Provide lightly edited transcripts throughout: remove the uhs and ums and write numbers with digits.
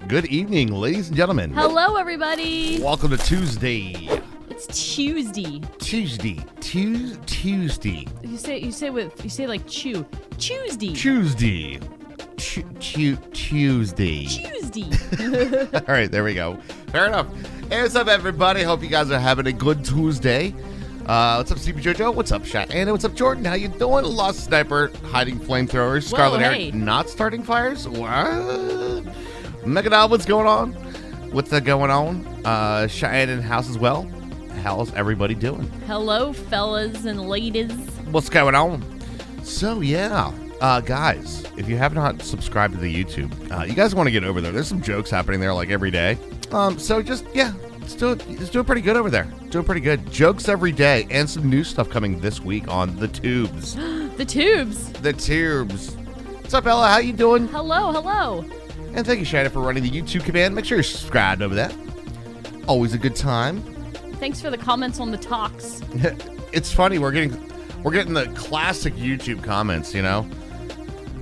Good evening, ladies and gentlemen. Hello, everybody. Welcome to Tuesday. It's Tuesday. Tuesday. You say like chew. Tuesday. Tuesday. Tuesday. Tuesday. All right, there we go. Fair enough. Hey, what's up, everybody? Hope you guys are having a good Tuesday. What's up, Stevie JoJo? What's up, Shat Anna? What's up, Jordan? How you doing? Lost Sniper, hiding flamethrowers. Scarlet Hair, not starting fires? What? Megadol, what's going on? What's going on? Shat Anna in the house as well. How's everybody doing? Hello, fellas and ladies. What's going on? So, yeah. Guys, if you have not subscribed to the YouTube, you guys want to get over there. There's some jokes happening there like every day. So just, yeah, it's doing pretty good over there. Doing pretty good. Jokes every day and some new stuff coming this week on the tubes. The tubes. The tubes. What's up, Ella? How you doing? Hello. And thank you, Shannon, for running the YouTube command. Make sure you're subscribed over there. Always a good time. Thanks for the comments on the talks. It's funny, we're getting the classic YouTube comments, you know?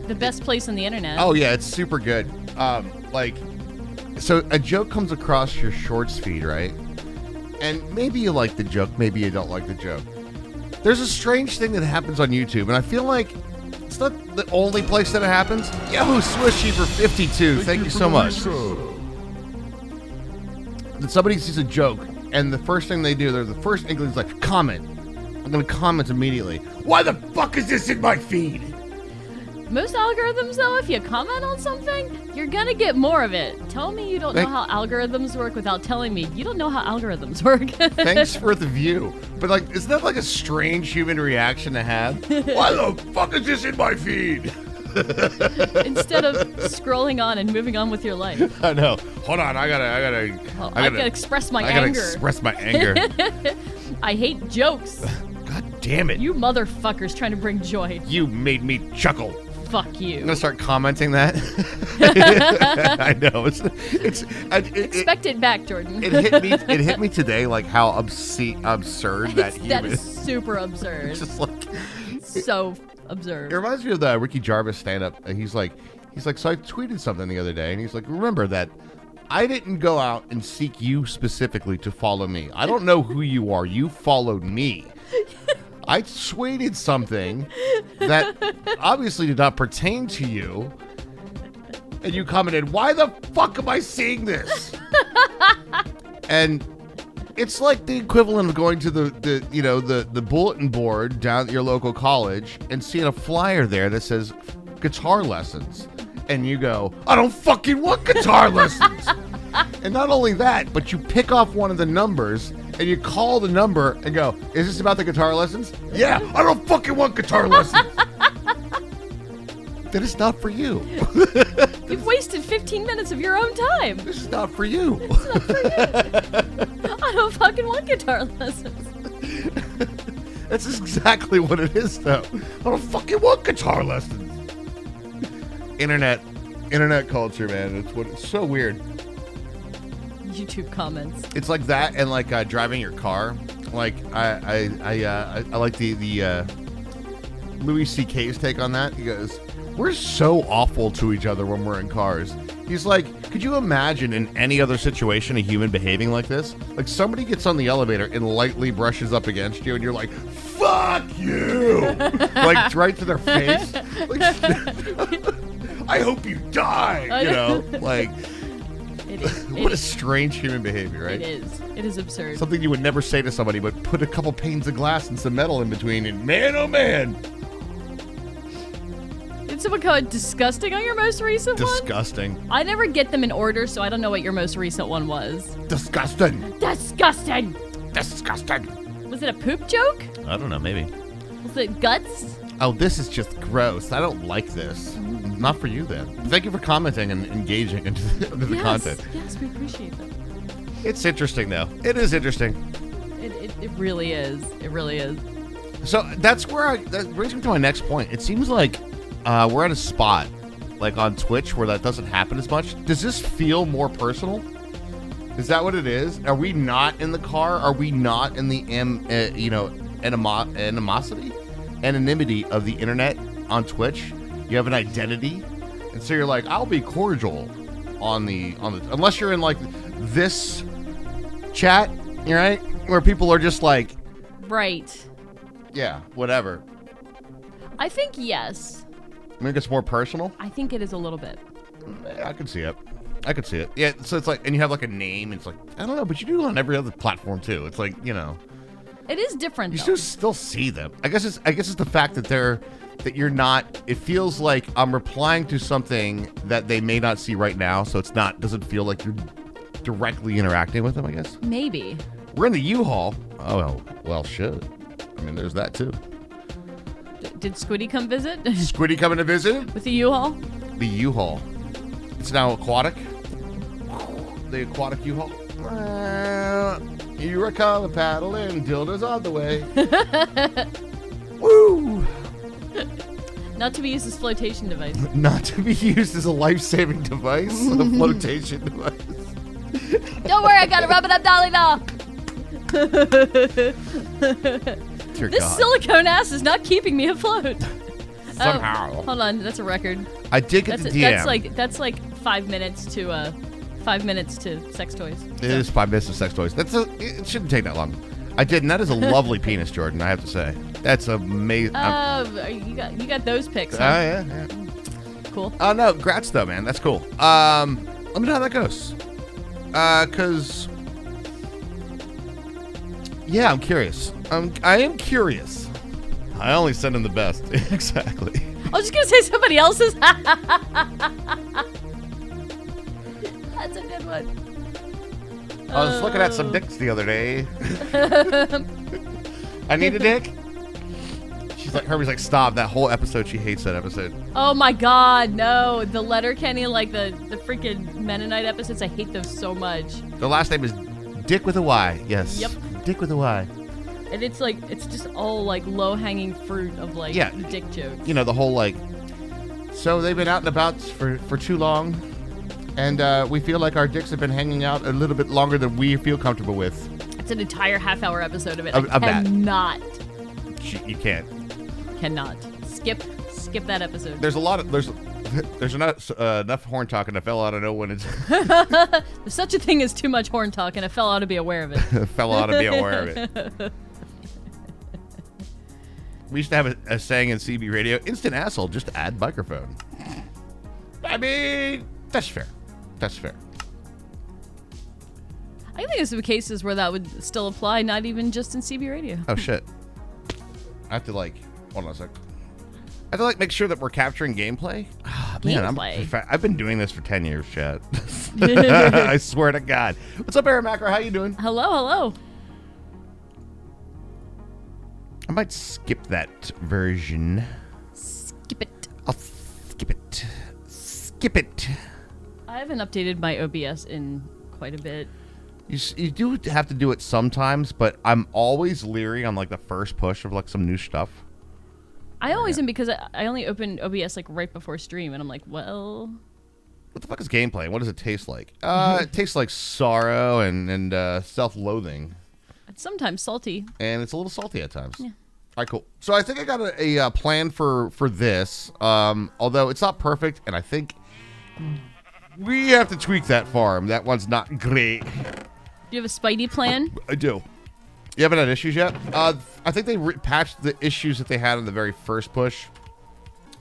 The best place on the internet. Oh yeah, it's super good. So a joke comes across your shorts feed, right? And maybe you like the joke, maybe you don't like the joke. There's a strange thing that happens on YouTube, and I feel like it's not the only place that it happens. Yahoo Swishy for 52. Thank you so much. That somebody sees a joke, and the first thing they do, the first inkling is like, comment. I'm going to comment immediately. Why the fuck is this in my feed? Most algorithms, though, if you comment on something, you're gonna get more of it. Tell me you don't know how algorithms work without telling me you don't know how algorithms work. Thanks for the view. But, like, isn't that like a strange human reaction to have? Why the fuck is this in my feed? Instead of scrolling on and moving on with your life. I know. Hold on, I gotta express my anger. I gotta express my anger. I hate jokes. God damn it. You motherfuckers trying to bring joy. You made me chuckle. Fuck you. I'm gonna start commenting that. I know. Expect it back, Jordan. It hit me today, like how absurd that human. That is super absurd. It's just like so absurd. It reminds me of the Ricky Jarvis stand-up. And he's like, so I tweeted something the other day, and he's like, remember that I didn't go out and seek you specifically to follow me. I don't know who you are. You followed me. I tweeted something that obviously did not pertain to you, and you commented, why the fuck am I seeing this? And it's like the equivalent of going to the bulletin board down at your local college and seeing a flyer there that says guitar lessons. And you go, I don't fucking want guitar lessons. And not only that, but you pick off one of the numbers and you call the number and go, is this about the guitar lessons? Yeah, I don't fucking want guitar lessons. That is not for you. You've wasted 15 minutes of your own time. This is not for you. It's not for you. I don't fucking want guitar lessons. That's exactly what it is, though. I don't fucking want guitar lessons. Internet culture, man. It's so weird. YouTube comments. It's like that, and like driving your car. Like I like the Louis C.K.'s take on that. He goes, "We're so awful to each other when we're in cars." He's like, "Could you imagine in any other situation a human behaving like this? Like somebody gets on the elevator and lightly brushes up against you, and you're like, fuck you!" Like right to their face. Like, I hope you die. You know, like. What a strange human behavior, right? It is absurd. Something you would never say to somebody, but put a couple panes of glass and some metal in between, and man, oh man. Did someone call it disgusting on your most recent one? Disgusting. I never get them in order, so I don't know what your most recent one was. Disgusting. Disgusting. Disgusting. Was it a poop joke? I don't know, maybe. Was it guts? Oh, this is just gross. I don't like this. Not for you, then. Thank you for commenting and engaging into the content. Yes, we appreciate that. It's interesting, though. It is interesting. It really is. It really is. So that brings me to my next point. It seems like we're at a spot, like on Twitch, where that doesn't happen as much. Does this feel more personal? Is that what it is? Are we not in the car? Are we not in the anonymity of the internet on Twitch? You have an identity, and so you're like, I'll be cordial on the unless you're in like this chat, right? Where people are just like, right. Yeah, whatever. I think yes. I think it's more personal. I think it is a little bit. I can see it. I could see it. Yeah, so it's like, and you have like a name. It's like, I don't know, but you do it on every other platform too. It's like, you know, it is different. You though. still see them. I guess it's the fact that you're not. It feels like I'm replying to something that they may not see right now, so doesn't feel like you're directly interacting with them. I guess maybe we're in the U-Haul. Oh well, shit. I mean, there's that too. Did Squiddy come visit? Squiddy coming to visit with the U-Haul? The U-Haul. It's now aquatic. The aquatic U-Haul. You recall a paddle and dildos all the way. Woo! Not to be used as flotation device. Not to be used as a life-saving device. A flotation device. Don't worry, I got a rub-it-up dolly doll. This silicone ass is not keeping me afloat. Somehow. Oh, hold on, that's a record. I did get the DM. That's like 5 minutes to 5 minutes to sex toys. It is 5 minutes to sex toys. It shouldn't take that long. I did, and that is a lovely penis, Jordan. I have to say, that's amazing. You got those pics. Huh? Yeah. Cool. Oh no, congrats though, man. That's cool. Let me know how that goes. Cause yeah, I'm curious. I am curious. I only send him the best. Exactly. I was just gonna say somebody else's. That's a good one. I was looking at some dicks the other day. I need a dick. She's like, Herbie's like, stop. That whole episode, she hates that episode. Oh my God, no. The Letterkenny, like the freaking Mennonite episodes, I hate those so much. The last name is Dick with a Y. Yes. Yep. Dick with a Y. And it's like, it's just all like low-hanging fruit of like dick jokes. You know, the whole like, so they've been out and about for too long, and we feel like our dicks have been hanging out a little bit longer than we feel comfortable with. It's an entire half-hour episode of it. I cannot. You can't. Cannot. Skip that episode. There's enough horn talk, and a fella ought to know when it's. There's such a thing as too much horn talk, and a fella ought to be aware of it. A fella ought to be aware of it. We used to have a saying in CB radio: "Instant asshole, just add microphone." I mean, that's fair. That's fair. I think there's some cases where that would still apply, not even just in CB radio. Oh shit! I have to hold on a sec. I have to make sure that we're capturing gameplay. Gameplay. I've been doing this for 10 years, chat. I swear to God. What's up, Aaron Macro? How you doing? Hello. I might skip that version. Skip it. I'll skip it. Skip it. I haven't updated my OBS in quite a bit. You do have to do it sometimes, but I'm always leery on the first push of some new stuff. I always am, because I only open OBS right before stream, and I'm like, well, what the fuck is gameplay? What does it taste like? It tastes like sorrow and self-loathing. It's sometimes salty. And it's a little salty at times. Yeah. All right, cool. So I think I got a plan for this, although it's not perfect, and I think we have to tweak that farm. That one's not great. Do you have a Spidey plan? I do. You haven't had issues yet? I think they patched the issues that they had in the very first push.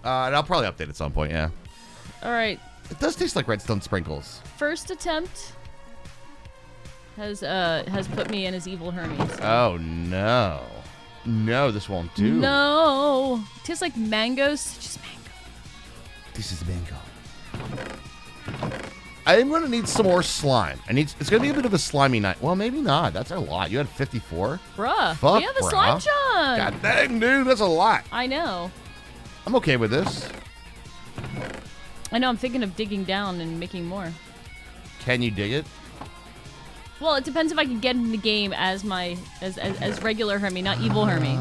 And I'll probably update at some point, yeah. All right. It does taste like redstone sprinkles. First attempt has put me in as evil Hermes. Oh, no. No, this won't do. No. It tastes like mangoes. Just mango. This is mango. I'm going to need some more slime. It's going to be a bit of a slimy night. Well, maybe not. That's a lot. You had 54? Bruh. Fuck, we have a slime chunk. God dang, dude. That's a lot. I know. I'm okay with this. I know. I'm thinking of digging down and making more. Can you dig it? Well, it depends if I can get in the game as regular Hermie, not evil Hermie.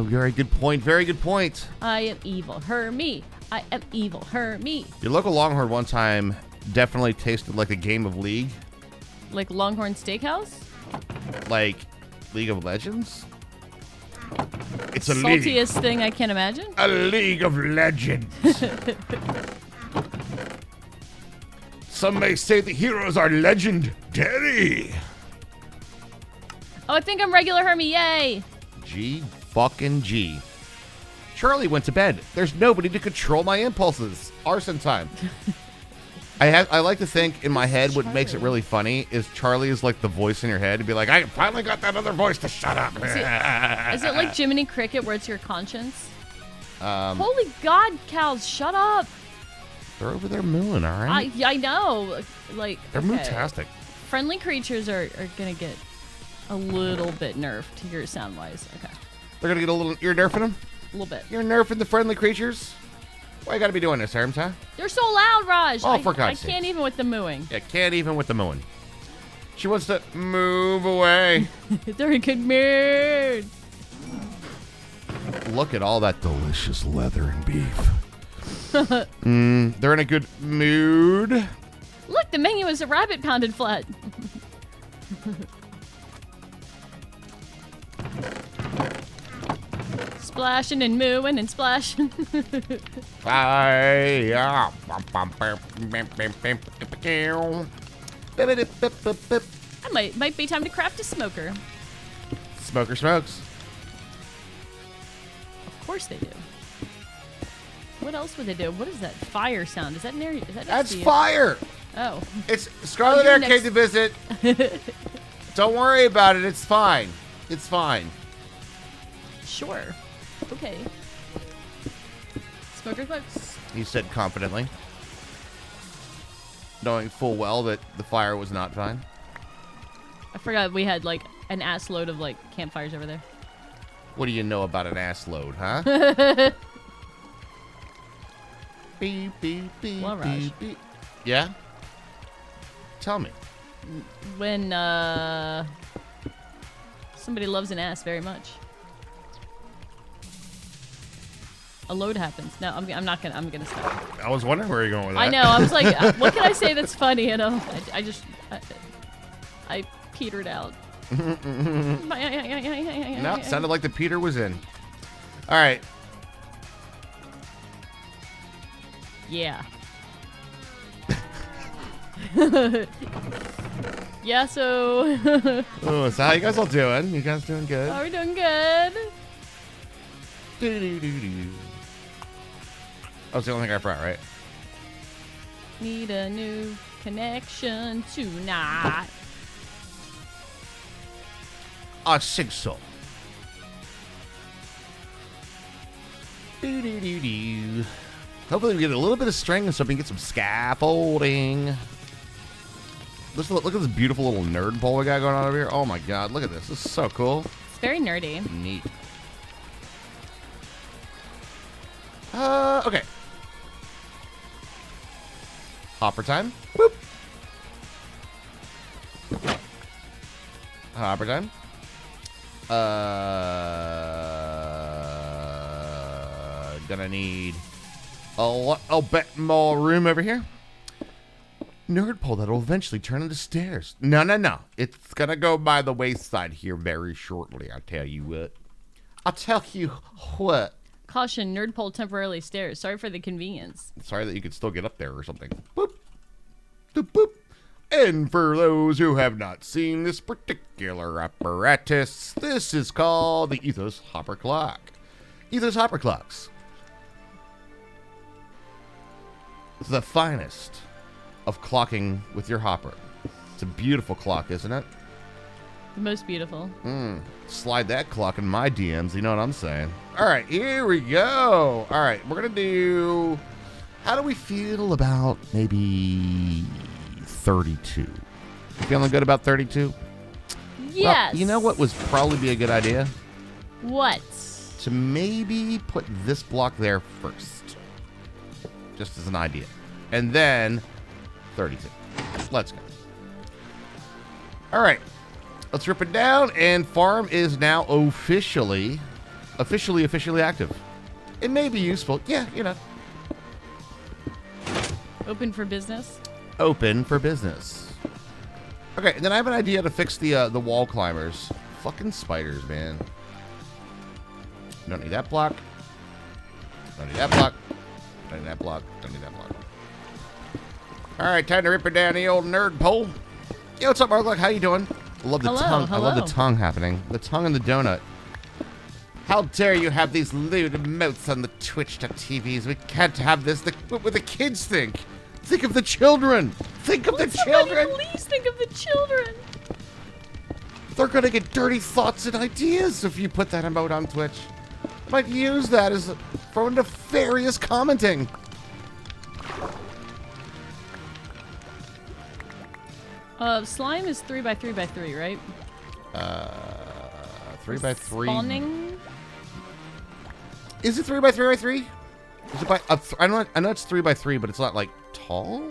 Very good point. Very good point. I am evil Hermie. I am evil Hermie. Your local Longhorn one time definitely tasted like a game of League. Like Longhorn Steakhouse? Like League of Legends? It's a league. Saltiest thing I can imagine. A League of Legends. Some may say the heroes are legendary. Oh, I think I'm regular Hermie. Yay! G fucking G. Charlie went to bed. There's nobody to control my impulses. Arson time. I like to think in my head what makes it really funny is Charlie is like the voice in your head to be like, I finally got that other voice to shut up. Is it like Jiminy Cricket where it's your conscience? Holy God, cows, shut up. They're over there mooing, all right? I know. Like, They're mootastic. Friendly creatures are going to get a little bit nerfed here sound-wise. Okay. They're going to get a little... You're nerfing them? A little bit. You're nerfing the friendly creatures? Why you got to be doing this, Herms, huh? They're so loud, Raj. Oh, for God's I can't even with the mooing. Yeah, can't even with the mooing. She wants to move away. They're in good mood. Look at all that delicious leather and beef. They're in a good mood. Look, the menu is a rabbit pounded flat. Splashing and mooing and splashing. Might be time to craft a smoker. Smoker smokes. Of course they do. What else would they do? What is that fire sound? Is that near? That's fire. Oh. It's Scarlet Air came to visit. Don't worry about it. It's fine. It's fine. Sure. Okay. Smoker smokes. He said confidently, knowing full well that the fire was not fine. I forgot we had like an ass load of like campfires over there. What do you know about an ass load, huh? Beep, beep, beep, Well, Raj. beep, beep. Yeah? Tell me. When somebody loves an ass very much, a load happens. No, I'm gonna stop. I was wondering where you're going with that. I know. I was like, what can I say that's funny? You know, I petered out. No, sounded like the Peter was in. All right. Yeah. Yeah, so... Oh, so how you guys all doing? You guys doing good? Are we doing good? Do-do-do-do. That was the only thing I forgot, right? Need a new connection tonight. I think so. Do-do-do-do. Hopefully we get a little bit of string so we can get some scaffolding. Look at this beautiful little nerd pole we got going on over here. Oh my God, look at this. This is so cool. It's very nerdy. Neat. Okay. Hopper time. Whoop. Hopper time. Gonna need a little bit more room over here. Nerd pole that'll eventually turn into stairs. No. It's gonna go by the wayside here very shortly. I'll tell you what. Caution, nerd pole temporarily stairs. Sorry for the convenience. Sorry that you could still get up there or something. Boop. Doop, boop. And for those who have not seen this particular apparatus, this is called the Ethos Hopper Clock. Ethos Hopper Clocks. It's the finest of clocking with your hopper. It's a beautiful clock, isn't it? The most beautiful. Slide that clock in my DMs, you know what I'm saying? All right, here we go. All right, we're going to do... How do we feel about maybe 32? You feeling good about 32? Yes. Well, you know what would probably be a good idea? What? To maybe put this block there first. Just as an idea. And then 32. Let's go. All right. Let's rip it down. And farm is now officially active. It may be useful. Yeah, you know. Open for business? Open for business. Okay, and then I have an idea to fix the wall climbers. Fucking spiders, man. Don't need that block. Don't need that block. Don't need that block. Don't need that block. All right, time to rip it down the old nerd pole. Yo, what's up, Mark? How you doing? I love the tongue. Hello. I love the tongue happening. The tongue and the donut. How dare you have these lewd emotes on the Twitch.tvs? We can't have this. What would the kids think? Think of the children. Think of the children. Please think of the children. They're gonna get dirty thoughts and ideas if you put that emote on Twitch. Might use that as for nefarious commenting. Slime is 3x3x3, right? 3x3. Spawning. Is it 3x3x3? Is it by? I know it's 3x3, but it's not like tall.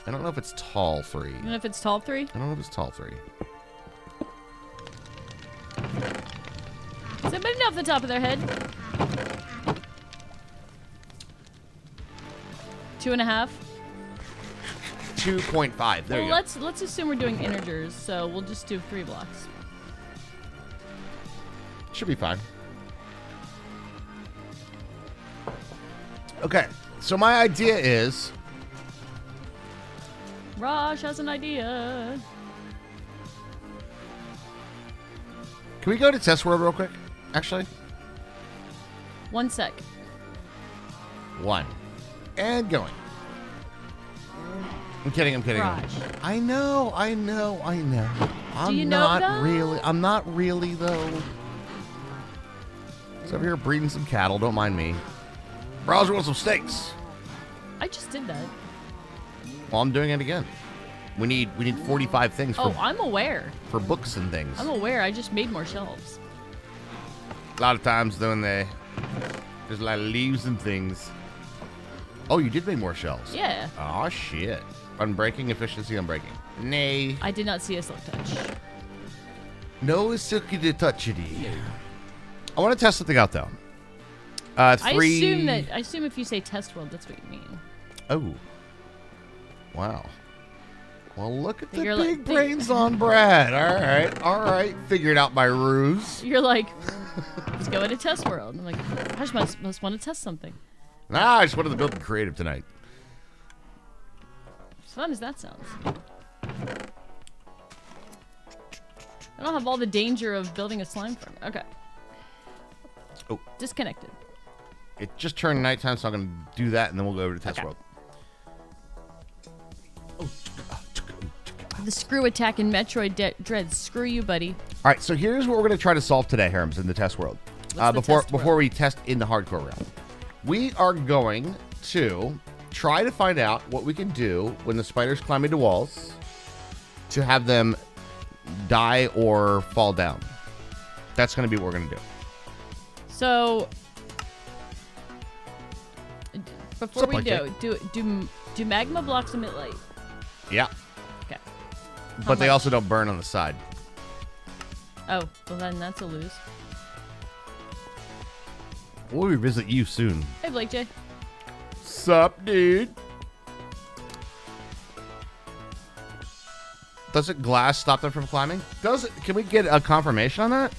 I don't know if it's tall 3. Even if it's tall 3? I don't know if it's tall 3. Does anybody know off the top of their head? 2.5. 2.5. There you go. Let's assume we're doing integers, so we'll just do 3 blocks. Should be fine. Okay, so my idea is... Raj has an idea. Can we go to Test World real quick? Actually? 1 sec. 1. And going. I'm kidding. Raj. I know. I'm you know not though? really. I'm not really, though. So over here breeding some cattle. Don't mind me. Browser wants some steaks. I just did that. Well, I'm doing it again. We need 45 things Oh, I'm aware. for books and things. I'm aware. I just made more shelves. A lot of times doing there's a lot of leaves and things. Oh, you did make more shells. Yeah. Oh shit. Unbreaking efficiency, unbreaking. Nay. I did not see a silk touch. No silky to touch it. I want to test something out though. 3. I assume if you say test world, that's what you mean. Oh. Wow. Well, look at the You're big like- brains on Brad. All right. Figured out my ruse. You're like, let's go into test world. I'm like, I just must want to test something. Nah, I just wanted to build the creative tonight. As fun as that sounds. I don't have all the danger of building a slime farm. Okay. Oh. Disconnected. It just turned nighttime, so I'm going to do that, and then we'll go over to Test Okay. World. The screw attack in Metroid Dread. Screw you, buddy. All right, so here's what we're going to try to solve today, Herms, in the Test World. What's the test Before world? we test in the hardcore realm. We are going to try to find out what we can do when the spiders climb into walls to have them die or fall down. That's going to be what we're going to do. So, before Something we like do magma blocks emit light? Yeah. Okay. But they much? also don't burn on the side. Oh, well then that's a lose. We'll revisit you soon. Hey, Blake J. Sup, dude? Doesn't glass stop them from climbing? Does it? Can we get a confirmation on that?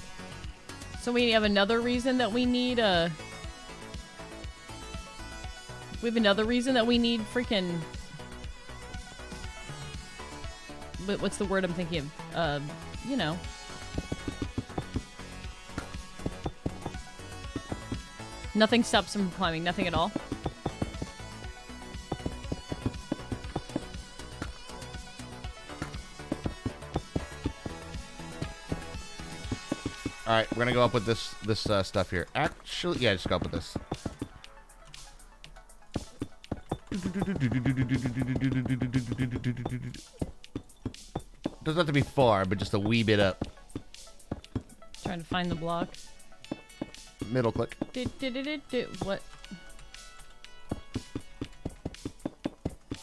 So we have another reason that we need We have another reason that we need freaking. What's the word I'm thinking of? You know. Nothing stops them from climbing. Nothing at all. All right, we're gonna go up with this stuff here. Actually, yeah, just go up with this. Doesn't have to be far, but just a wee bit up. Trying to find the block. Middle click. What?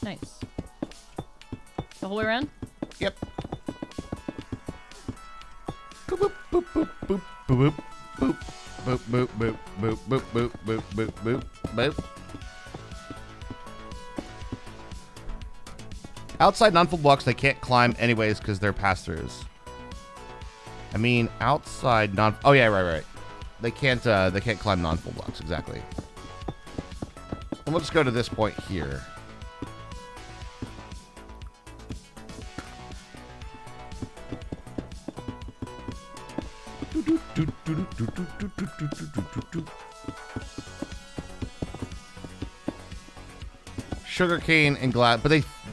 Nice. The whole way around? Yep. Boop boop boop boop boop boop boop boop boop boop boop boop boop boop boop boop. Outside non-full blocks, they can't climb anyways because they're pass-throughs. I mean, outside non... Oh, yeah, right. They can't climb non-full blocks, exactly. And we'll just go to this point here. Sugarcane and glass, but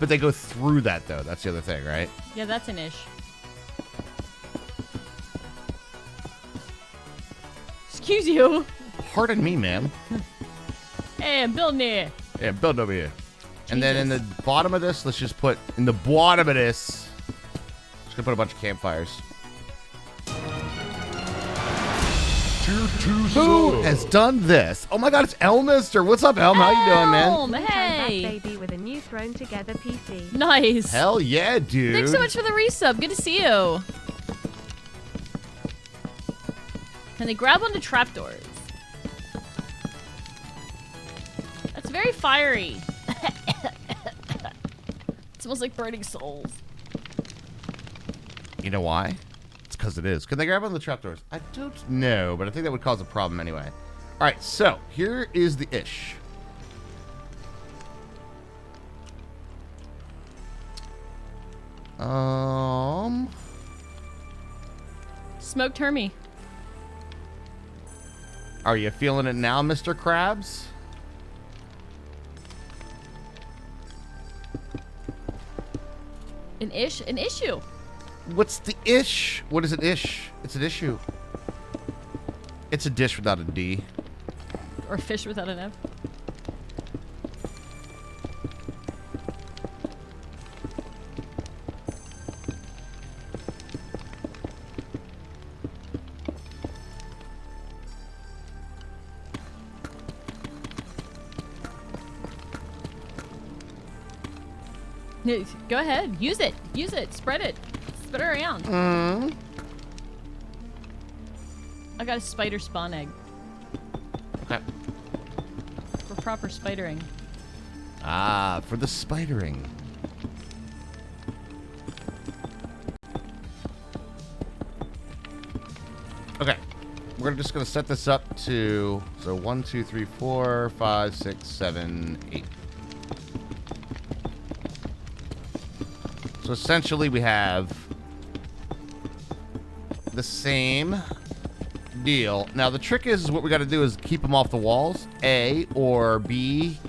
they go through that though. That's the other thing, right? Yeah, that's an ish. Excuse you. Pardon me, ma'am. Hey, I'm building here. Yeah, build over here. And then in the bottom of this, let's just put in the bottom of this. Just gonna put a bunch of campfires. Who has done this? Oh my God, it's Elmister. What's up, Elm? How you doing, man? Elm, hey. Baby with a new thrown together PC. Nice. Hell yeah, dude. Thanks so much for the resub. Good to see you. Can they grab onto trapdoors? That's very fiery. It smells like burning souls. You know why? It's because it is. Can they grab on the trapdoors? I don't know, but I think that would cause a problem anyway. All right, so here is the ish. Smoked Hermie. Are you feeling it now, Mr. Krabs? An ish? An issue. What's the ish? What is an ish? It's an issue. It's a dish without a D. Or fish without an F. Go ahead. Use it. Use it. Spread it. Spread it around. I got a spider spawn egg. Okay. For proper spidering. Ah, for the spidering. Okay. We're just going to set this up to... So 1, 2, 3, 4, 5, 6, 7, 8. So essentially we have the same deal. Now the trick is what we got to do is keep them off the walls, A, or B,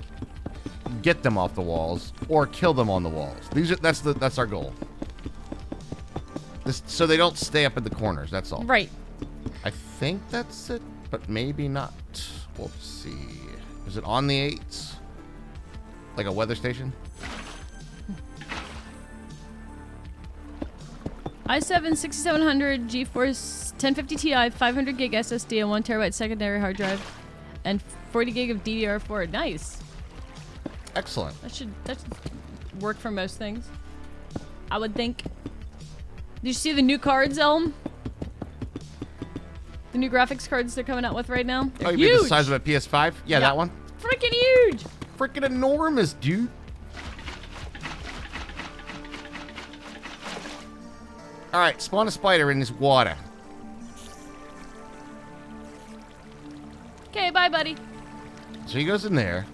get them off the walls, or kill them on the walls. That's our goal. So they don't stay up in the corners. That's all. Right. I think that's it, but maybe not. We'll see. Is it on the 8s? Like a weather station? i7 6700 GeForce 1050 Ti 500 gig SSD and 1 terabyte secondary hard drive and 40 gig of DDR4. Nice. Excellent. That should work for most things, I would think. Did you see the new cards, Elm? The new graphics cards they're coming out with right now? They're Oh, you huge. mean the size of a PS5? Yeah, that one. Freaking huge. Freaking enormous, dude. All right, spawn a spider in this water. Okay, bye, buddy. So he goes in there.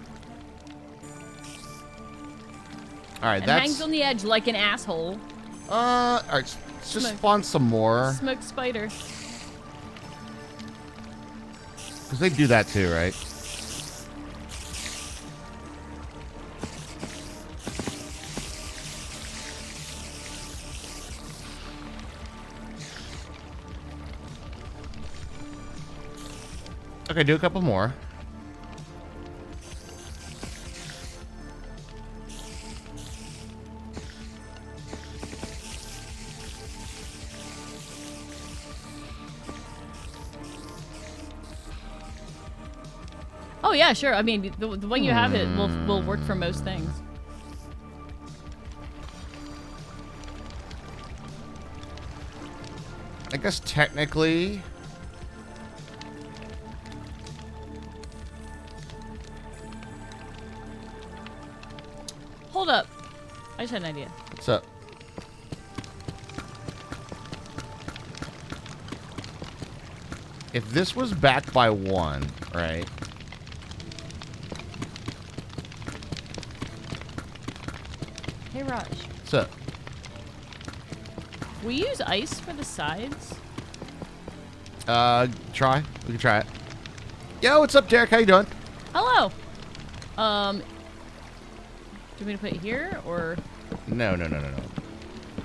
All right, And that's... hangs on the edge like an asshole. all right, let's just Smoke. spawn some more. Smoked spider. Because they do that too, right? Okay, do a couple more. Oh yeah, sure. I mean, the way you have it will work for most things. I guess technically... Hold up. I just had an idea. What's up? If this was backed by 1, right? Hey, Raj. What's up? We use ice for the sides. Try. We can try it. Yo, what's up, Derek? How you doing? Hello. Do you want me to put it here or? No.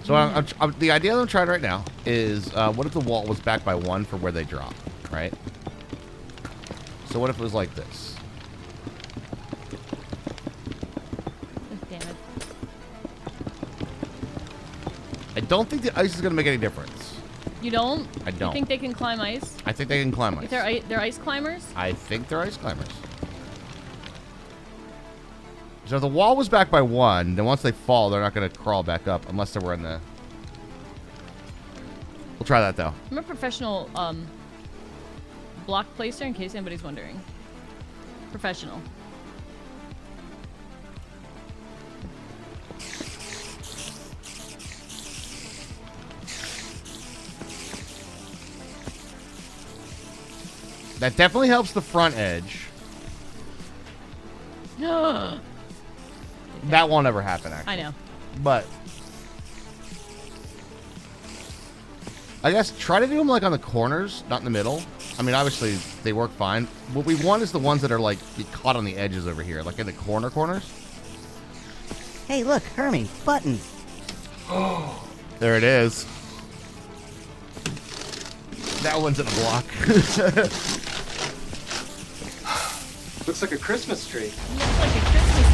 So the idea that I'm trying right now is, what if the wall was backed by 1 for where they drop, right? So what if it was like this? Damn it. I don't think the ice is going to make any difference. You don't? I don't. You think they can climb ice? I think they can climb ice. If they're ice climbers? I think they're ice climbers. So if the wall was backed by 1, then once they fall, they're not going to crawl back up unless they were in the... We'll try that, though. I'm a professional block placer, in case anybody's wondering. Professional. That definitely helps the front edge. No. That won't ever happen, actually. I know. But I guess try to do them like on the corners, not in the middle. I mean, obviously they work fine. What we want is the ones that are like get caught on the edges over here, like in the corners. Hey, look, Hermie, button. There it is. That one's in a block. Looks like a Christmas tree. Looks like a Christmas tree.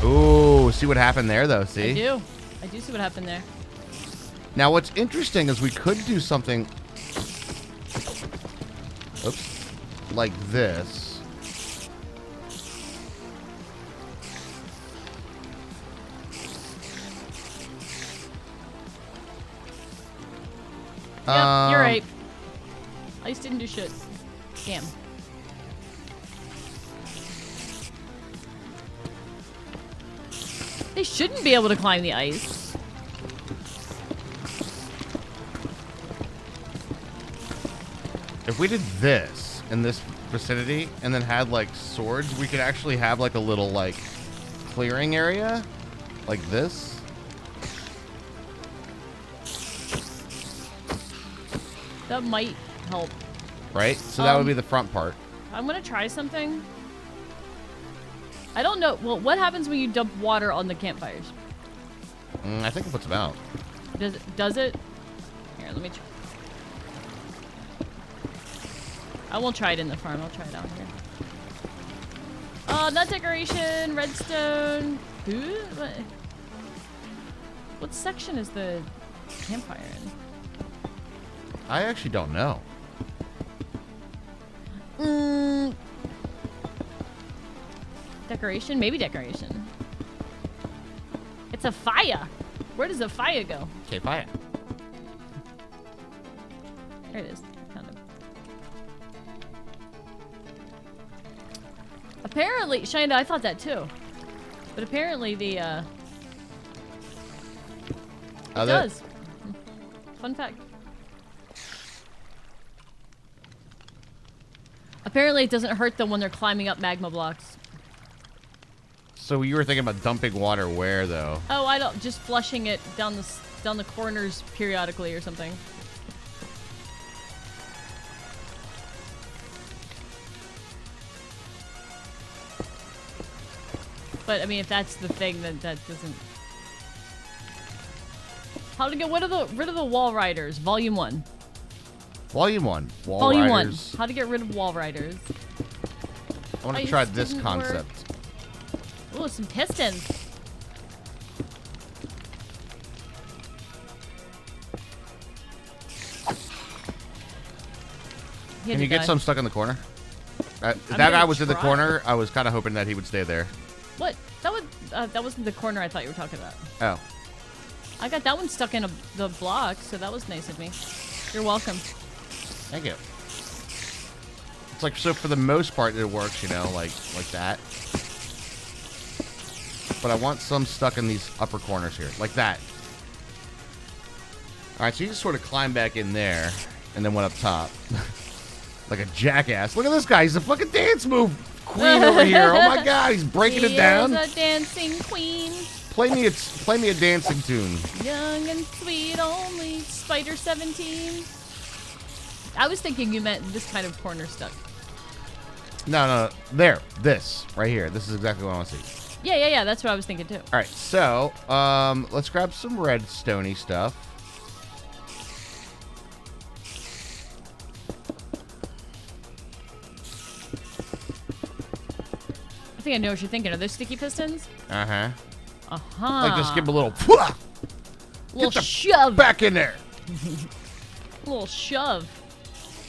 Ooh, see what happened there, though, see? I do. I do see what happened there. Now, what's interesting is we could do something... Oops. Like this. Yep, you're right. Ice didn't do shit. Damn. They shouldn't be able to climb the ice. If we did this in this vicinity and then had like swords, we could actually have like a little like clearing area like this. That might help. Right? So that would be the front part. I'm gonna try something. I don't know. Well, what happens when you dump water on the campfires? I think it puts them out. Does it? Here, let me try. I won't try it in the farm. I'll try it out here. Nut decoration, redstone. What section is the campfire in? I actually don't know. Decoration? Maybe decoration. It's a fire. Where does the fire go? Okay, fire. There it is. Found it. Apparently, Shinda, I thought that too. But apparently the, it does. Fun fact. Apparently it doesn't hurt them when they're climbing up magma blocks. So you were thinking about dumping water where, though? Oh, I don't. Just flushing it down the corners periodically or something. But I mean, if that's the thing, then that doesn't. How to get rid of the wall riders? Volume 1. Volume 1. Wall Volume riders. 1. How to get rid of wall riders. I want to Ice try this didn't concept. Ooh, some pistons. Can you get some stuck in the corner? That gonna guy was in the try. corner. I was kind of hoping that he would stay there. What? That wasn't the corner I thought you were talking about. Oh. I got that one stuck in the block, so that was nice of me. You're welcome. Thank you. It's like, so for the most part, it works, you know, like that. but I want some stuck in these upper corners here, like that. All right, so you just sort of climb back in there, and then went up top. Like a jackass. Look at this guy. He's a fucking dance move queen over here. Oh my god, he's breaking it down. He is a dancing queen. Play me a dancing tune. Young and sweet, only Spider 17. I was thinking you meant this kind of corner stuck. No. There. This. Right here. This is exactly what I want to see. Yeah. That's what I was thinking too. Alright, so, let's grab some redstone-y stuff. I think I know what you're thinking. Are those sticky pistons? Uh-huh. Uh-huh. Like, just give him a little... little Get the shove. back in there. A little shove.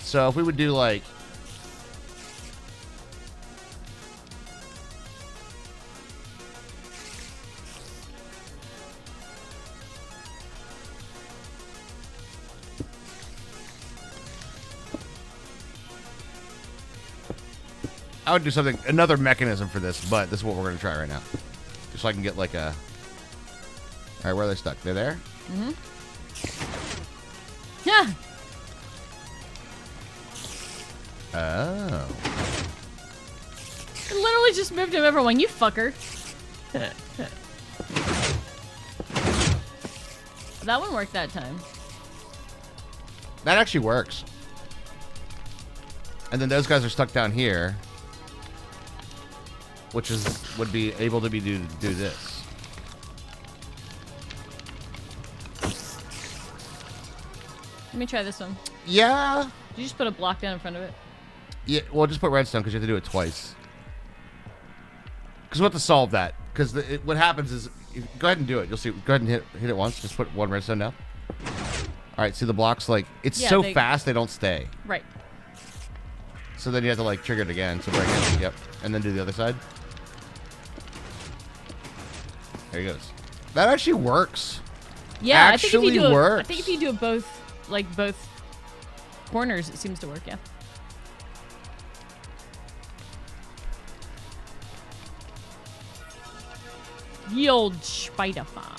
So, if we would do, like... I would do something, another mechanism for this, but this is what we're going to try right now. Just so I can get like a... All right, where are they stuck? They're there? Mm-hmm. Yeah. Oh. I literally just moved him over one, you fucker. That one worked that time. That actually works. And then those guys are stuck down here. Which would be able to do this. Let me try this one. Yeah. Did you just put a block down in front of it? Yeah. Well, just put redstone because you have to do it twice. Because we have to solve that. Because what happens is, go ahead and do it. You'll see. Go ahead and hit it once. Just put one redstone down. All right. See the blocks? Like it's so fast they don't stay. Right. So then you have to like trigger it again. So break it. Yep. And then do the other side. There he goes. That actually works. Yeah, actually I think if you do works. I think if you do it both, like both corners, it seems to work. Yeah. Ye old spider farm.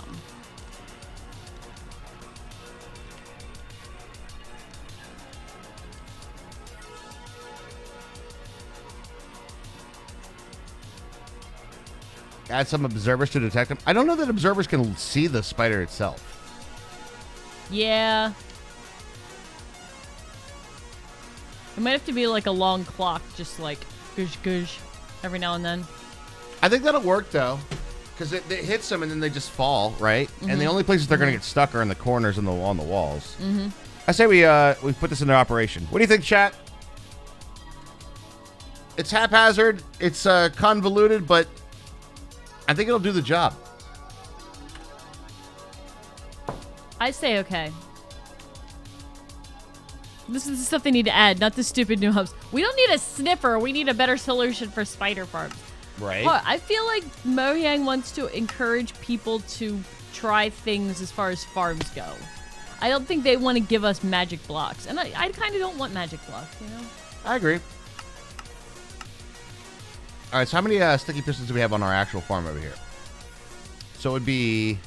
Add some observers to detect them. I don't know that observers can see the spider itself. Yeah. It might have to be like a long clock, just like goosh goosh every now and then. I think that'll work though, because it hits them and then they just fall, right? And the only places they're going to get stuck are in the corners and on the walls. I say we put this into operation. What do you think, chat? It's haphazard. It's convoluted, but I think it'll do the job. I say okay. This is the stuff they need to add, not the stupid new hubs. We don't need a sniffer. We need a better solution for spider farms. Right. Oh, I feel like Mojang wants to encourage people to try things as far as farms go. I don't think they want to give us magic blocks. And I kind of don't want magic blocks, you know? I agree. All right, so how many sticky pistons do we have on our actual farm over here? So it would be...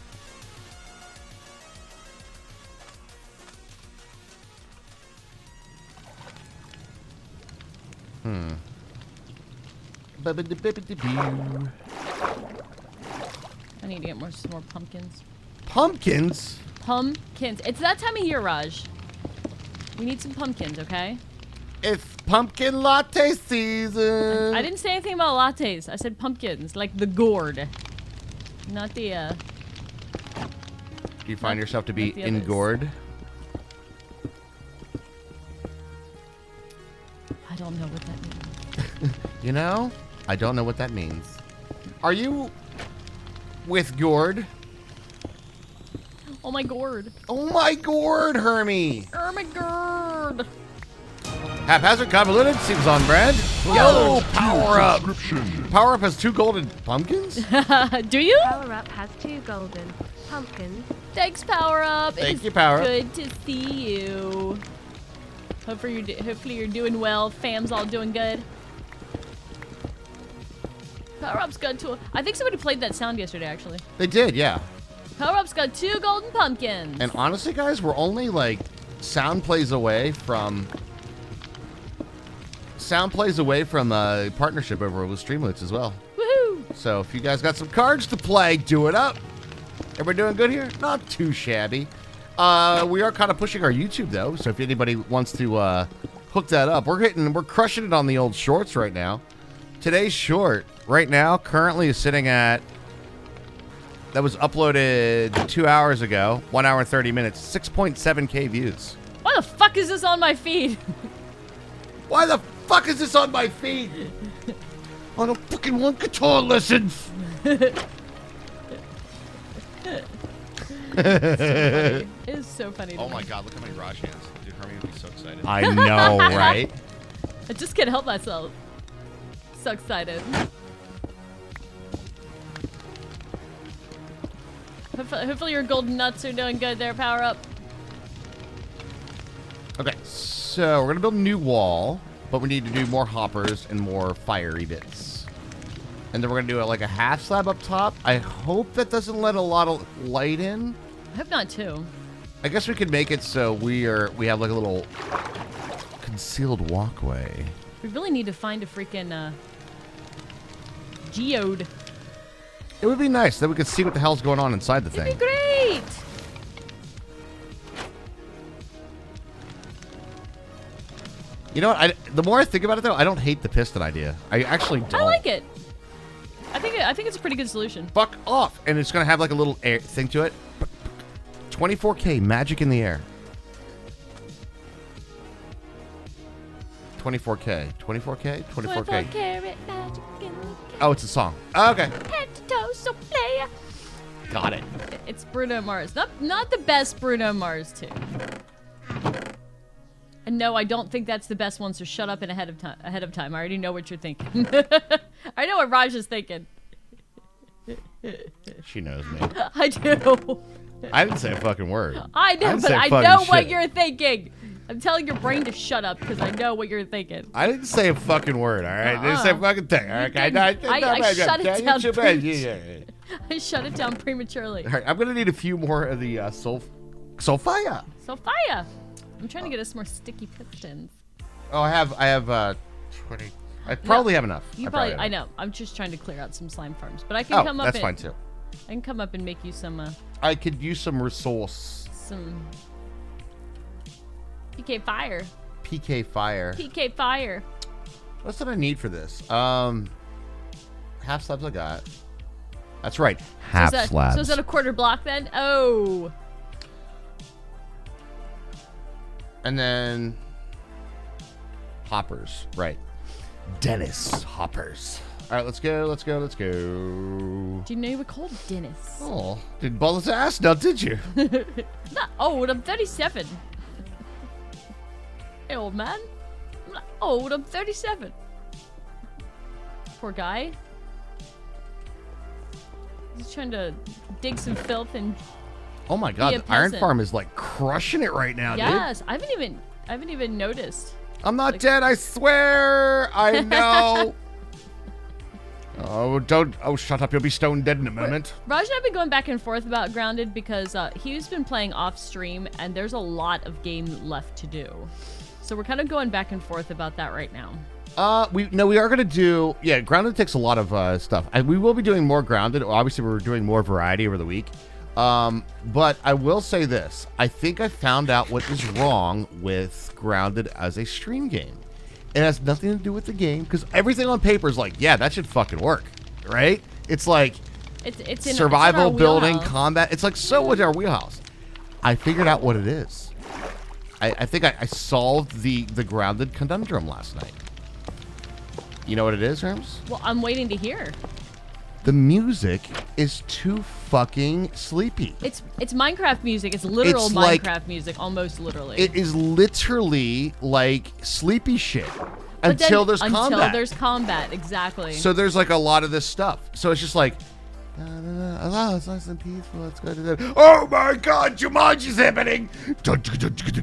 I need to get some more pumpkins. Pumpkins? Pumpkins. It's that time of year, Raj. We need some pumpkins, okay? It's pumpkin latte season. I didn't say anything about lattes. I said pumpkins, like the gourd. Not the, Do you find yourself to be not the others. engored? I don't know what that means. You know, I don't know what that means. Are you with gourd? Oh my gourd. Oh my gourd, Hermie. Oh my gourd. Haphazard, convoluted, seems on brand. Yo, power up. Power up has 2 golden pumpkins? Do you? Power Up has 2 golden pumpkins. Thanks, Power Up. Thank It's you, Power Up. Good to see you. Hopefully you're doing well. Fam's all doing good. Power Up's got two. I think somebody played that sound yesterday, actually. They did, yeah. Power Up's got 2 golden pumpkins. And honestly, guys, we're only like sound plays away from a partnership over with Streamloots as well. Woohoo! So if you guys got some cards to play, do it up. Everybody doing good here? Not too shabby. We are kind of pushing our YouTube though, so if anybody wants to hook that up, we're crushing it on the old shorts right now. Today's short right now currently is sitting at, that was uploaded 2 hours ago, 1 hour and 30 minutes, 6.7K views. Why the fuck is this on my feed? Why the fuck is this on my feed? I don't fucking want guitar lessons. It is so funny. Oh my god, look at my garage hands. Dude, Hermie would be so excited. I know, right? I just can't help myself. So excited. Hopefully your golden nuts are doing good there, Power Up. Okay, so we're gonna build a new wall, but we need to do more hoppers and more fiery bits. And then we're gonna do like a half slab up top. I hope that doesn't let a lot of light in. I hope not too. I guess we could make it so we have like a little concealed walkway. We really need to find a freaking geode. It would be nice that we could see what the hell's going on inside the thing. It'd be great. You know what? The more I think about it, though, I don't hate the piston idea. I actually don't. I like it. I think it's a pretty good solution. Fuck off. And it's going to have like a little air thing to it. 24K, magic in the air. 24K. 24K? 24K. Carat magic in the Oh, it's a song. Okay. head to toe, so player. Got it. It's Bruno Mars. Not the best Bruno Mars too. And no, I don't think that's the best one, so shut up and ahead of time. I already know what you're thinking. I know what Raj is thinking. She knows me. I do. I didn't say a fucking word. I know, didn't but say I fucking know what shit. you're thinking. I'm telling your brain to shut up because I know what you're thinking. I didn't say a fucking word, all right? I didn't say a fucking thing, all right? didn't. I shut it down Yeah. I shut it down prematurely. All right, I'm going to need a few more of the Sophia. Sophia! I'm trying to get us more sticky pistons. Oh, I have 20. I probably have enough. I know. I'm just trying to clear out some slime farms, but I can Oh, come up. that's and, fine too. I can come up and make you some I could use some resource. PK fire. PK fire. PK fire. What's what I need for this? Half slabs I got. That's right. Half slabs. So is that a quarter block then? Oh. And then hoppers. Right. Dennis hoppers. All right, let's go. Let's go. Let's go. Do you know you were called Dennis? Oh, didn't ball his ass now, did you? Not old. I'm 37. Hey, old man. I'm not old. I'm 37. Poor guy. He's trying to dig some filth and. Oh my God, Be a the Iron peasant. Farm is like crushing it right now, dude. Yes, I haven't even noticed. I'm not dead, I swear. I know. Shut up. You'll be stone dead in a moment. Raj and I have been going back and forth about Grounded because he's been playing off stream and there's a lot of game left to do. So we're kind of going back and forth about that right now. We are going to do, Grounded takes a lot of stuff. We will be doing more Grounded. Obviously, we're doing more variety over the week. But I will say this. I think I found out what is wrong with Grounded as a stream game. It has nothing to do with the game because everything on paper is like, yeah, that should fucking work, right? It's like It's in survival, it's in our building, wheelhouse. combat. It's like so in our wheelhouse. I figured out what it is. I think I solved the Grounded conundrum last night. You know what it is, Herms? Well, I'm waiting to hear. The music is too fucking sleepy. It's Minecraft music. It's literal It's like- Minecraft music, almost literally. It is literally like sleepy shit But then- until there's combat. Until there's combat, exactly. So there's like a lot of this stuff. So it's just like, oh, it's nice and peaceful. Let's go to that. Oh my God, Jumanji's happening.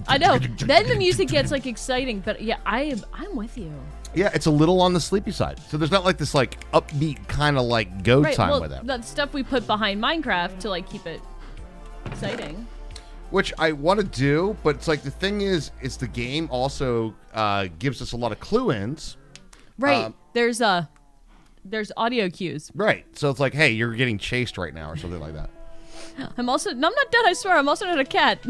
I know. Then the music gets like exciting, but yeah, I'm with you. Yeah, it's a little on the sleepy side. So there's not like this like upbeat kind of like go Right. time Well, with it. that stuff we put behind Minecraft to like keep it exciting. Which I want to do, but it's like the thing is the game also gives us a lot of clue-ins. Right. There's audio cues. Right. So it's like, hey, you're getting chased right now or something like that. I'm not dead, I swear. I'm also not a cat.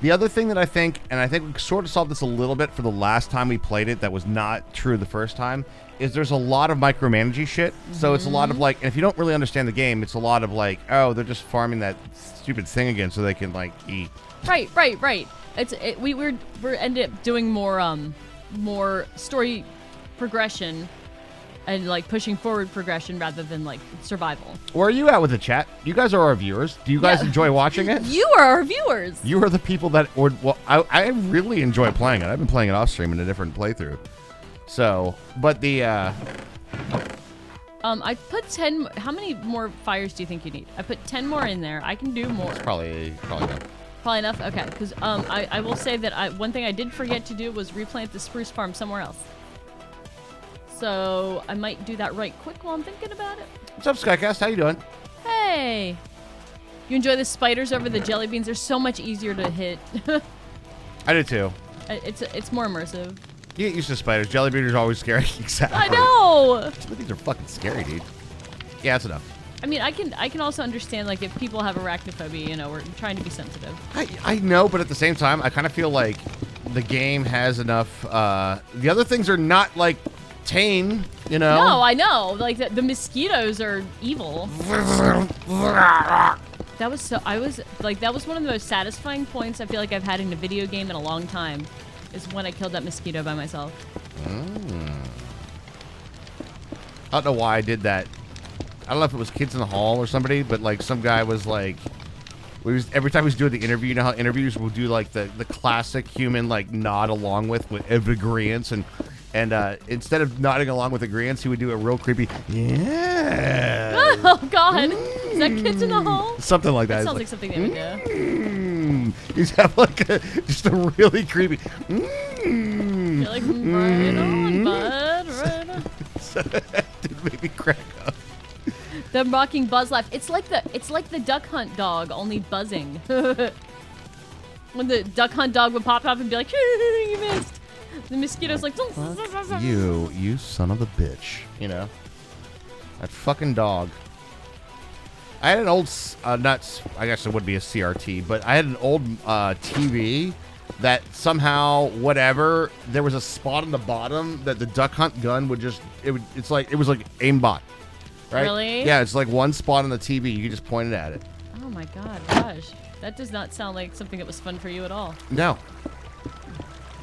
The other thing that I think, and I think we sort of solved this a little bit for the last time we played it that was not true the first time, is there's a lot of micromanaging shit. So it's a lot of like, and if you don't really understand the game, it's a lot of like, oh, they're just farming that stupid thing again so they can like eat. Right. We're ended up doing more story progression and like pushing forward progression rather than like survival. Where are you at with the chat? You guys are our viewers. Do you guys Yeah. enjoy watching it? You are our viewers. You are the people that, I really enjoy playing it. I've been playing it off stream in a different playthrough. So, but the, I put 10. How many more fires do you think you need? I put 10 more in there. I can do more. probably not. Probably enough. Okay, because I will say that one thing I did forget to do was replant the spruce farm somewhere else. So I might do that right quick while I'm thinking about it. What's up, Skycast? How you doing? Hey, you enjoy the spiders over the jelly beans? They're so much easier to hit. I do too. It's more immersive. You get used to spiders. Jelly beans are always scary. Exactly. I know. Some of these are fucking scary, dude. Yeah, that's enough. I mean, I can also understand like if people have arachnophobia, you know, we're trying to be sensitive. I know, but at the same time, I kind of feel like the game has enough. The other things are not like tame, you know. No, I know. Like the mosquitoes are evil. That was so. That was one of the most satisfying points I feel like I've had in a video game in a long time. Is when I killed that mosquito by myself. I don't know why I did that. I don't know if it was Kids in the Hall or somebody, but like some guy was like, every time he was doing the interview, you know how interviewers will do like the classic human like nod along with agreeance, and instead of nodding along with agreeance, he would do a real creepy, yeah. Oh God, is that Kids in the Hall? Something like that. That sounds It's like something they would do. He's have like just a really creepy. You're like, right on, bud, right on. Did make me crack up. The mocking buzz laugh. It's like the Duck Hunt dog, only buzzing. When the Duck Hunt dog would pop up and be like, you missed. The mosquito's like, You son of a bitch. You know? That fucking dog. I had an old, I guess it would be a CRT, but I had an old TV that somehow, whatever, there was a spot on the bottom that the Duck Hunt gun would just, it was like aimbot. Right? Really? Yeah, it's like one spot on the TV. You can just point it at it. Oh my God, Raj. That does not sound like something that was fun for you at all. No.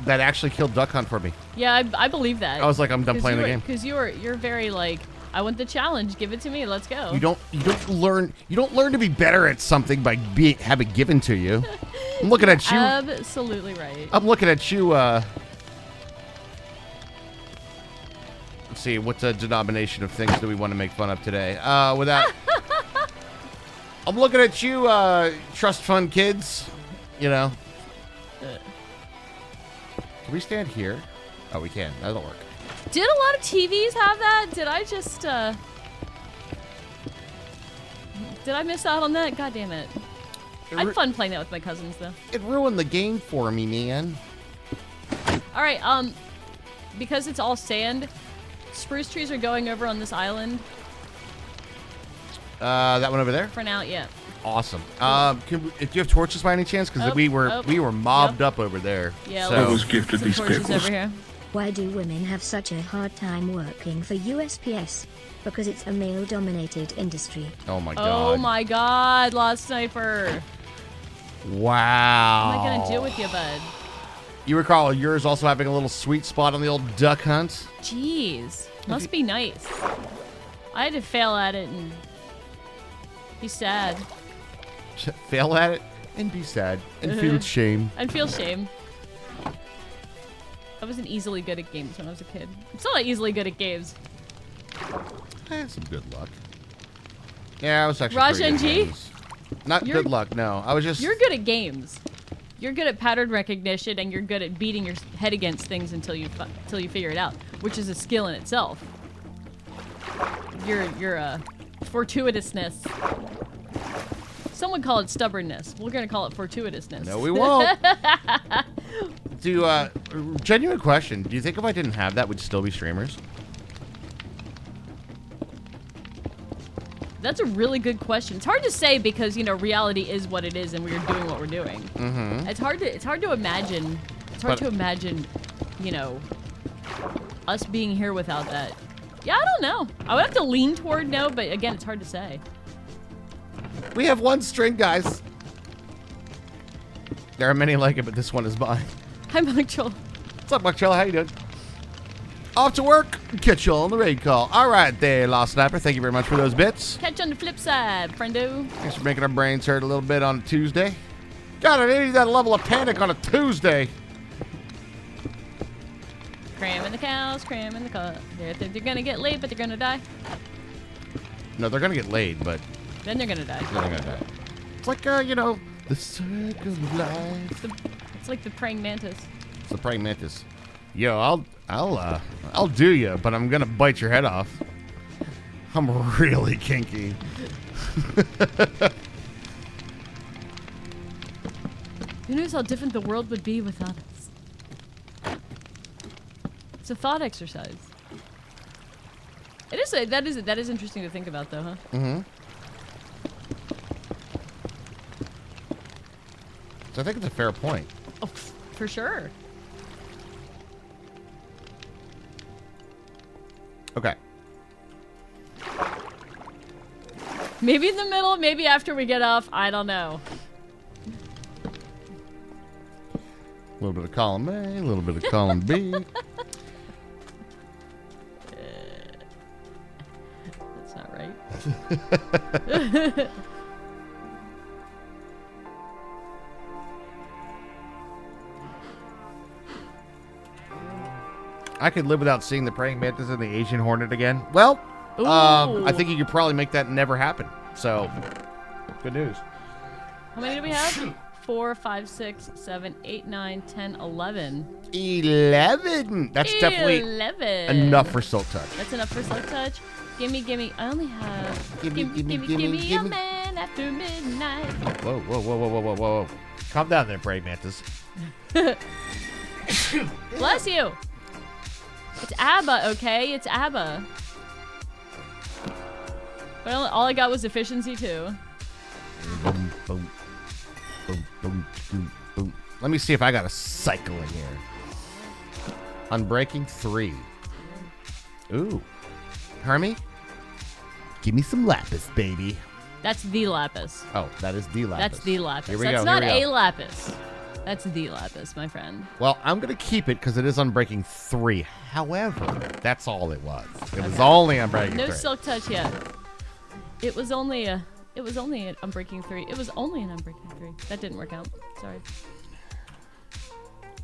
That actually killed Duck Hunt for me. Yeah, I believe that. I was like, I'm done playing the game. Because you're very like, I want the challenge. Give it to me. Let's go. You don't learn to be better at something by have it given to you. I'm looking at you. Absolutely right. I'm looking at you. Let's see, what denomination of things do we want to make fun of today? Without. I'm looking at you, trust fund kids. You know. Can we stand here? Oh, we can. That'll work. Did a lot of TVs have that? Did I just, did I miss out on that? God damn it. I had fun playing that with my cousins, though. It ruined the game for me, man. All right, because it's all sand, spruce trees are going over on this island. That one over there? For now, yeah. Awesome. Do you have torches by any chance? Because we were mobbed up over there. Yeah, so. I was gifted these torches pickles. over here. Why do women have such a hard time working for USPS? Because it's a male-dominated industry. Oh my god. Oh my god, Lost Sniper. Wow. What am I gonna do with you, bud? You recall yours also having a little sweet spot on the old Duck Hunt? Jeez. Must be nice. I had to fail at it and be sad. Fail at it and be sad and feel shame. And feel shame. I wasn't easily good at games when I was a kid. I'm still not easily good at games. I had some good luck. Yeah, I was actually Raj pretty good at NG? games. Not You're- good luck, no. I was just... You're good at games. You're good at pattern recognition, and you're good at beating your head against things until you figure it out. which is a skill in itself. Your fortuitousness. Some would call it stubbornness. We're gonna call it fortuitousness. No, we won't. Genuine question. Do you think if I didn't have that, we'd still be streamers? That's a really good question. It's hard to say because, you know, reality is what it is and we're doing what we're doing. Mm-hmm. It's hard to imagine. It's hard to imagine, you know, us being here without that. Yeah, I don't know. I would have to lean toward no, but again, it's hard to say. We have one string, guys. There are many like it, but this one is mine. Hi, Montreal. What's up, Montreal? How you doing? Off to work. Catch you on the raid call. All right, there, Lost Sniper. Thank you very much for those bits. Catch you on the flip side, friendo. Thanks for making our brains hurt a little bit on a Tuesday. God, I need that level of panic on a Tuesday. Cramming the cows, cramming the cows. They think they're gonna get laid, but they're gonna die. No, they're gonna get laid, but Then they're gonna die. they're gonna die. It's like, you know, the circle of life. It's like the praying mantis. It's the praying mantis. Yo, I'll do you, but I'm gonna bite your head off. I'm really kinky. Who knows how different the world would be without us? It's a thought exercise. It is that is interesting to think about, though, huh? Mm-hmm. So I think it's a fair point. Oh, for sure. Okay. Maybe in the middle, maybe after we get off. I don't know. A little bit of column A, a little bit of column B. That's not right. I could live without seeing the praying mantis and the Asian hornet again. Well, Ooh. I think you could probably make that never happen. So, good news. How many do we have? 4, 5, 6, 7, 8, 9, 10, 11. 11. That's definitely 11. enough for Silk Touch. That's enough for Silk Touch. Gimme. I only have. Gimme a man after midnight. Whoa. Calm down there, praying mantis. Bless you. It's ABBA, okay? It's ABBA. But all I got was efficiency, too. Boom, boom, boom, boom, boom, boom. Let me see if I got a cycle in here. Unbreaking 3. Ooh. Hermie? Give me some lapis, baby. That's the lapis. Oh, that is the lapis. That's the lapis. Here we That's go, not here we a go. lapis. That's the lapis, my friend. Well, I'm going to keep it because it is Unbreaking 3. However, that's all it was. It was only Unbreaking 3. No Silk Touch yet. It was only an Unbreaking 3. It was only an Unbreaking 3. That didn't work out. Sorry.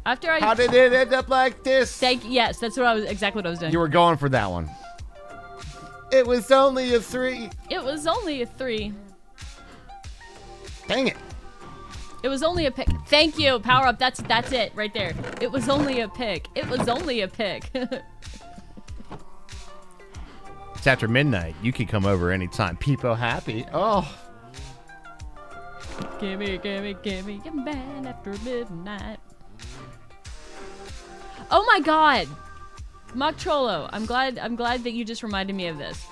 After I How did it end up like this? yes, that's exactly what I was doing. You were going for that one. It was only a 3. It was only a 3. Dang it. It was only a pick. Thank you. Power up. That's it right there. It was only a pick. It was only a pick. It's after midnight. You can come over anytime. People happy. Oh. Gimme a man after midnight. Oh my god. Mock Trollo, I'm glad that you just reminded me of this.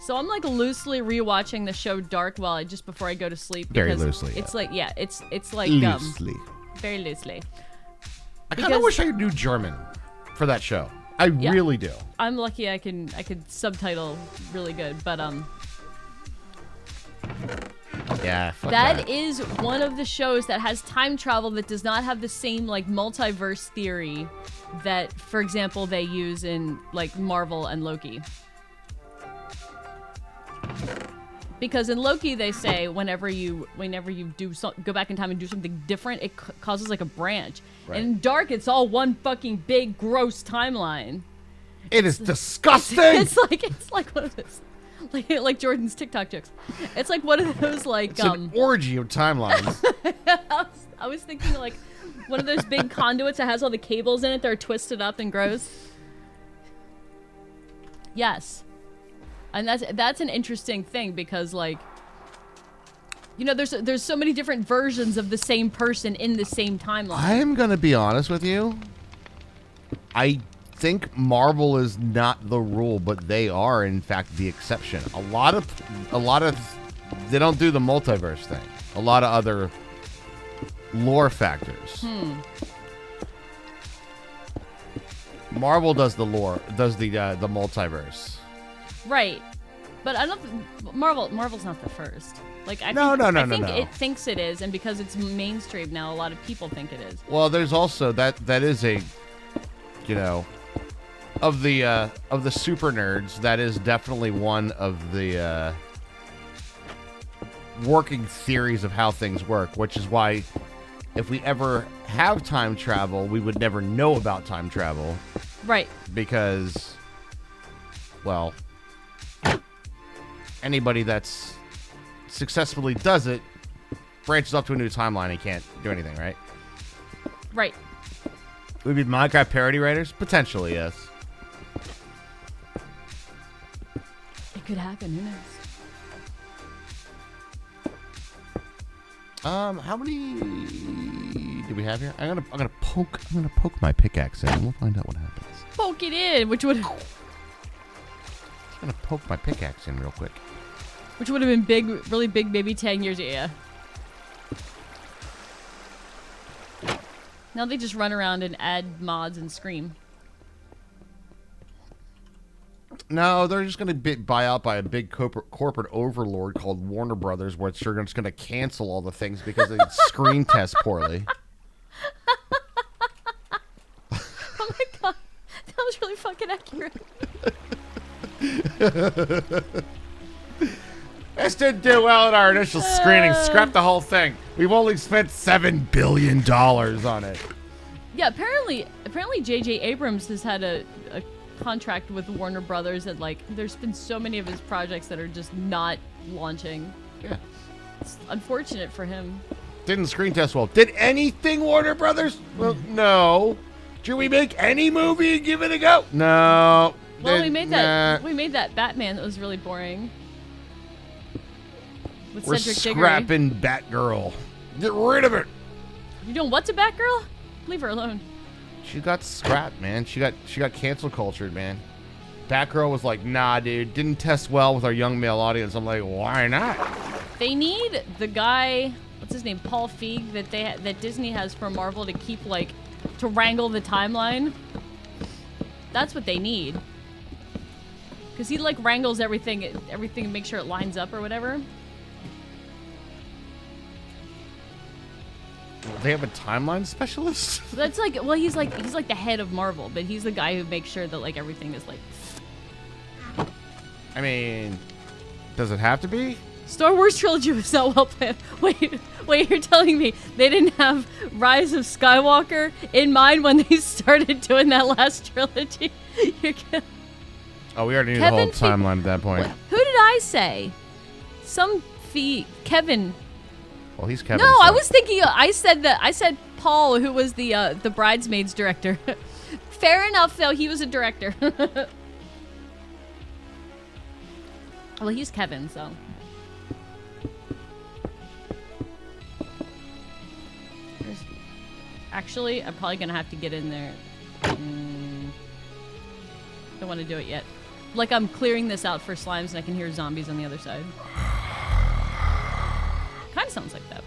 So I'm like loosely rewatching the show Dark just before I go to sleep. Very loosely, It's like it's like Loosely. very loosely. I kind of wish I knew German for that show. I really do. I'm lucky I could subtitle really good, but Yeah, fuck that is one of the shows that has time travel that does not have the same like multiverse theory that, for example, they use in like Marvel and Loki. Because in Loki they say whenever you go back in time and do something different, it causes like a branch. Right. And in Dark, it's all one fucking big gross timeline. It is disgusting. It's like one of those, like Jordan's TikTok jokes. It's like one of those like It's an orgy of timelines. I was thinking like one of those big conduits that has all the cables in it that are twisted up and gross. Yes. And that's an interesting thing because, like, you know, there's so many different versions of the same person in the same timeline. I'm gonna be honest with you. I think Marvel is not the rule, but they are in fact the exception. A lot of they don't do the multiverse thing. A lot of other lore factors. Marvel does the lore, does the multiverse. Right. But I don't Marvel's not the first. Like I No. think it thinks it is, and because it's mainstream now, a lot of people think it is. Well, there's also that is a, you know, of the super nerds, that is definitely one of the working theories of how things work, which is why if we ever have time travel, we would never know about time travel. Right. Because, well, anybody that's successfully does it branches off to a new timeline and can't do anything, right? Right. Would be Minecraft parody writers? Potentially, yes. It could happen. Who knows? How many do we have here? I'm gonna poke my pickaxe in, and we'll find out what happens. Poke it in, which would I'm gonna poke my pickaxe in real quick. have been big, really big, maybe 10 years. Yeah. Now they just run around and add mods and scream. No, they're just going to buy out by a big corporate overlord called Warner Brothers, where they're just going to cancel all the things because they screen test poorly. Oh my god, that was really fucking accurate. This didn't do well in our initial screening. Scrap the whole thing. We've only spent $7 billion on it. Yeah, apparently J.J. Abrams has had a contract with Warner Brothers, and like there's been so many of his projects that are just not launching. Yeah. It's unfortunate for him. Didn't screen test well. Did anything, Warner Brothers? Well, no. Should we make any movie and give it a go? No. Well, we made that Batman that was really boring. With We're Cedric Diggory. scrapping Batgirl. Get rid of it. You doing what to Batgirl? Leave her alone. She got scrapped, man. She got cancel cultured, man. Batgirl was like, nah, dude, didn't test well with our young male audience. I'm like, why not? They need the guy, what's his name, Paul Feig, that Disney has for Marvel to keep to wrangle the timeline. That's what they need. Because he wrangles everything to make sure it lines up or whatever. They have a timeline specialist? That's he's like the head of Marvel, but he's the guy who makes sure that everything is I mean, does it have to be? Star Wars trilogy was not well planned. Wait, you're telling me they didn't have Rise of Skywalker in mind when they started doing that last trilogy? Oh, we already knew the whole timeline at that point. Who did I say? Kevin. Well, he's Kevin. No, I was thinking. I said Paul, who was the Bridesmaids director. Fair enough, though. He was a director. Well, he's Kevin, so. Actually, I'm probably gonna have to get in there. Don't want to do it yet. I'm clearing this out for slimes, and I can hear zombies on the other side. Kind of sounds like that.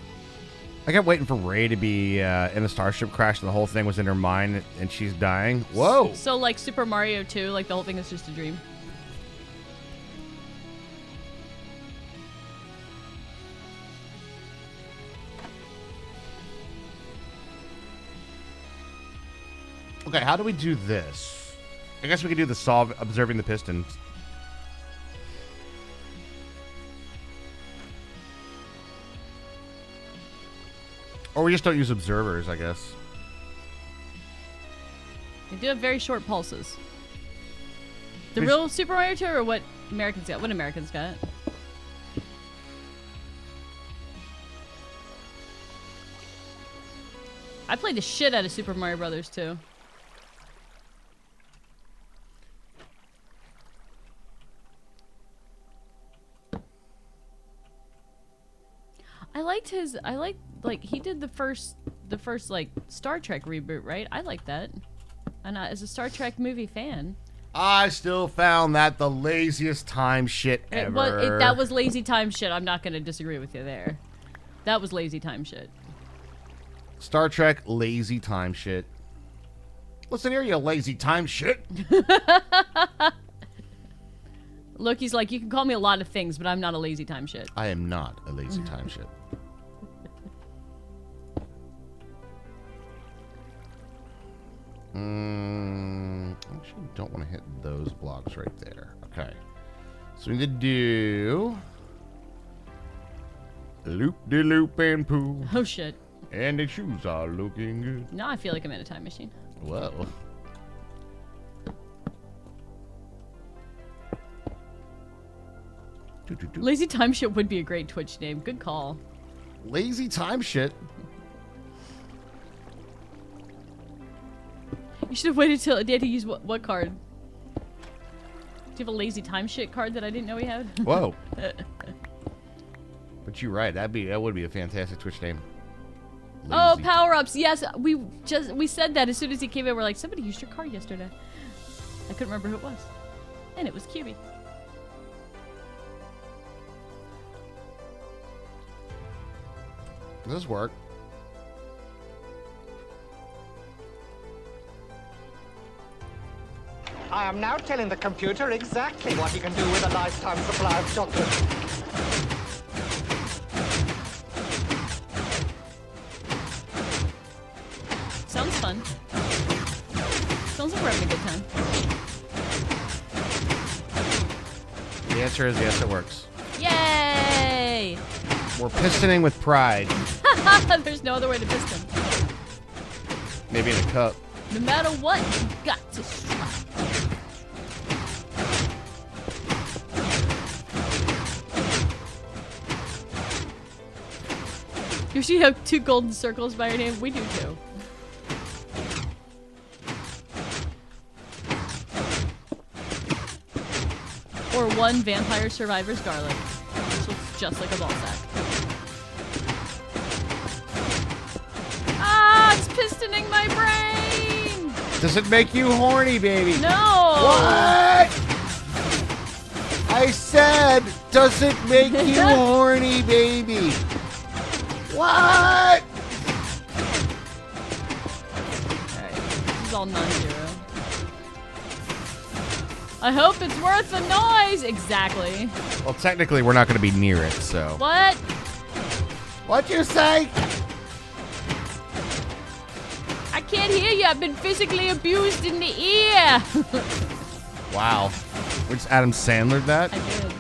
I kept waiting for Rey to be in a starship crash, and the whole thing was in her mind, and she's dying. Whoa! So, Super Mario 2, the whole thing is just a dream. Okay, how do we do this? I guess we could do the observing the pistons. Or we just don't use observers, I guess. They do have very short pulses. The real Super Mario 2 or what Americans got? What Americans got? I played the shit out of Super Mario Brothers 2. I liked his. I like he did the first like Star Trek reboot, right? I like that. And as a Star Trek movie fan, I still found that the laziest time shit ever. That was lazy time shit. I'm not gonna disagree with you there. That was lazy time shit. Star Trek lazy time shit. Listen here, you lazy time shit. Look, he's like, you can call me a lot of things, but I'm not a lazy time shit. I am not a lazy time shit. Actually, don't want to hit those blocks right there. Okay. So we need to do loop-de-loop and poo. Oh shit. And the shoes are looking good. Now I feel like I'm in a time machine. Whoa. Lazy time shit would be a great Twitch name. Good call. Lazy time shit. You should have waited till Daddy used what card? Do you have a lazy time shit card that I didn't know he had? Whoa. But you're right. That would be a fantastic Twitch name. Oh, Lazy. power-ups. Yes, we said that as soon as he came in. We're like, somebody used your card yesterday. I couldn't remember who it was. And it was Kirby. Does this work? I am now telling the computer exactly what he can do with a lifetime supply of chocolate. Sounds fun. Sounds like we're having a good time. The answer is yes, it works. Yay! We're pistoning with pride. There's no other way to piston. Maybe in a cup. No matter what, you got to try. You see have 2 golden circles by your name? We do too. Or 1 Vampire Survivor's garlic, which looks just like a ball sack. Ah, it's pistoning my brain! Does it make you horny, baby? No! What? I said, does it make you horny, baby? What? Alright, this is all non-zero. I hope it's worth the noise! Exactly. Well, technically, we're not going to be near it, so. What? What'd you say? I can't hear you. I've been physically abused in the ear. Wow. Which Adam Sandler that? I did.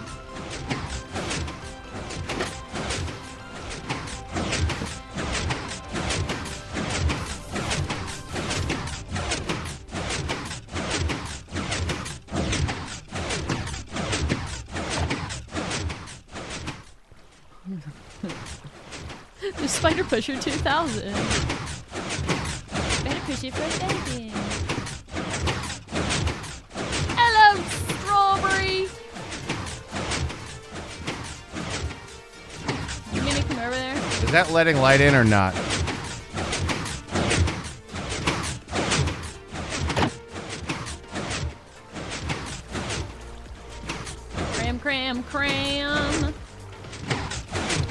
The Spider Pusher 2000. Better push it for a second. Hello, Strawberry. You gonna come over there? Is that letting light in or not? Cram, cram, cram.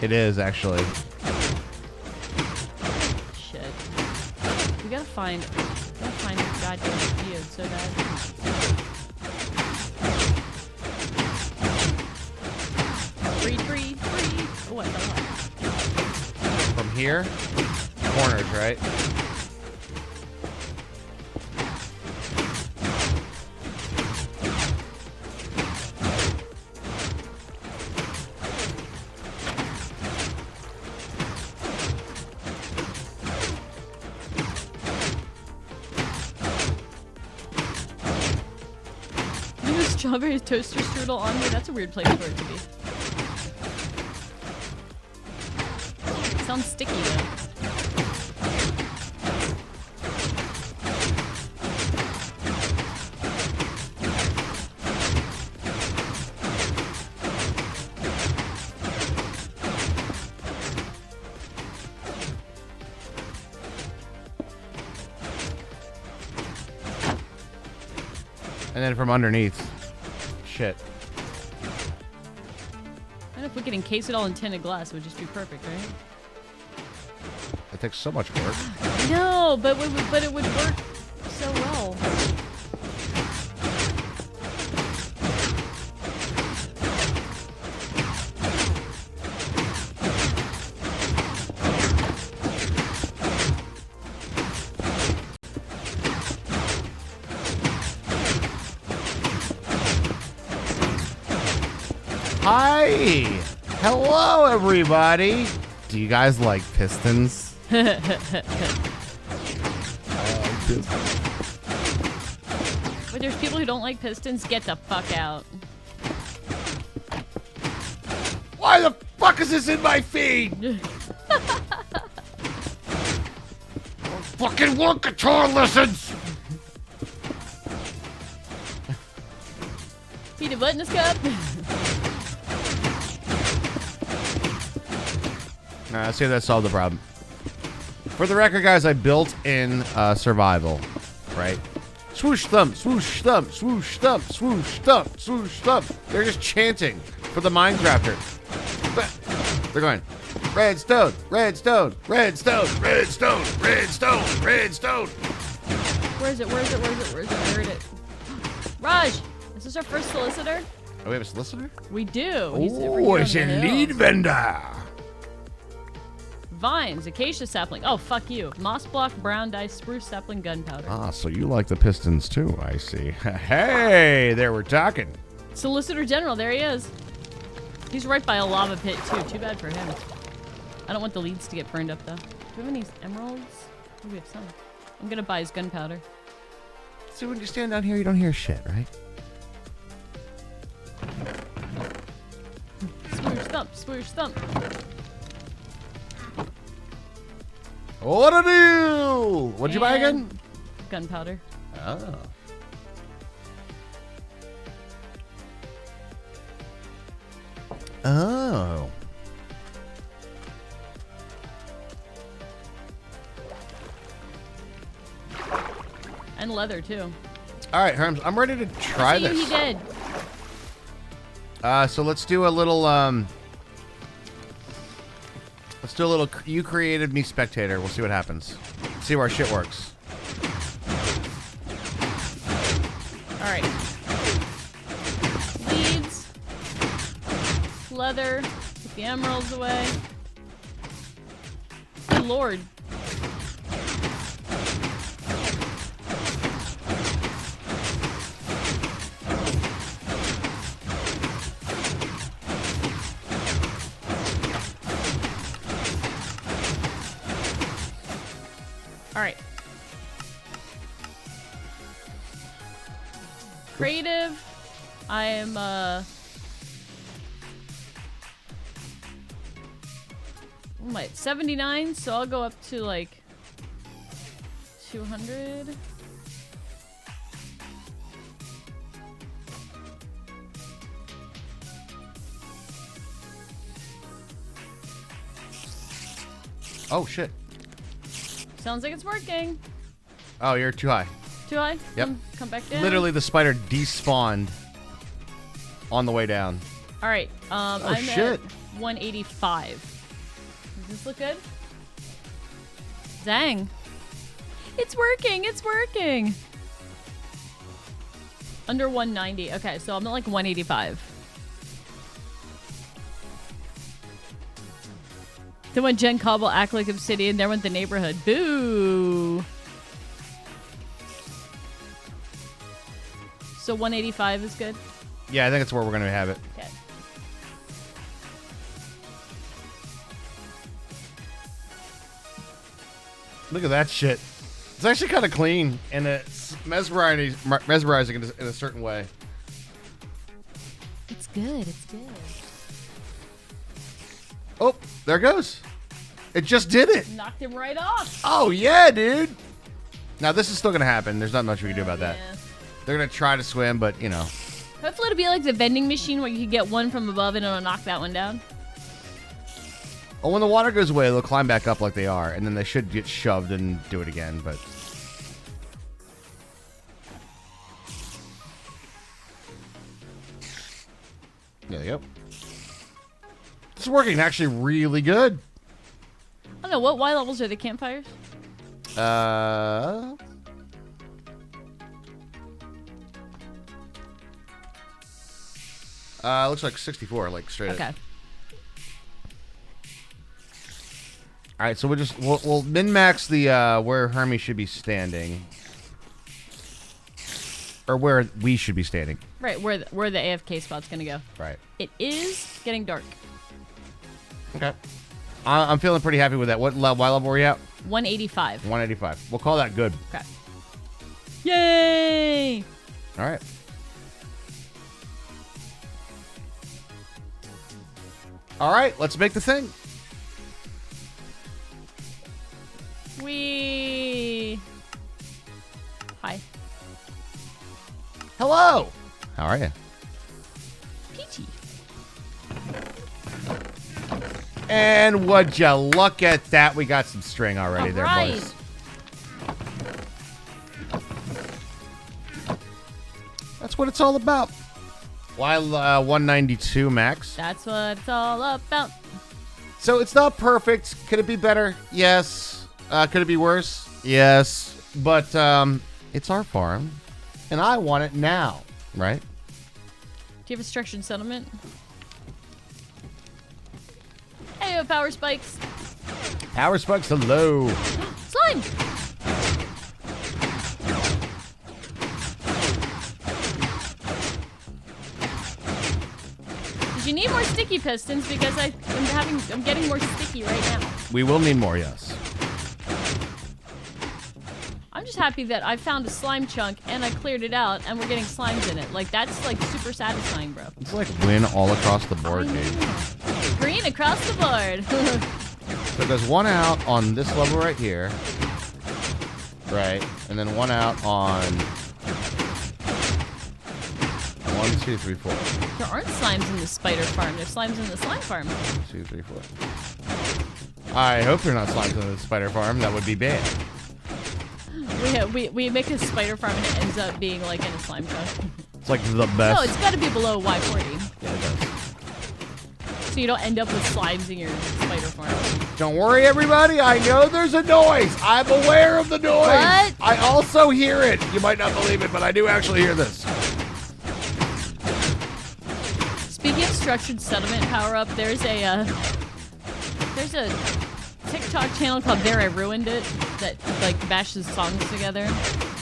It is, actually. Shit. We gotta find a goddamn geode so bad. Breed. Oh, what the hell? From here, corners, right? Strawberry toaster strudel on me? That's a weird place for it to be. It sounds sticky though. And then from underneath. Shit. And if we could encase it all in tinted glass, it would just be perfect, right? It takes so much work. No, but it would work so well. Hi! Hello, everybody! Do you guys like pistons? But there's people who don't like pistons. Get the fuck out. Why the fuck is this in my feed? Fucking want guitar lessons! Peanut butter in this cup. Alright, let's see if that solved the problem. For the record, guys, I built in survival, right? Swoosh thump, swoosh thump, swoosh thump, swoosh thump, swoosh thump. They're just chanting for the Minecrafter. They're going, redstone, redstone, redstone, redstone, redstone, redstone. Where is it? Where is it? Where is it? Where is it? I heard it. Raj, is this our first solicitor? Oh, we have a solicitor? We do. He's over Oh, here it's on a the hill. lead vendor. Vines, acacia sapling. Oh, fuck you. Moss block, brown dye, spruce sapling, gunpowder. Ah, so you like the pistons too, I see. Hey, there we're talking. Solicitor General, there he is. He's right by a lava pit, too. Too bad for him. I don't want the leads to get burned up, though. Do we have any emeralds? Oh, we have some. I'm gonna buy his gunpowder. So when you stand down here, you don't hear shit, right? Swoosh thump, swoosh thump. What to do? What'd you buy again? Gunpowder. Oh. Oh. And leather, too. All right, Herms, I'm ready to try See, this. he did. So let's do a little, you created me spectator. We'll see what happens. See where our shit works. All right. Leads. Leather. Get the emeralds away. Good lord. All right. Creative. I am, what am I at? 79, so I'll go up to like 200. Oh, shit. Sounds like it's working. Oh, you're too high. Too high? Yep. Come back down. Literally, the spider despawned on the way down. All right. I'm shit. at 185. Does this look good? Dang. It's working. It's working. Under 190. Okay, so I'm at like 185. Then when Jen Cobble act like Obsidian, there went the neighborhood. Boo. So 185 is good? Yeah, I think it's where we're going to have it. Okay. Look at that shit. It's actually kind of clean, and it's mesmerizing in a certain way. It's good. It's good. Oh, there it goes. It just did it. Knocked him right off. Oh, yeah, dude. Now, this is still going to happen. There's not much we can do about that. Yeah. They're going to try to swim, but, you know. Hopefully it'll be like the vending machine where you can get one from above and it'll knock that one down. Oh, when the water goes away, they'll climb back up like they are, and then they should get shoved and do it again, but... There you go. This is working actually really good. I don't know, what Y levels are the campfires? Looks like 64, like straight Okay. up. All right, so we'll min-max the where Hermie should be standing, or where we should be standing. Right, where the AFK spot's gonna go. Right. It is getting dark. Okay. I'm feeling pretty happy with that. What Y level were you at? 185. 185. We'll call that good. Okay. Yay! All right. All right, let's make the thing. Wee. Hi. Hello. How are you? Peachy. And would you look at that? We got some string already there, Alright. boys. That's what it's all about. While 192 max. That's what it's all about. So it's not perfect. Could it be better? Yes. Could it be worse? Yes. But it's our farm, and I want it now, right? Do you have a structured settlement? Hey, power spikes. Power spikes are low. Slime. You need more sticky pistons because I'm getting more sticky right now. We will need more, yes. I'm just happy that I found a slime chunk and I cleared it out and we're getting slimes in it. Like, that's like super satisfying, bro. It's like win all across the board, dude. Green across the board. So there's one out on this level right here. Right. And then one out on 1, 2, 3, 4. There aren't slimes in the spider farm. There's slimes in the slime farm. 2, 3, 4. I hope they're not slimes in the spider farm. That would be bad. We make a spider farm and it ends up being like in a slime chunk. It's like the best. No, it's got to be below Y40. Yeah, it does. So you don't end up with slimes in your spider farm. Don't worry, everybody. I know there's a noise. I'm aware of the noise. What? I also hear it. You might not believe it, but I do actually hear this. Speaking of structured settlement power up, there's a TikTok channel called There I Ruined It that like bashes songs together,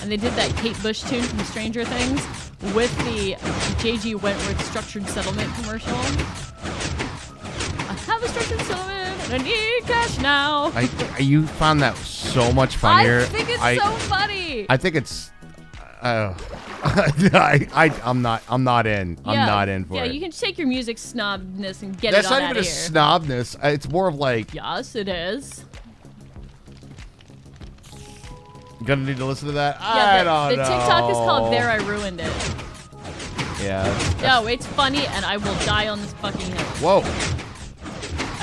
and they did that Kate Bush tune from Stranger Things with the JG Wentworth structured settlement commercial. I have a structured settlement and I need cash now. You found that so much funnier. I think it's so funny. I think it's. I'm not in. I'm not in for it. Yeah, you can take your music snobness and get That's it on not out even of a here. snobness. It's more of like, Yes, it is. gonna need to listen to that. Yeah, I don't know. the TikTok is called There I Ruined It. Yeah. No, it's funny, and I will die on this fucking hill. Whoa.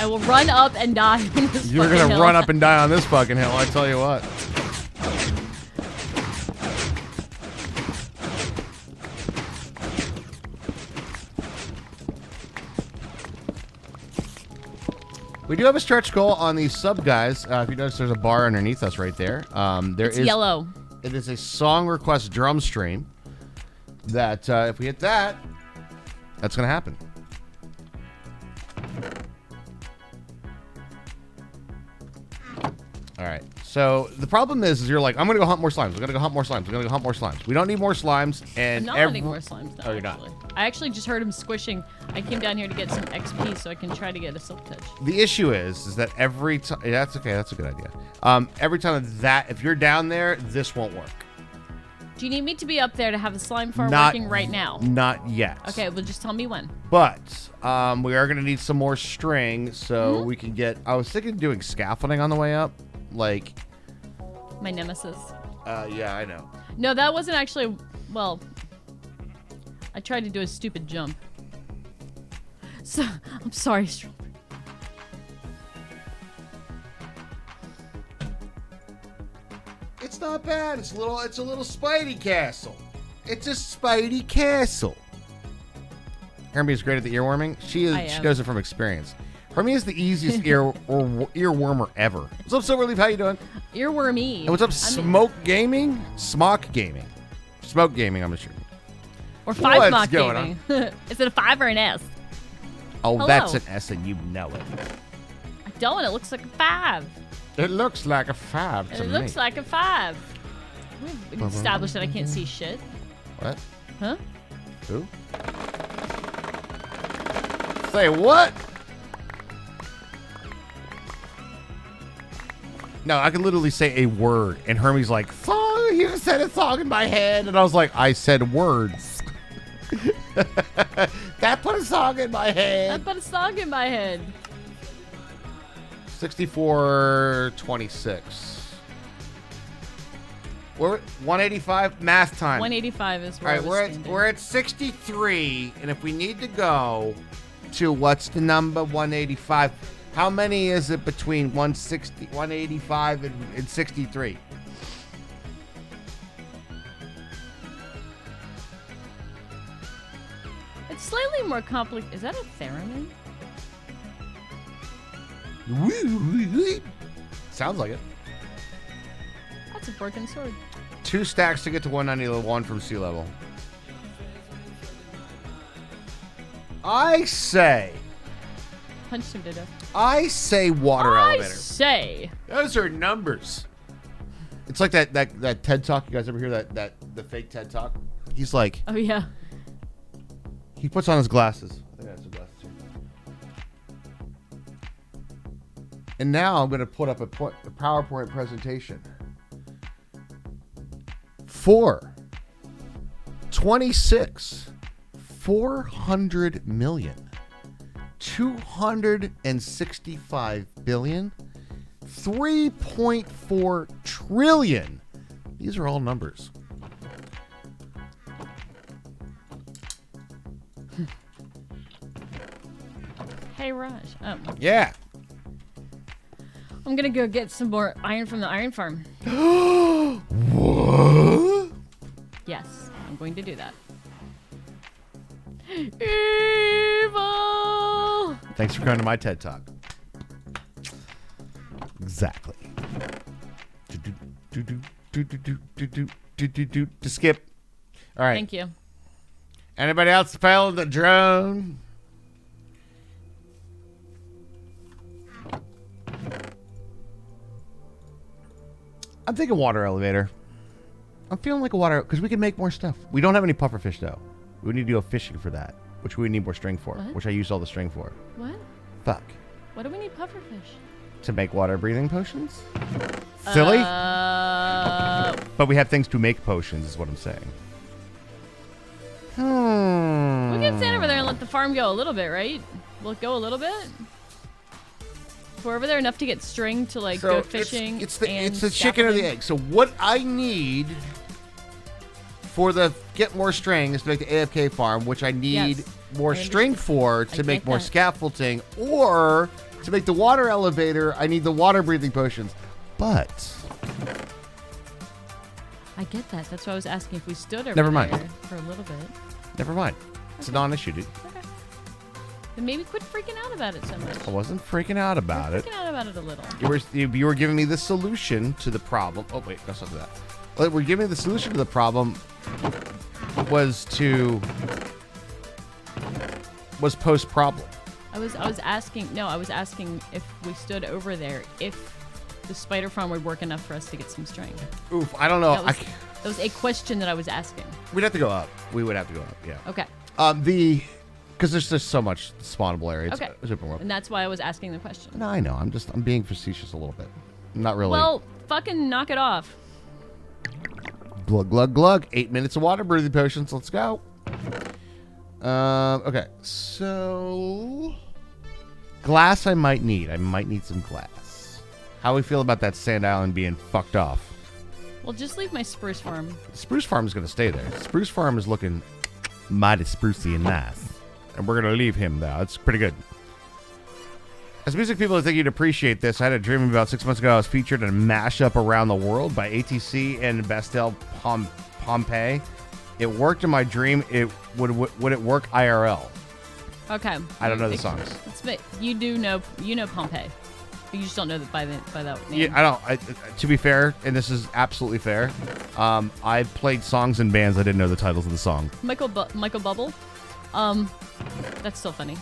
I will run up and die on this You're fucking gonna hill. run up and die on this fucking hill. I tell you what. We do have a stretch goal on these sub guys. If you notice, there's a bar underneath us right there. It's yellow. It is a song request drum stream. That if we hit that, that's gonna happen. All right. So the problem is you're like, I'm gonna go hunt more slimes. We're gonna go hunt more slimes. We're gonna go hunt more slimes. We don't need more slimes. And I'm not hunting more slimes now, Oh, you're not. actually. I actually just heard him squishing. I came down here to get some XP so I can try to get a silk touch. The issue is that every time, that's okay. That's a good idea. Every time if you're down there, this won't work. Do you need me to be up there to have the slime farm Not- working right now? Not yet. Okay, well, just tell me when. But we are gonna need some more string so Mm-hmm. we can get. I was thinking of doing scaffolding on the way up, like. My nemesis. Yeah, I know. No, that wasn't actually. Well, I tried to do a stupid jump. So I'm sorry, Strawberry. It's not bad. It's a little Spidey castle. It's a Spidey castle. Hermie is great at the earworming. She I is. She am. knows it from experience. Hermie is the easiest earwormer ever. What's up, Silverleaf? How you doing? Earwormy. And what's up, Smoke Gaming? Smock Gaming. Smoke Gaming, I'm sure. Or 5 What's mock going gaming. Is it a 5 or an S? Oh, Hello. that's an S and you know it. I don't. It looks like a 5. It looks like a 5 to It me. looks like a 5. We've established that I can't see shit. What? Huh? Who? Say what? No, I can literally say a word, and Hermie's like, "Song." You said a song in my head, and I was like, "I said words." That put a song in my I head. put a song in my head. 64-26. We're at 185 math time. 185 is All where right, I was we're standing. we're at 63, and if we need to go to what's the number 185? How many is it between 185 and 63? It's slightly more complicated. Is that a theremin? Sounds like it. That's a broken sword. 2 stacks to get to 191 from sea level. I say Punched him to death. water I elevator. say. Those are numbers. It's like that TED Talk. You guys ever hear that the fake TED Talk? He's like, Oh, yeah. he puts on his glasses. I think I have some glasses here. And now I'm going to put up a PowerPoint presentation for 26, 400 million, 265 billion, 3.4 trillion. These are all numbers. Hey, Raj. Oh, Yeah. I'm going to go get some more iron from the iron farm. What? Yes, I'm going to do that. Evil! Thanks for coming to my TED Talk. Exactly. To skip. All right. Thank you. Anybody else fell the drone? I'm thinking water elevator. I'm feeling like a water because we can make more stuff. We don't have any pufferfish though. We need to go fishing for that, which we need more string for, What? which I used all the string for. What? Fuck. What do we need pufferfish? To make water breathing potions? Silly? But we have things to make potions, is what I'm saying. We can stand over there and let the farm go a little bit, right? Will it go a little bit? If we're over there enough to get string to like go fishing. It's the and chicken or the scaffolding? egg. So what I need for the get more string is to make the AFK farm, which I need Yes, more I string for to I make get more that. scaffolding, or to make the water elevator, I need the water breathing potions. But I get that. That's why I was asking if we stood over Never mind. there for a little bit. never mind. It's a non-issue, dude. Okay. Then maybe quit freaking out about it so much. I wasn't freaking out about it. Freaking out about it a little. You were giving me the solution to the problem. Oh wait, that's not that. Well, we're giving me the solution to the problem was post problem. I was asking if we stood over there, if the spider farm would work enough for us to get some string. Oof, I don't know. That was a question that I was asking. We'd have to go up. We would have to go up. Yeah. Okay. Because there's just so much spawnable area. It's, Okay. it's open world. And that's why I was asking the question. No, I know. I'm being facetious a little bit. Not really. Well, fucking knock it off. Glug, glug, glug. 8 minutes of water breathing potions. Let's go. Okay. So, glass I might need. I might need some glass. How we feel about that sand island being fucked off? Well, just leave my spruce farm. Spruce Farm is going to stay there. Spruce Farm is looking mighty sprucey and nice. And we're going to leave him there. It's pretty good. As music people, I think you'd appreciate this. I had a dream about 6 months ago. I was featured in a mashup around the world by ATC and Bastel Pompeii. It worked in my dream. Would it work IRL? Okay. I don't know the songs. You know Pompeii. You just don't know that by that name. Yeah, I don't. To be fair, and this is absolutely fair, I played songs in bands I didn't know the titles of the song. Michael Bubble. That's still funny.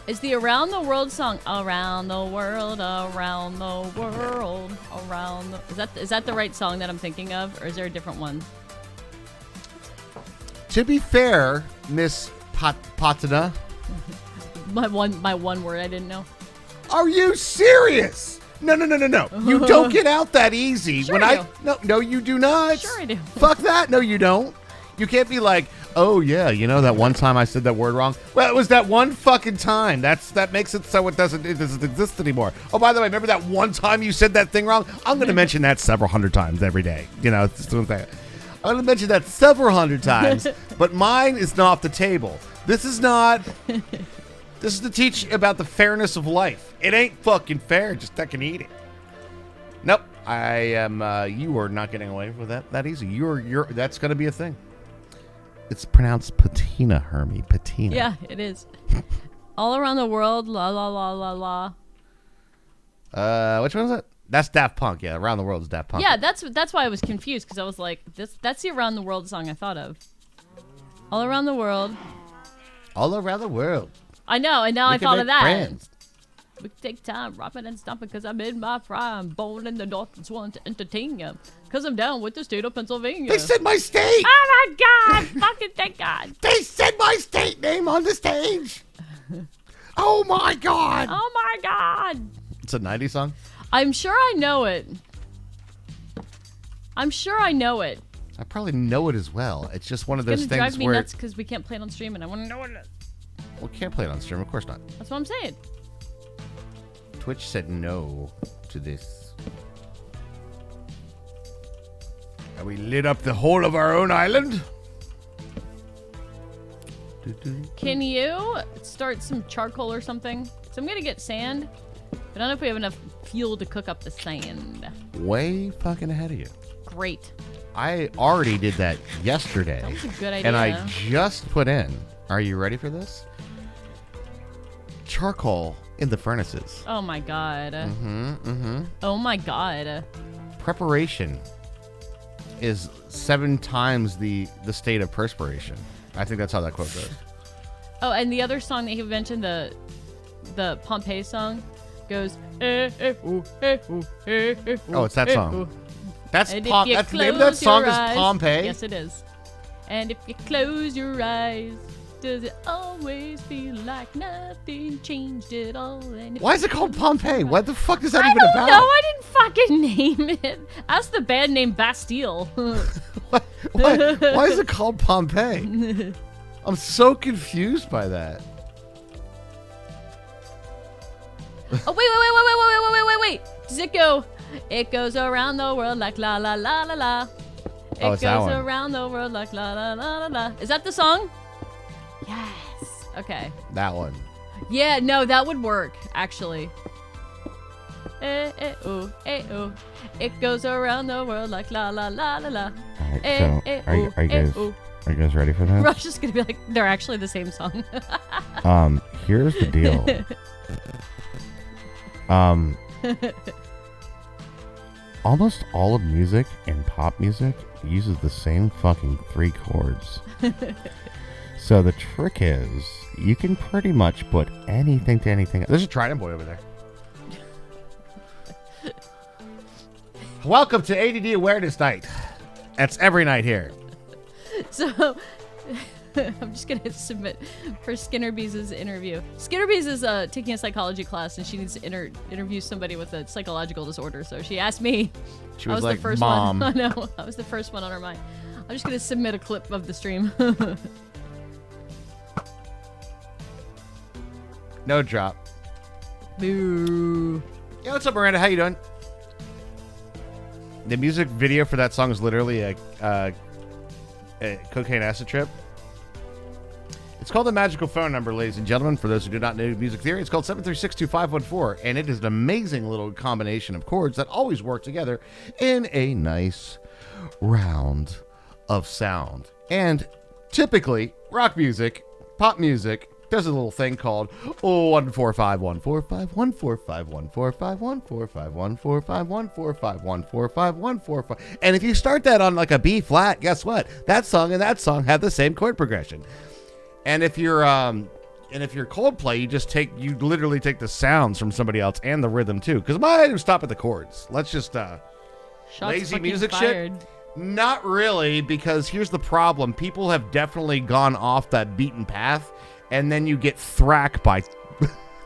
Is the Around the World song Around the World, Around the World, Around the... Is that the right song that I'm thinking of, or is there a different one? To be fair, Miss Patina, My one word I didn't know. are you serious? No. You don't get out that easy. Sure I do. No, you do not. Sure I do. Fuck that. No, you don't. You can't be like, oh yeah, you know that one time I said that word wrong. Well, it was that one fucking time. That makes it so it doesn't exist anymore. Oh, by the way, remember that one time you said that thing wrong? I'm going to mention that several hundred times every day. You know, it's doing that. I'm going to mention that several hundred times, but mine is not off the table. This is not. This is to teach about the fairness of life. It ain't fucking fair. Just fucking eat it. Nope. I am. You are not getting away with that easy. You're. That's going to be a thing. It's pronounced patina, Hermie. Patina. Yeah, it is. All Around the World, la la la la la. Which one is it? That's Daft Punk. Yeah, Around the World is Daft Punk. Yeah, that's why I was confused, because I was like, that's the Around the World song I thought of. All Around the World. All around the world. I know, and now We I can thought make of that. friends. We take time, romping and stomping, because I'm in my prime. Born in the north and sworn to entertain you. Because I'm down with the state of Pennsylvania. They said my state. Oh my God! Fucking thank God. They said my state name on the stage. Oh my God. Oh my God. It's a 90s song? I'm sure I know it. I'm sure I know it. I probably know it as well. It's just one of those It's gonna things drive me where nuts because we can't play it on stream, and I want to know it. we can't play it on stream. Of course not. That's what I'm saying. Twitch said no to this. Have we lit up the whole of our own island? Can you start some charcoal or something? So I'm gonna get sand, but I don't know if we have enough fuel to cook up the sand. Way fucking ahead of you. Great. I already did that yesterday. That was a good idea. And I just put in, are you ready for this? Charcoal in the furnaces. Oh my God. Oh my God. Preparation is 7 times the state of perspiration. I think that's how that quote goes. Oh, and the other song that he mentioned, the Pompeii song, goes. Oh, it's that song. That's And Pom. if you That's the name of that close your song is eyes- Pompeii. Yes, it is. And if you close your eyes, does it always feel like nothing changed at all? And if Why is it called Pompeii? What the fuck is that I even don't about? know. I didn't fucking name it. Ask the band name Bastille. Why is it called Pompeii? I'm so confused by that. Oh, wait. Does it go? It goes around the world like la la la la la. It Oh, it's that goes one. around the world like la la la la la. Is that the song? Yes. Okay. That one. Yeah, no, that would work, actually. Ooh. It goes around the world like la la la la la. Alright, so are you guys ready for this? Rush is gonna be like, they're actually the same song. Here's the deal. Almost all of music and pop music uses the same fucking 3 chords. So the trick is, you can pretty much put anything to anything. There's a Trident Boy over there. Welcome to ADD Awareness Night. That's every night here. So, I'm just going to submit for Skinner Bees' interview. Skinner Bees is taking a psychology class, and she needs to interview somebody with a psychological disorder. So she asked me. She was I like, the first Mom. one. I know. I was the first one on her mind. I'm just going to submit a clip of the stream. No drop. Boo. Yeah, what's up, Miranda? How you doing? The music video for that song is literally a cocaine acid trip. It's called The Magical Phone Number, ladies and gentlemen. For those who do not know music theory, it's called 7362514, and it is an amazing little combination of chords that always work together in a nice round of sound. And typically rock music, pop music, there's a little thing called 145 145 145 145 145 145 145 145 145. And if you start that on like a B flat, guess what? That song and that song have the same chord progression. And if you're Coldplay, you literally take the sounds from somebody else and the rhythm too. Because why do stop at the chords? Let's just Shots lazy fucking music fired. shit. Not really, because here's the problem. People have definitely gone off that beaten path, and then you get thrack by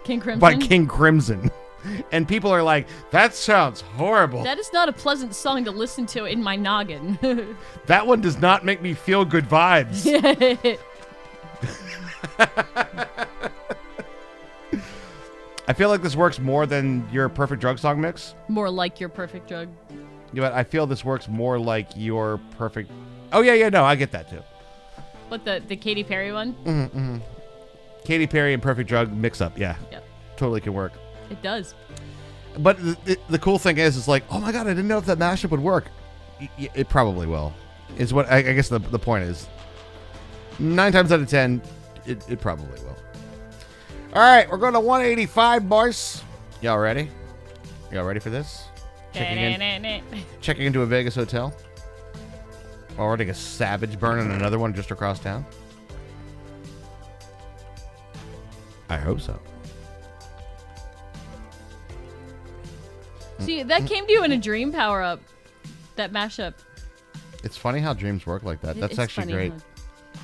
King Crimson. by King Crimson. And people are like, that sounds horrible. That is not a pleasant song to listen to in my noggin. That one does not make me feel good vibes. I feel like this works more than your Perfect Drug song mix. More like your perfect drug. You know what? I feel this works more like your perfect. Oh yeah, no, I get that too. What, the Katy Perry one? Mm-hmm. Katy Perry and Perfect Drug mix up, yeah. Yep. Totally can work. It does. But the cool thing is like, oh my god, I didn't know if that mashup would work. It probably will. Is what I guess the point is. 9 times out of 10, it probably will. All right, we're going to 185, boys. Y'all ready? Y'all ready for this? Checking into a Vegas hotel. Already a savage burning another one just across town. I hope so. See, that came to you in a dream power-up. That mashup. It's funny how dreams work like that. That's It's actually funny great. how-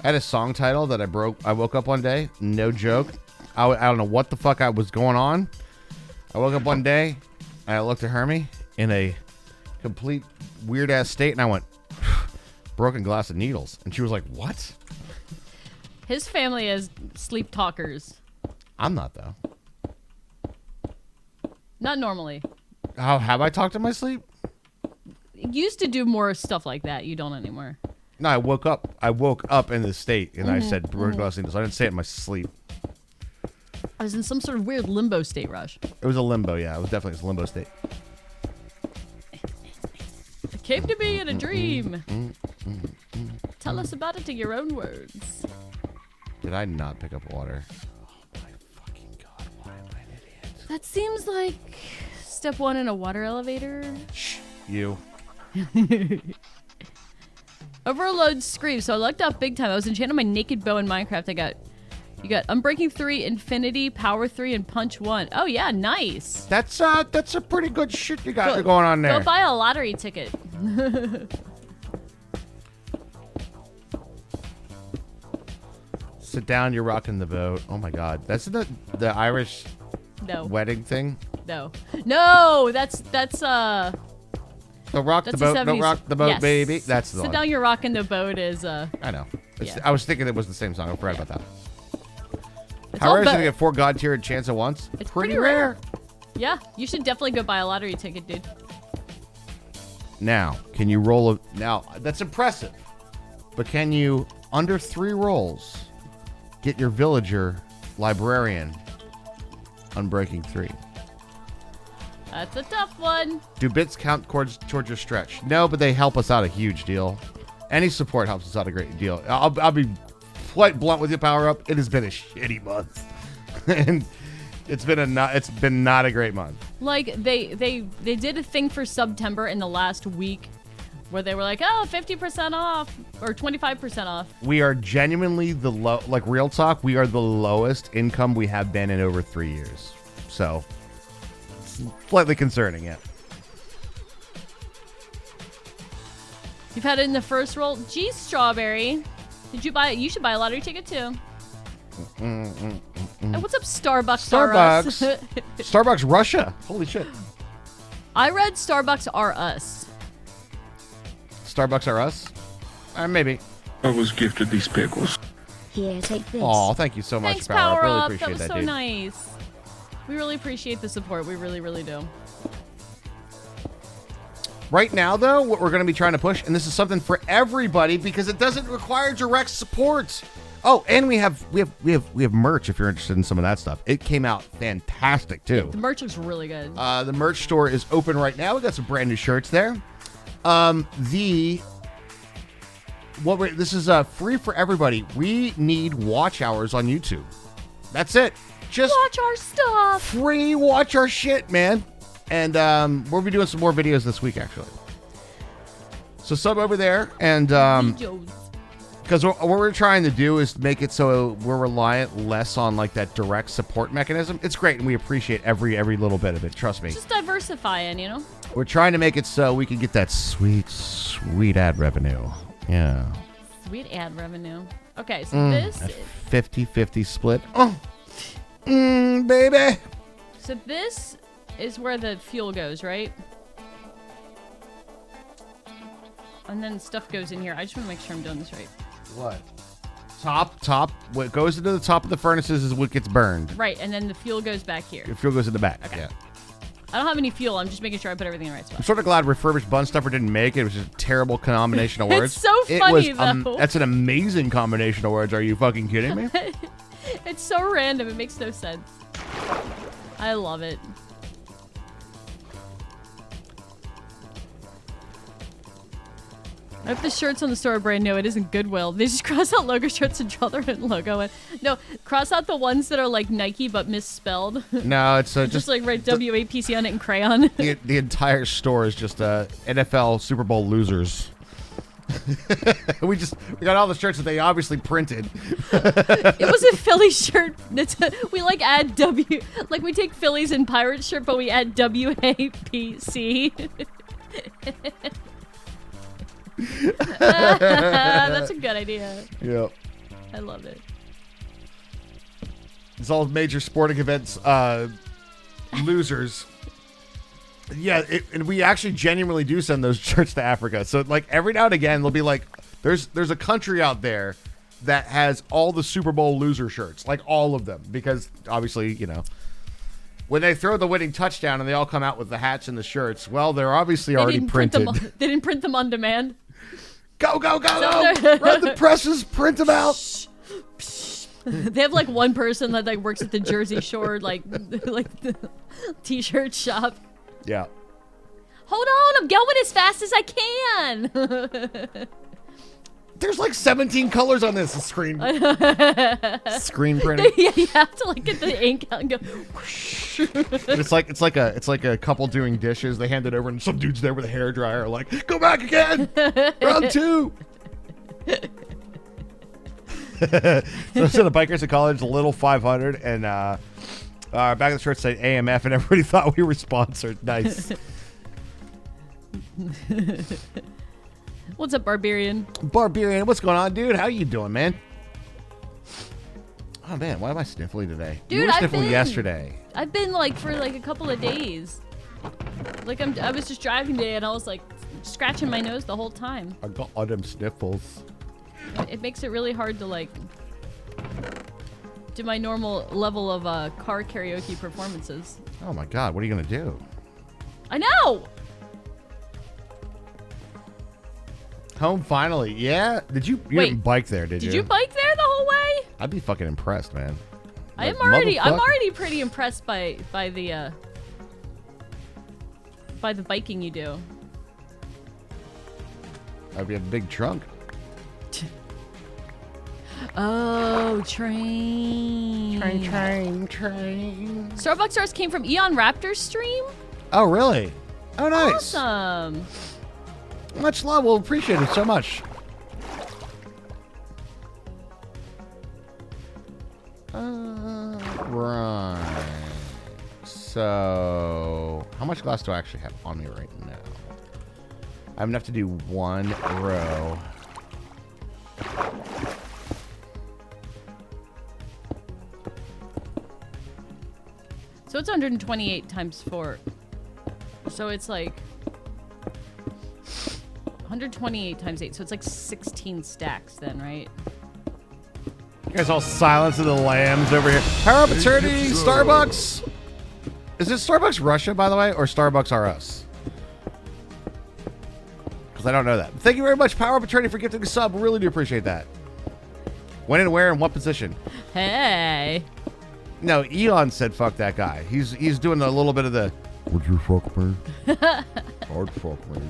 I had a song title that I woke up one day, no joke. I don't know what the fuck I was going on. I woke up one day, and I looked at Hermie in a complete weird-ass state, and I went, broken glass of needles. And she was like, what? His family is sleep talkers. I'm not, though. Not normally. How have I talked in my sleep? Used to do more stuff like that. You don't anymore. No, I woke up in this state, and I said broken glass of needles. I didn't say it in my sleep. I was in some sort of weird limbo state, Rush. It was a limbo, yeah. It was definitely a limbo state. It came to me in a dream. Tell us about it in your own words. Did I not pick up water? Oh my fucking god, why am I an idiot? That seems like step 1 in a water elevator. Shh, you. Overload scream. So I lucked out big time. I was enchanting my naked bow in Minecraft. You got Unbreaking 3, Infinity, Power 3, and Punch 1. Oh yeah, nice. That's a pretty good shit you got going on there. Go buy a lottery ticket. Sit down, you're rocking the boat. Oh my god. That's the Irish No. wedding thing? No. No, that's Don't rock the That's boat, a don't 70s rock the boat, yes. baby. That's the Sit one. down, you're rocking the boat is I know. Yeah. I was thinking it was the same song. I forgot about that. it's How all rare is it to bo- get 4 god tier chance at once? It's pretty rare. Yeah, you should definitely go buy a lottery ticket, dude. Now, can you roll a... Now, that's impressive. But can you, under 3 rolls, get your villager librarian Unbreaking 3? That's a tough one. Do bits count towards your stretch? No, but they help us out a huge deal. Any support helps us out a great deal. I'll be quite blunt with you, Power Up. It has been a shitty month. And it's been not a great month. Like they did a thing for September in the last week where they were like, oh, 50% off or 25% off. We are genuinely like real talk, we are the lowest income we have been in over 3 years. So it's slightly concerning, yeah. You've had it in the first roll. Gee, Strawberry. Did you buy it? You should buy a lottery ticket too. And what's up, Starbucks? R Us? Starbucks. Starbucks Russia. Holy shit. I read Starbucks R Us. Starbucks are us? Maybe. I was gifted these pickles. Here, take this. Oh, thank you so much, Thanks, Power. Power I really Up. appreciate That was that, so dude. nice. We really appreciate the support. We really, really do. Right now, though, what we're going to be trying to push, and this is something for everybody because it doesn't require direct support. Oh, and we have merch if you're interested in some of that stuff. It came out fantastic too. The merch looks really good. The merch store is open right now. We got some brand new shirts there. The this is free for everybody. We need watch hours on YouTube. That's it. Just Watch our stuff. free watch our shit, man. And we'll be doing some more videos this week, actually. So sub over there, and Videos. because what we're trying to do is make it so we're reliant less on like that direct support mechanism. It's great, and we appreciate every little bit of it. Trust me. Just diversifying, you know? We're trying to make it so we can get that sweet ad revenue. Yeah. Sweet ad revenue. Okay, so this... 50-50 split. Oh. Baby. So this is where the fuel goes, right? And then stuff goes in here. I just want to make sure I'm doing this right. What? Top. What goes into the top of the furnaces is what gets burned. Right, and then the fuel goes back here. The fuel goes in the back. Okay. Yeah. I don't have any fuel. I'm just making sure I put everything in the right I'm spot. sort of glad Refurbished Bun Stuffer didn't make it. It was just a terrible combination of words. It's so funny, though. That's an amazing combination of words. Are you fucking kidding me? It's so random. It makes no sense. I love it. If the shirts on the store are brand new, it isn't Goodwill. They just cross out logo shirts and draw their own logo in. No, cross out the ones that are like Nike but misspelled. No, it's just like write WAPC on it in crayon. the entire store is just NFL Super Bowl losers. we got all the shirts that they obviously printed. It was a Philly shirt. We like add W, like we take Phillies and Pirates shirt, but we add WAPC. That's a good idea. Yep. I love it. It's all major sporting events losers. Yeah, and we actually genuinely do send those shirts to Africa. So like every now and again, they'll be like, there's a country out there that has all the Super Bowl loser shirts, like all of them, because obviously, you know, when they throw the winning touchdown and they all come out with the hats and the shirts, well, they're obviously already printed. They didn't print them on demand. Go! Run the presses, print them out. They have like one person that like works at the Jersey Shore like the t-shirt shop. Yeah. Hold on, I'm going as fast as I can. There's like 17 colors on this screen. Screen printing. Yeah, you have to like get the ink out and go. Whoosh. It's like a couple doing dishes. They hand it over, and some dude's there with a hairdryer, like, "Go back again, round 2." So instead of Bikers at College, a little 500, and back of the shirt said AMF, and everybody thought we were sponsored. Nice. What's up, Barbarian? Barbarian, what's going on, dude? How you doing, man? Oh man, why am I sniffly today? Dude, you were I've sniffly been- yesterday. I've been like for like a couple of days. Like I was just driving today and I was like scratching my nose the whole time. I got all them sniffles. It makes it really hard to like do my normal level of car karaoke performances. Oh my god, what are you gonna do? I know. Home finally, yeah. You Wait, didn't bike there, did you? Did you bike there the whole way? I'd be fucking impressed, man. I'm Like, already motherfucker. pretty impressed by the biking you do. I'd be a big trunk. Oh, train. Train. Starbucks Stars came from Eon Raptor's stream? Oh, really? Oh, nice. Awesome. Much love. We'll appreciate it so much. Right. So, how much glass do I actually have on me right now? I have enough to do one row. So it's 128 times 4. So it's like 128 times 8. So it's like 16 stacks then, right? You guys all Silence of the Lambs over here. Power up eternity, Starbucks. Is it Starbucks Russia, by the way, or Starbucks R Us? Because I don't know that. Thank you very much, Power up eternity, for gifting a sub. Really do appreciate that. When and where and what position? Hey. No, Eon said fuck that guy. He's doing a little bit of the would you fuck me? I'd fuck me.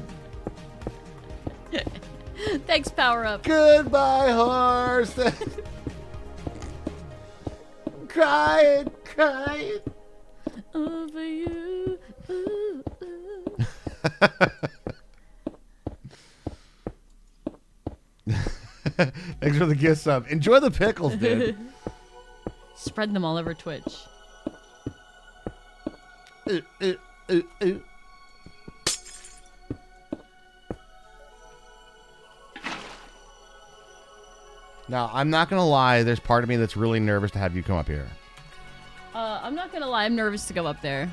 Thanks, Power Up. Goodbye, horse. Crying, crying. Over you. Ooh, ooh. Thanks for the gift sub. Enjoy the pickles, dude. Spread them all over Twitch. Ooh, ooh, ooh, ooh. Now, I'm not going to lie. There's part of me that's really nervous to have you come up here. I'm not gonna lie, I'm nervous to go up there.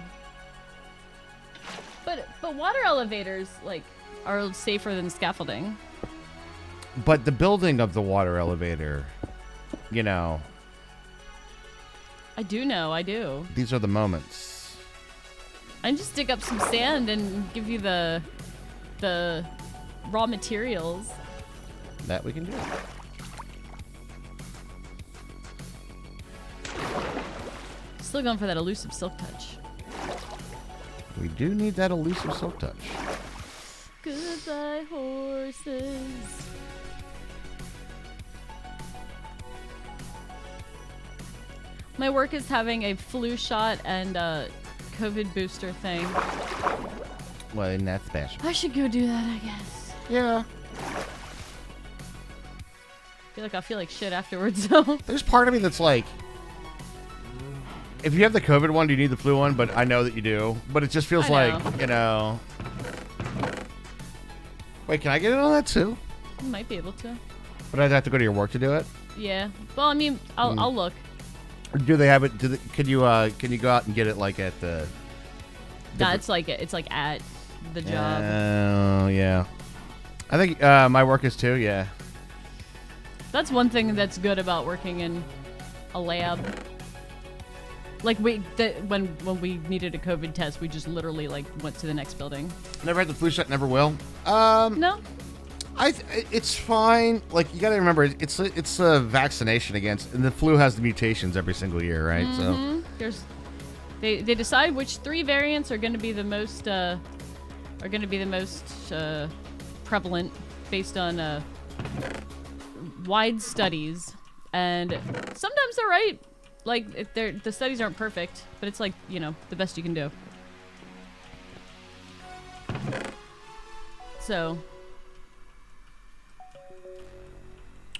But water elevators, like, are safer than scaffolding. But the building of the water elevator, you know. I do know, I do. These are the moments. I can just dig up some sand and give you the raw materials. That we can do. Still going for that elusive silk touch. We do need that elusive silk touch. Goodbye, horses. My work is having a flu shot and a COVID booster thing. Well, isn't that special? I should go do that, I guess. Yeah. I feel like shit afterwards, though. There's part of me that's like, if you have the COVID one, do you need the flu one? But I know that you do. But it just feels I like, know. you know. Wait, can I get in on that too? You might be able to. But I'd have to go to your work to do it. Yeah. Well, I mean, I'll look. Or do they have it? Can you go out and get it like at the? Nah, it's like at the job. Oh yeah. I think my work is too. Yeah. That's one thing that's good about working in a lab. Like when we needed a COVID test, we just literally like went to the next building. Never had the flu shot. Never will. No. It's fine. Like you got to remember, it's a vaccination against, and the flu has the mutations every single year, right? Mm-hmm. So they decide which 3 variants are going to be the most prevalent based on wide studies, and sometimes they're right. Like the studies aren't perfect, but it's like, you know, the best you can do. So.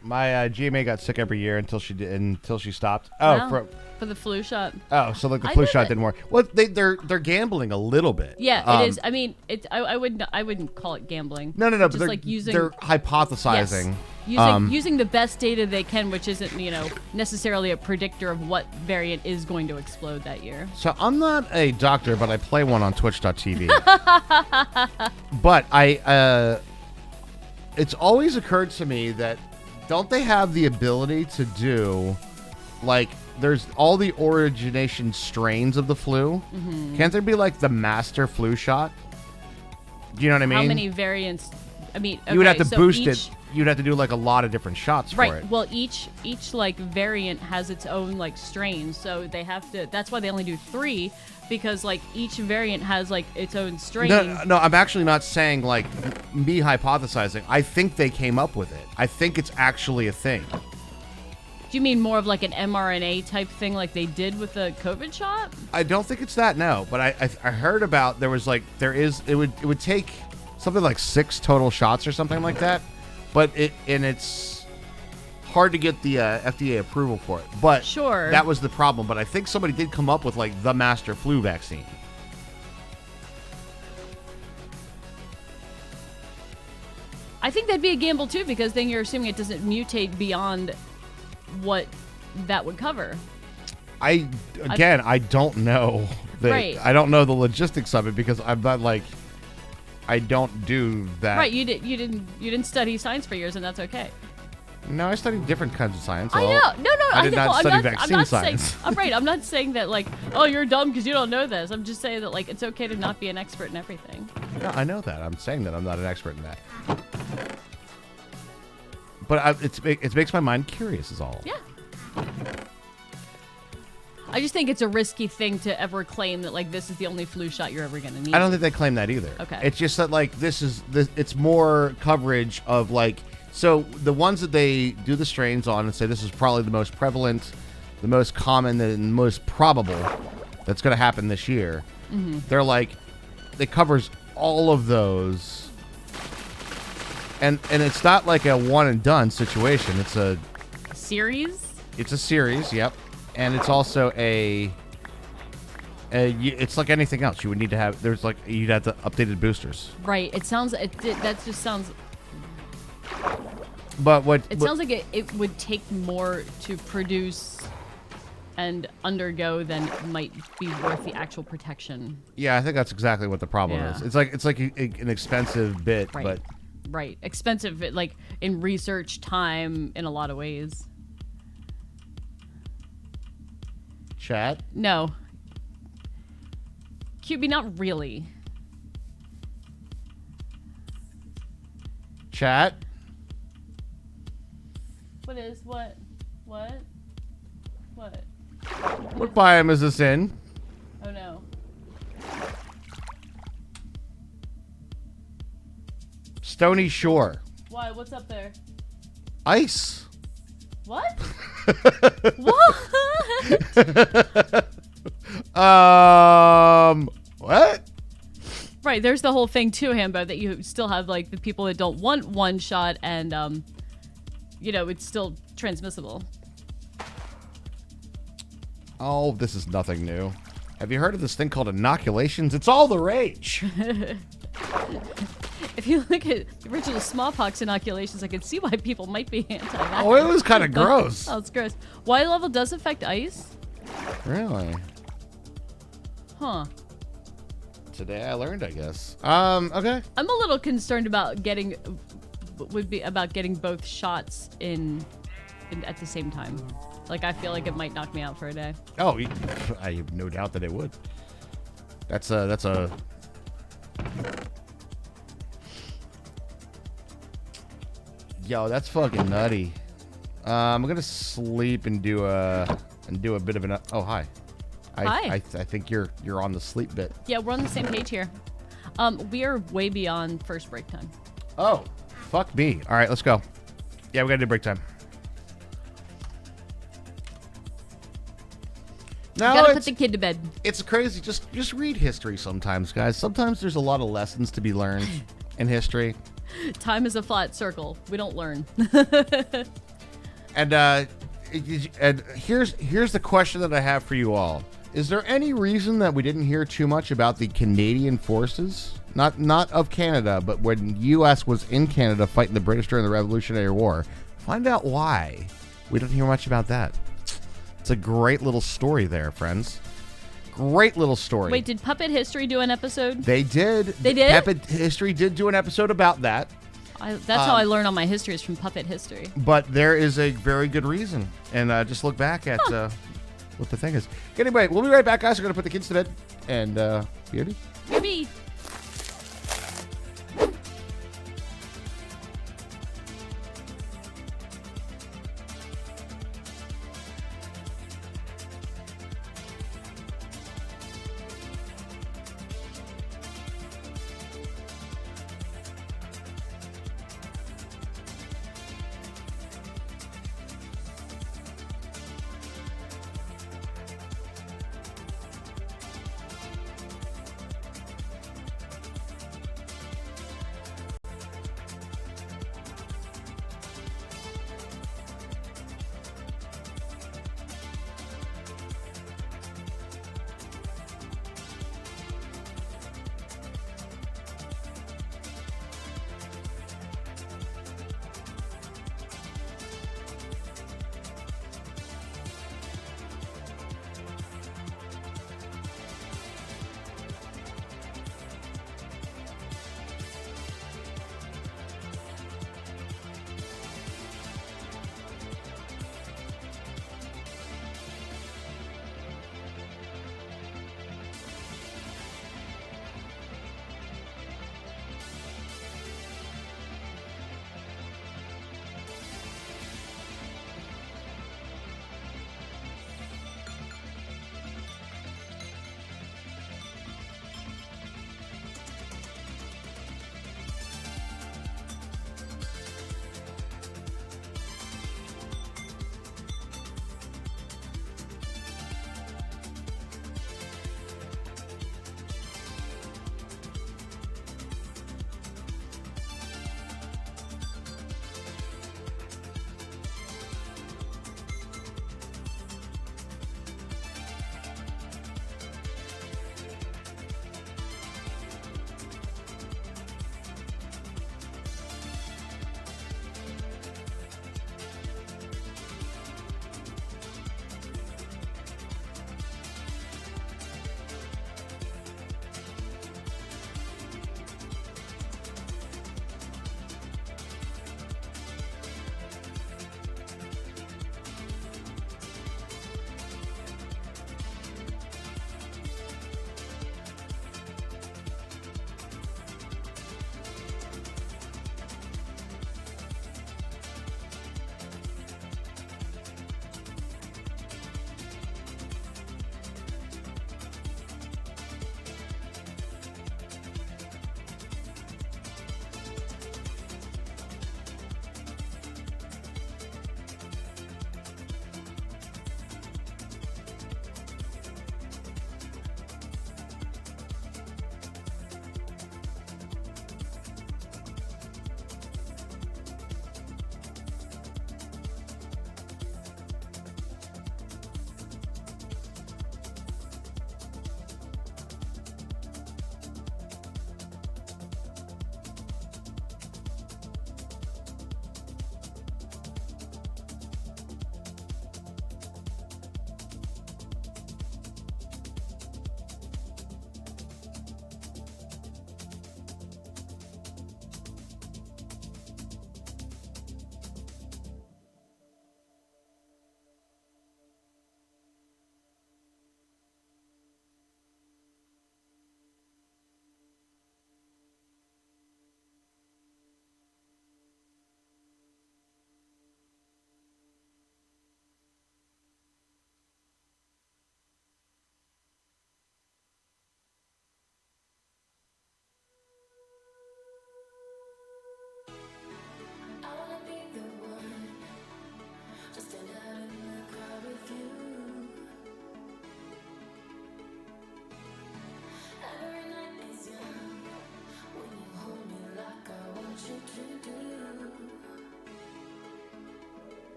My GMA got sick every year until she stopped. Oh, Wow. For the flu shot. Oh, so like the I flu did shot it. didn't work. Well, they're gambling a little bit. Yeah, it is. I mean, I wouldn't call it gambling. No, Just but they're like using. they're hypothesizing. Yes. Using the best data they can, which isn't, you know, necessarily a predictor of what variant is going to explode that year. So I'm not a doctor, but I play one on Twitch.tv. But it's always occurred to me that don't they have the ability to do, like, there's all the origination strains of the flu. Mm-hmm. Can't there be like the master flu shot? Do you know what I mean? How many variants? I mean, You would have to so boost each- it. You'd have to do like a lot of different shots for Right. it. Well, each like variant has its own like strain, so they have to. That's why they only do 3, because like each variant has like its own strain. No, I'm actually not saying like me hypothesizing. I think they came up with it. I think it's actually a thing. Do you mean more of like an mRNA type thing, like they did with the COVID shot? I don't think it's that, no. But I heard about it would take something like 6 total shots or something like that. But it's hard to get the FDA approval for it. But Sure. that was the problem. But I think somebody did come up with like the master flu vaccine. I think that'd be a gamble too, because then you're assuming it doesn't mutate beyond what that would cover. I don't know. Right. I don't know the logistics of it because I'm not like I don't do that. Right, you didn't study science for years, and that's okay. No, I studied different kinds of science. I know. No, I did know. not I'm study not, vaccine I'm not science. Saying, I'm right. I'm not saying that like, oh, you're dumb because you don't know this. I'm just saying that like it's okay to not be an expert in everything. No, I know that. I'm saying that I'm not an expert in that. But it makes my mind curious is all. Yeah. I just think it's a risky thing to ever claim that like this is the only flu shot you're ever gonna need. I don't think they claim that either. Okay. It's just that like it's more coverage of like, so the ones that they do the strains on and say this is probably the most prevalent, the most common, and most probable that's going to happen this year. They're like, it covers all of those, and it's not like a one and done situation. It's a series. It's a series, yep, and it's also it's like anything else. You would need to have. There's like you'd have the updated boosters. Right. It sounds. That just sounds. But It sounds like it would take more to produce and undergo than might be worth the actual protection. Yeah, I think that's exactly what the problem is. It's like an expensive bit, Right. but Right. Expensive, like in research time in a lot of ways. chat. No. QB, not really. Chat. What is what? What? What? What biome is this in? Oh no. Stony Shore. Why? What's up there? Ice. What? What? Right, there's the whole thing too, Hambo, that you still have like the people that don't want one shot and it's still transmissible. Oh, this is nothing new. Have you heard of this thing called inoculations? It's all the rage. If you look at the original smallpox inoculations, I can see why people might be anti that. Oh, it was kind of gross. Oh, it's gross. Y level does affect ice? Really? Huh. Today I learned, I guess. Okay. I'm a little concerned about getting both shots in at the same time. Like, I feel like it might knock me out for a day. Oh, I have no doubt that it would. That's a. Yo, that's fucking nutty. I'm gonna sleep and do a bit of an. Oh, hi. Hi. I think you're on the sleep bit. Yeah, we're on the same page here. We are way beyond first break time. Oh, fuck me. All right, let's go. Yeah, we gotta do break time. No, Gotta put the kid to bed. It's crazy. Just read history sometimes, guys. Sometimes there's a lot of lessons to be learned in history. Time is a flat circle. We don't learn. And here's the question that I have for you all. Is there any reason that we didn't hear too much about the Canadian forces? Not of Canada, but when U.S. was in Canada fighting the British during the Revolutionary War. Find out why we didn't hear much about that. It's a great little story there, friends. Great little story. Wait, did Puppet History do an episode? They did. They did? Puppet History did do an episode about that. That's how I learn all my history is from Puppet History. But there is a very good reason. And just look back at what the thing is. Anyway, we'll be right back, guys. We're going to put the kids to bed. And Beauty? Maybe.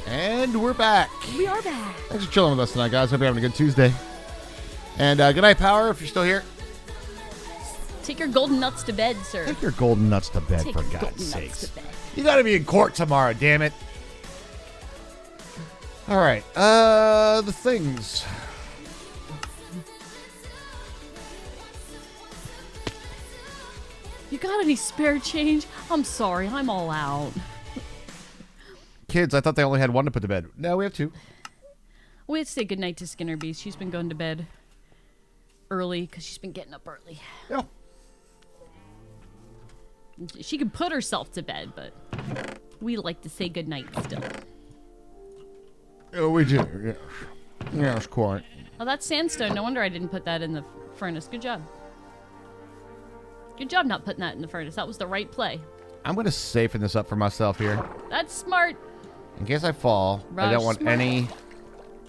And we're back. We are back. Thanks for chilling with us tonight, guys. Hope you're having a good Tuesday. And good night, Power, if you're still here. Take your golden nuts to bed, sir. Take your golden nuts to bed, Take for your God's golden nuts sakes. to bed. You got to be in court tomorrow, damn it. All right. The things. You got any spare change? I'm sorry, I'm all out. Kids, I thought they only had one to put to bed. No, we have two. We had to say goodnight to Skinner Beast. She's been going to bed early because she's been getting up early. Yeah. She can put herself to bed, but we like to say goodnight still. Oh, we do. Yes. Yes, quite. Oh, that's sandstone. No wonder I didn't put that in the furnace. Good job. Good job not putting that in the furnace. That was the right play. I'm going to safen this up for myself here. That's smart. In case I fall, I Raj, don't want smart. any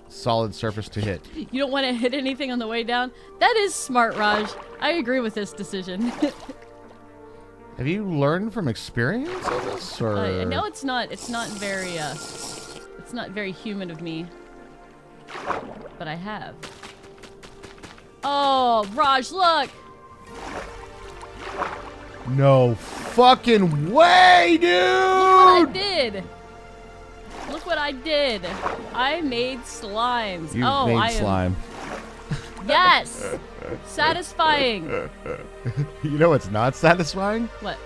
solid surface to hit. You don't want to hit anything on the way down? That is smart, Raj. I agree with this decision. Have you learned from experience on this, or? I know it's not very human of me, but I have. Oh, Raj, look! No fucking way, dude! Look what I did! Look what I did! I made slimes. You oh, made I slime. Am... Yes! Satisfying! You know what's not satisfying? What?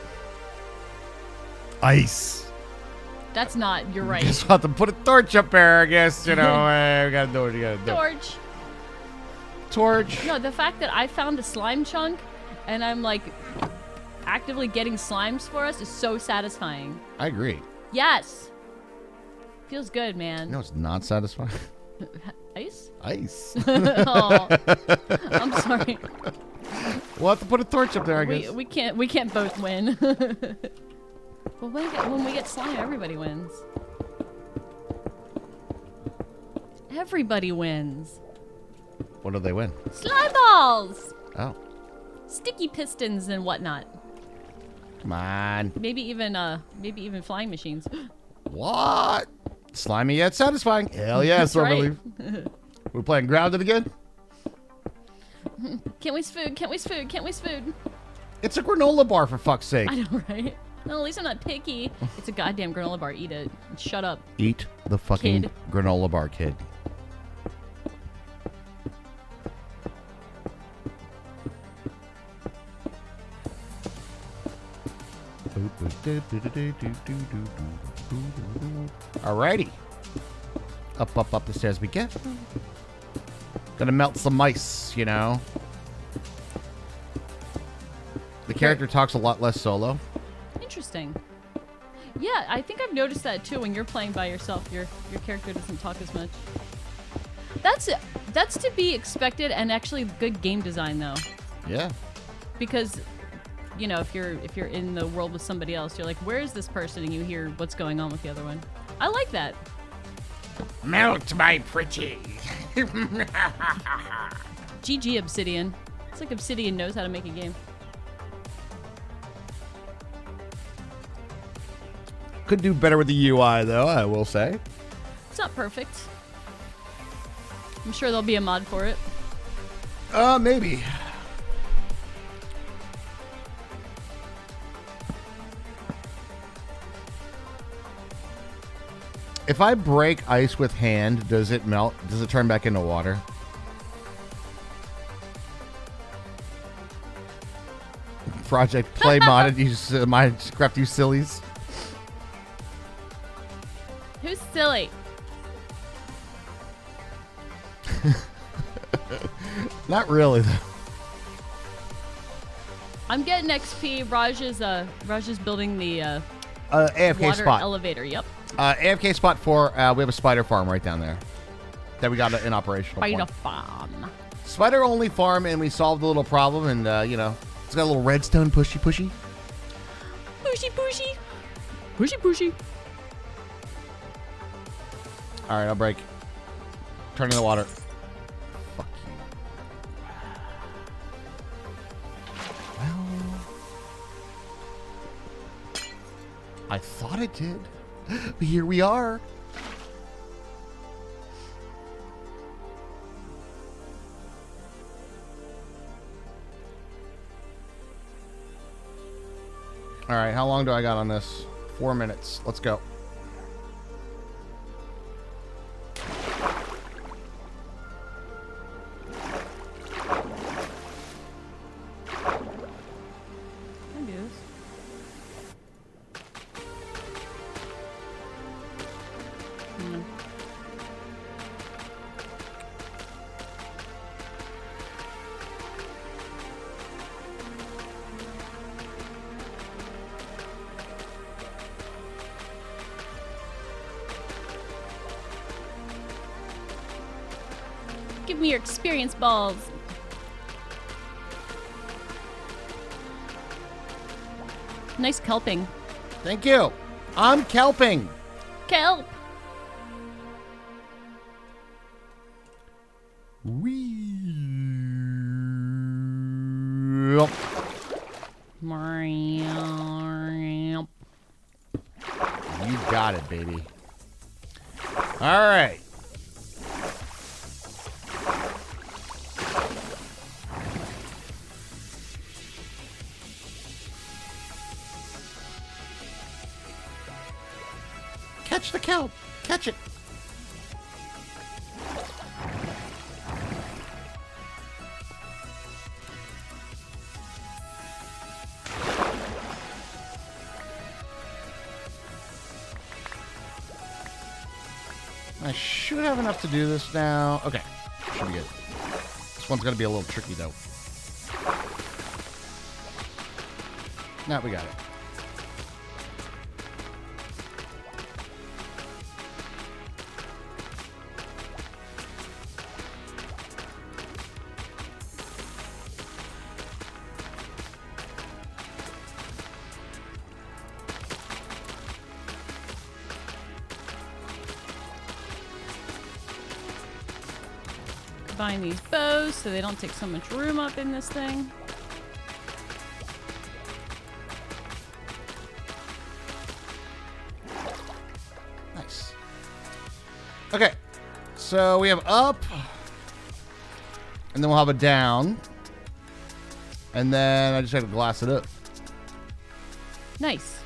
Ice. That's not, you're right. Just have to put a torch up there, I guess. You know, we gotta do what you gotta do. Torch! Torch. No, the fact that I found a slime chunk and I'm like actively getting slimes for us is so satisfying. I agree. Yes! Feels good, man. You know what's not satisfying? Ice? Ice. Oh, I'm sorry. We'll have to put a torch up there, I guess. We can't both win. Well, when we get slime, everybody wins. Everybody wins. What do they win? Slime balls! Oh, Sticky pistons and whatnot. come on. Maybe even flying machines. What? Slimy yet satisfying. Hell yeah, That's right. Silverleaf. We're playing Grounded again? Can't waste food, can't waste food, can't waste food. It's a granola bar, for fuck's sake. I know, right? No, at least I'm not picky. It's a goddamn granola bar. Eat it. Shut up. Eat the fucking Kid. granola bar, kid. Alrighty. Up the stairs we get. Gonna melt some ice, you know. The character talks a lot less solo. Interesting. Yeah, I think I've noticed that too. When you're playing by yourself, your character doesn't talk as much. That's to be expected, and actually good game design though. Yeah. Because, you know, if you're in the world with somebody else, you're like, where is this person? And you hear what's going on with the other one. I like that. Melt my pretty. GG Obsidian. It's like Obsidian knows how to make a game. Could do better with the UI though, I will say. It's not perfect. I'm sure there'll be a mod for it. Maybe. If I break ice with hand, does it melt? Does it turn back into water? Project Play modded, you Minecraft, you sillies. Who's silly? Not really, though. I'm getting XP. Raj is building the AFK water spot. elevator. Yep. AFK spot 4, we have a spider farm right down there that we got in operational Spider form. farm. Spider only farm, and we solved a little problem, and you know, it's got a little redstone pushy. Pushy pushy. Pushy pushy. All right, I'll break. Turn in the water. Fuck you. Well, I thought it did. Here we are. All right, how long do I got on this? 4 minutes. Let's go. I do this. Give me your experience balls. Nice kelping. Thank you. I'm kelping. Kelp. Wheel. You got it, baby. All right. Catch the kelp. Catch it. I should have enough to do this now. Okay. Should be good. This one's going to be a little tricky, though. Now we got it. Combine these bows so they don't take so much room up in this thing. Nice. Okay. So we have up. And then we'll have a down. And then I just have to glass it up. Nice.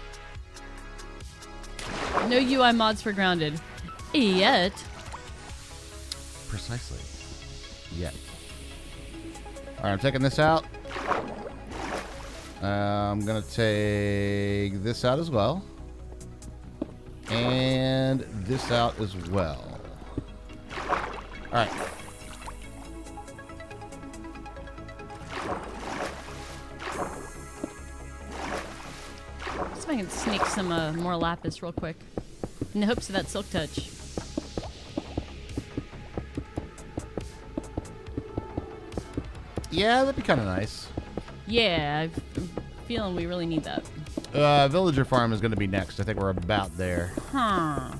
No UI mods for Grounded. Yet. Precisely. Yeah. All right, I'm taking this out. I'm going to take this out as well. And this out as well. All right. See if I can sneak some more lapis real quick. In the hopes of that silk touch. Yeah, that'd be kind of nice. Yeah, I'm feeling we really need that. Villager farm is going to be next. I think we're about there. Huh.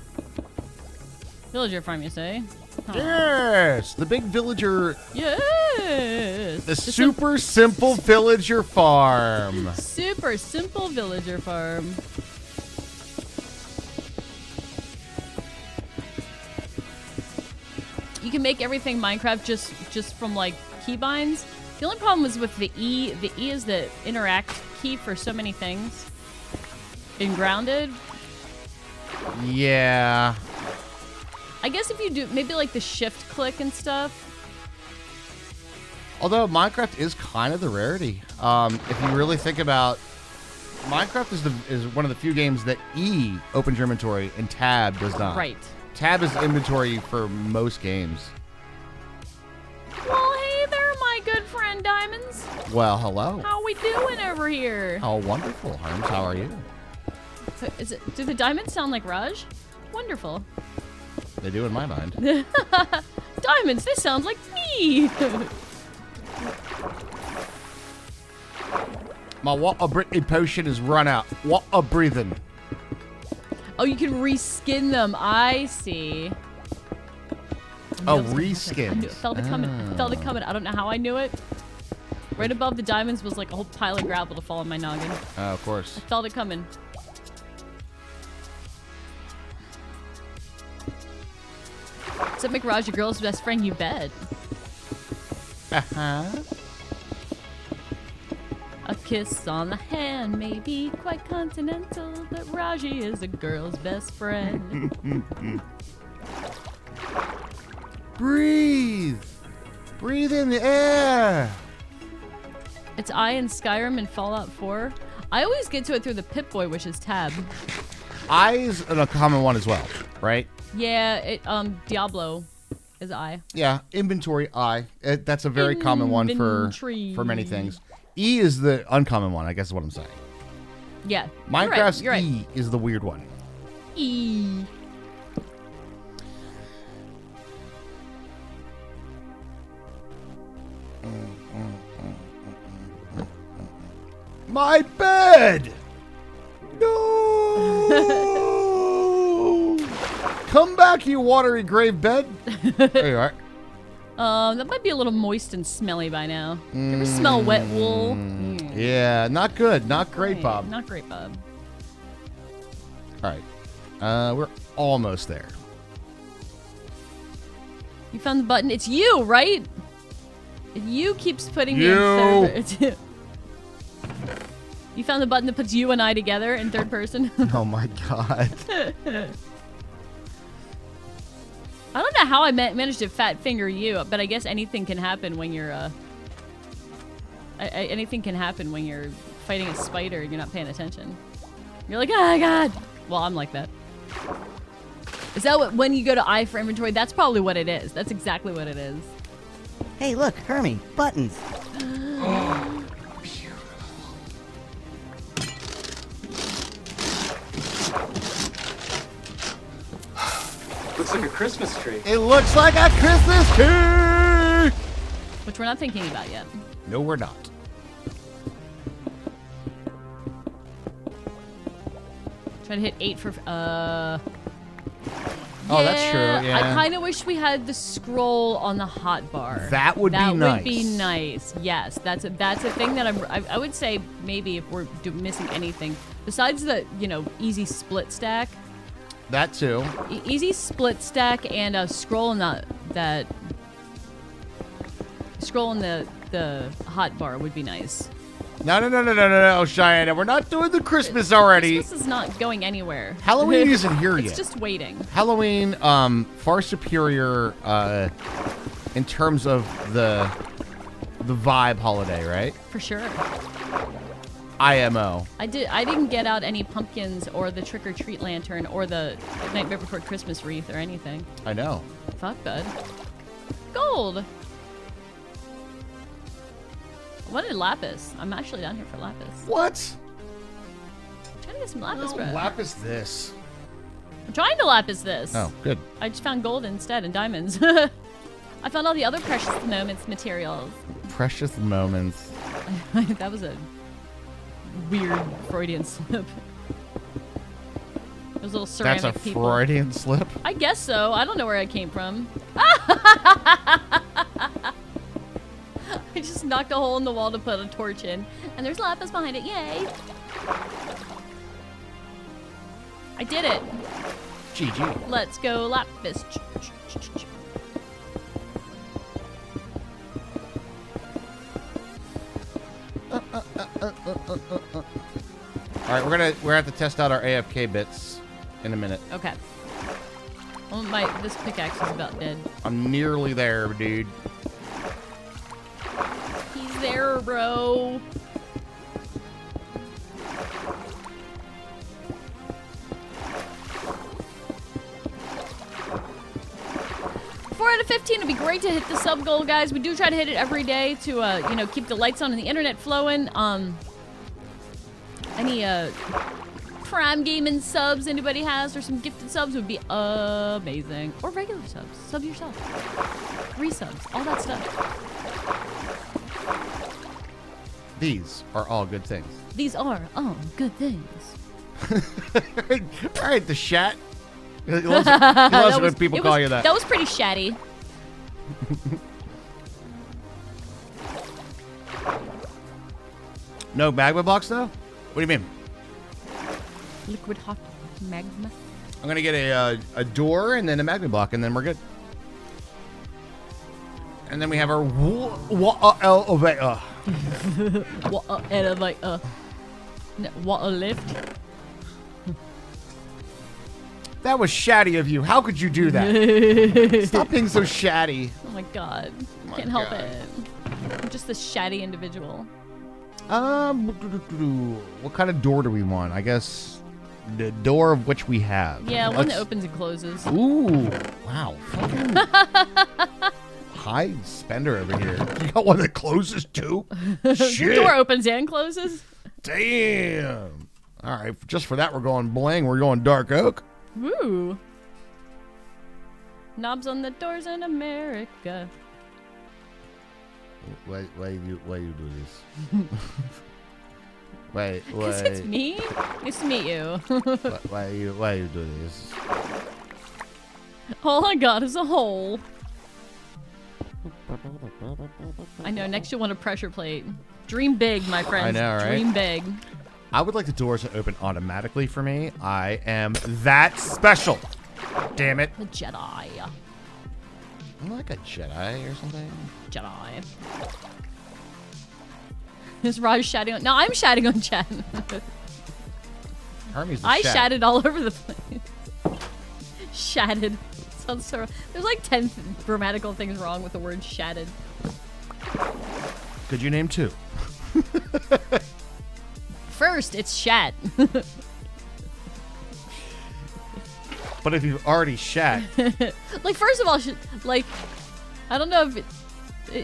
Villager farm, you say? Huh. Yes, the big villager. Yes! The super simple villager farm. Super simple villager farm. You can make everything Minecraft just from like keybinds. The only problem was with the E. The E is the interact key for so many things. In Grounded. Yeah. I guess if you do maybe like the shift click and stuff. Although Minecraft is kind of the rarity. If you really think about, Minecraft is one of the few games that E opens your inventory and Tab does not. Right. Tab is inventory for most games. Well, hey there, my good friend Diamonds. Well, hello. How we doing over here? Oh, wonderful, Harms. How are you? Do the diamonds sound like Raj? Wonderful. They do in my mind. Diamonds, this sounds like me. My water breathing potion is run out. Water breathing. Oh, you can reskin them. I see. Oh, I knew it reskins. felt it coming. Felt it coming. I don't know how I knew it. Right above the diamonds was like a whole pile of gravel to fall on my noggin. Oh, of course. I felt it coming. Except McRaj, your girl's best friend, you bet. Uh-huh. A kiss on the hand may be quite continental, but Raji is a girl's best friend. Breathe. Breathe in the air. It's I in Skyrim and Fallout 4. I always get to it through the Pip-Boy, which is tab. I is a common one as well, right? Yeah, Diablo is I. Yeah, inventory I. That's a very common one for many things. E is the uncommon one, I guess is what I'm saying. Yeah. Minecraft's you're right. E is the weird one. E. My bed! No! Come back, you watery grave bed. There you are. That might be a little moist and smelly by now. Do you ever smell wet wool? Yeah, not good. Not great, Bob. Not great, Bob. All right. We're almost there. You found the button. It's you, right? You keeps putting me in third. You found the button that puts you and I together in third person. Oh my god. I don't know how I managed to fat finger you, but I guess anything can happen when you're anything can happen when you're fighting a spider and you're not paying attention. You're like, oh god. Well, I'm like that. Is that what when you go to I for inventory? That's probably what it is. That's exactly what it is. Hey, look, Hermie, buttons. Looks like a Christmas tree. It looks like a Christmas tree! Which we're not thinking about yet. No, we're not. Try to hit 8 for Oh, that's true, yeah. I kind of wish we had the scroll on the hot bar. That would be nice. That would be nice. Yes, that's a thing that I would say maybe if we're missing anything besides the easy split stack. That too. Easy split stack and a scroll in the hot bar would be nice. No, Cheyenne. We're not doing the Christmas already. Christmas is not going anywhere. Halloween isn't here yet. It's just waiting. Halloween, far superior in terms of the vibe holiday, right? For sure. IMO. I didn't get out any pumpkins or the trick or treat lantern or the Nightmare Before Christmas wreath or anything. I know. Fuck, bud. Gold. I wanted lapis. I'm actually down here for lapis. What? I'm trying to get some lapis, bro. Lapis this. I'm trying to lapis this. Oh, good. I just found gold instead and diamonds. I found all the other precious moments materials. Precious moments. That was a weird Freudian slip. Those little ceramic That's a people. Freudian slip? I guess so. I don't know where I came from. I just knocked a hole in the wall to put a torch in. And there's lapis behind it. Yay! I did it. GG. Let's go lapis. All right, we're gonna have to test out our AFK bits in a minute. Okay. Well, this pickaxe is about dead. I'm nearly there, dude. He's there, bro. Four out of 15 would be great to hit the sub goal, guys. We do try to hit it every day to keep the lights on and the internet flowing. Any Prime Gaming subs anybody has or some gifted subs would be amazing. Or regular subs. Sub yourself. Resubs. All that stuff. These are all good things. These are all good things. All right, the shat. He loves it when people call you that. That was pretty shatty. No magma blocks, though? What do you mean? Liquid hot magma. I'm gonna get a door and then a magma block, and then we're good. And then we have our elevator. And I'm like, what a lift? That was shatty of you. How could you do that? Stop being so shatty. Oh my god. My Can't help God. it. I'm just this shatty individual. What kind of door do we want? I guess the door of which we have. Yeah, one Let's- that opens and closes. Ooh, wow. Fucking high spender over here. You got one that closes too? The Shit. door opens and closes. Damn. All right, just for that, we're going bling. We're going dark oak. Woo. Knobs on the doors in America. Why you do this? why Because it's me. Nice to meet you. why you do this? All I got is a hole. I know, next you'll want a pressure plate. Dream big, my friends. know, right? Dream big. I would like the doors to open automatically for me. I am that special. Damn it. The Jedi. I'm like a Jedi or something. Jedi. Is Raj shouting on? No, I'm shouting on chat. Hermes the I Shat. shatted all over the place. Shatted. Sounds so wrong. There's like 10 grammatical things wrong with the word shatted. Could you name two? First, it's shat. But if you've already shat, Like, first of all, like, I don't know if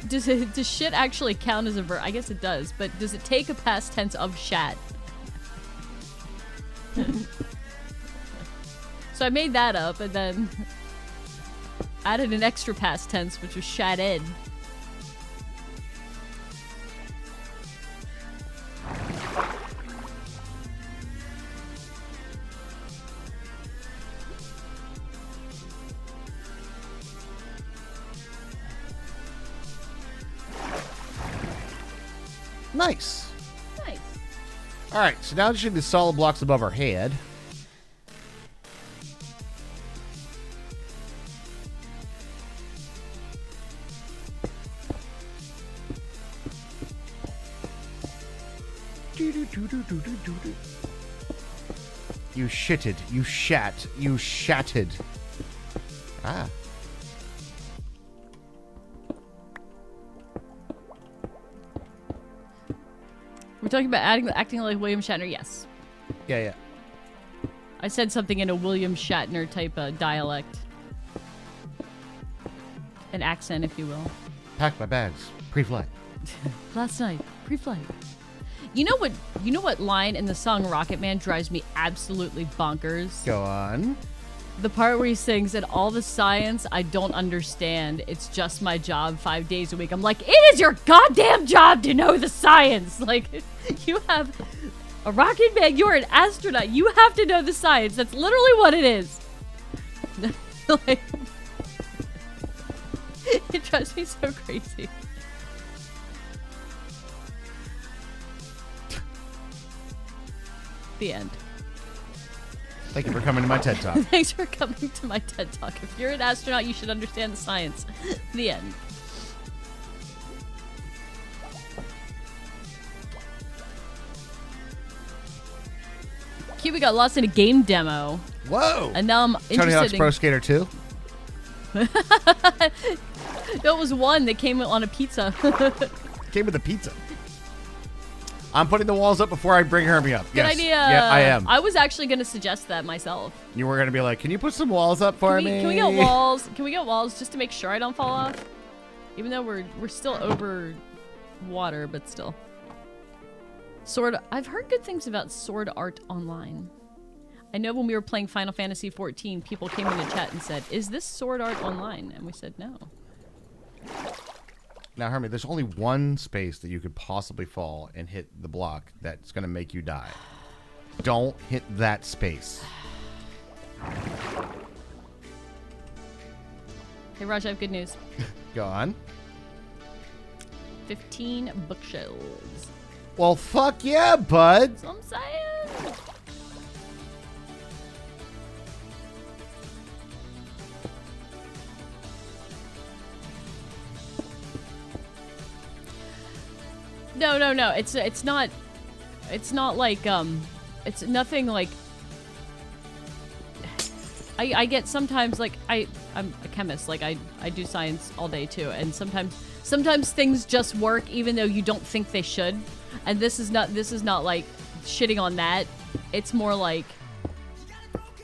does shit actually count as a verb? I guess it does, but does it take a past tense of shat? So I made that up and then added an extra past tense, which was shatted. nice. Nice. All right, so now just need the solid blocks above our head. You shitted. You shat. You shatted. Ah. We're talking about acting like William Shatner. Yes. Yeah. I said something in a William Shatner type of dialect. An accent, if you will. Pack my bags. Pre-flight. Last night, pre-flight. You know what line in the song Rocket Man drives me absolutely bonkers? Go on. The part where he sings, and all the science I don't understand. It's just my job 5 days a week. I'm like, it is your goddamn job to know the science. Like, you have a rocket man, you're an astronaut. You have to know the science. That's literally what it is. Like, it drives me so crazy. The end. Thank you for coming to my TED Talk. Thanks for coming to my TED Talk. If you're an astronaut, you should understand the science. The end. Cuba got lost in a game demo, Whoa. and now I'm Tony Hawk's interested Pro Skater 2? There was one that came on a pizza. Came with a pizza. I'm putting the walls up before I bring Herbie up. Good Yes. idea. Yeah, I am. I was actually going to suggest that myself. You were going to be like, can you put some walls up for me? Can we get walls? Can we get walls just to make sure I don't fall off? Even though we're still over water, but still. I've heard good things about Sword Art Online. I know when we were playing Final Fantasy XIV, people came in the chat and said, "Is this Sword Art Online?" And we said no. Now, Hermie, there's only one space that you could possibly fall and hit the block that's going to make you die. Don't hit that space. Hey, Raj, I have good news. Go on. 15 bookshelves. Well, fuck yeah, bud. That's what I'm saying. No. It's not. It's not like It's nothing like. I get sometimes like I'm a chemist. Like I do science all day too, and sometimes things just work even though you don't think they should. And this is not like shitting on that. It's more like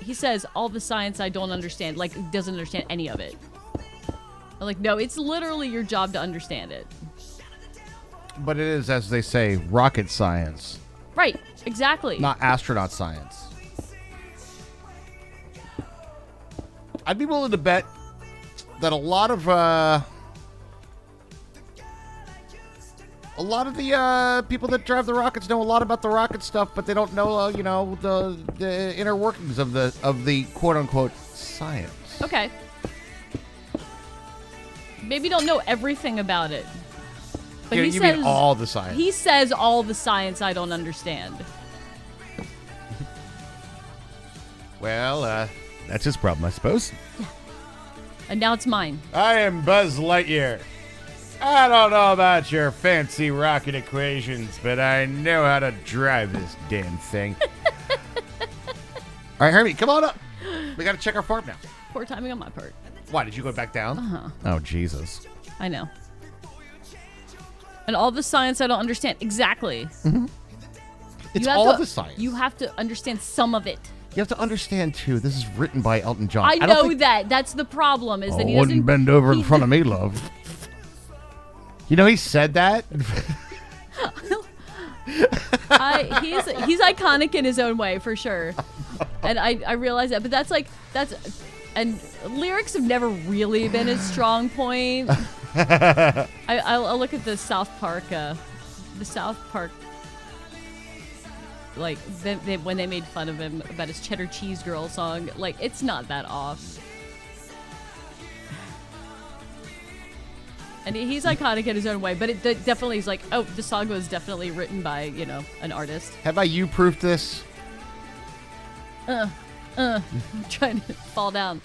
he says all the science I don't understand. Like doesn't understand any of it. I'm like, no, it's literally your job to understand it. But it is, as they say, rocket science. Right, exactly. Not astronaut science. I'd be willing to bet that a lot of the people that drive the rockets know a lot about the rocket stuff, but they don't know, the inner workings of the quote unquote science. Okay. Maybe don't know everything about it. But You mean all the science? He says all the science I don't understand. Well, that's his problem, I suppose. And now it's mine. I am Buzz Lightyear. I don't know about your fancy rocket equations, but I know how to drive this damn thing. All right, Hermie, come on up. We got to check our farm now. Poor timing on my part. Why, did you go back down? Uh-huh. Oh, Jesus. I know. And all the science I don't understand. Exactly. Mm-hmm. It's You have all to- the science. You have to understand some of it. You have to understand, too, this is written by Elton John. I don't know think- that. That's the problem, is that he wouldn't doesn't... bend over in he- front of me, love. You know, he said that. He's iconic in his own way, for sure. And I realize that. But that's... And lyrics have never really been his strong point. I'll look at the South Park, like when they made fun of him about his Cheddar Cheese Girl song. Like, it's not that off. And he's iconic in his own way, but it definitely is like, oh, the song was definitely written by, an artist. Have I you-proofed this? I'm trying to fall down.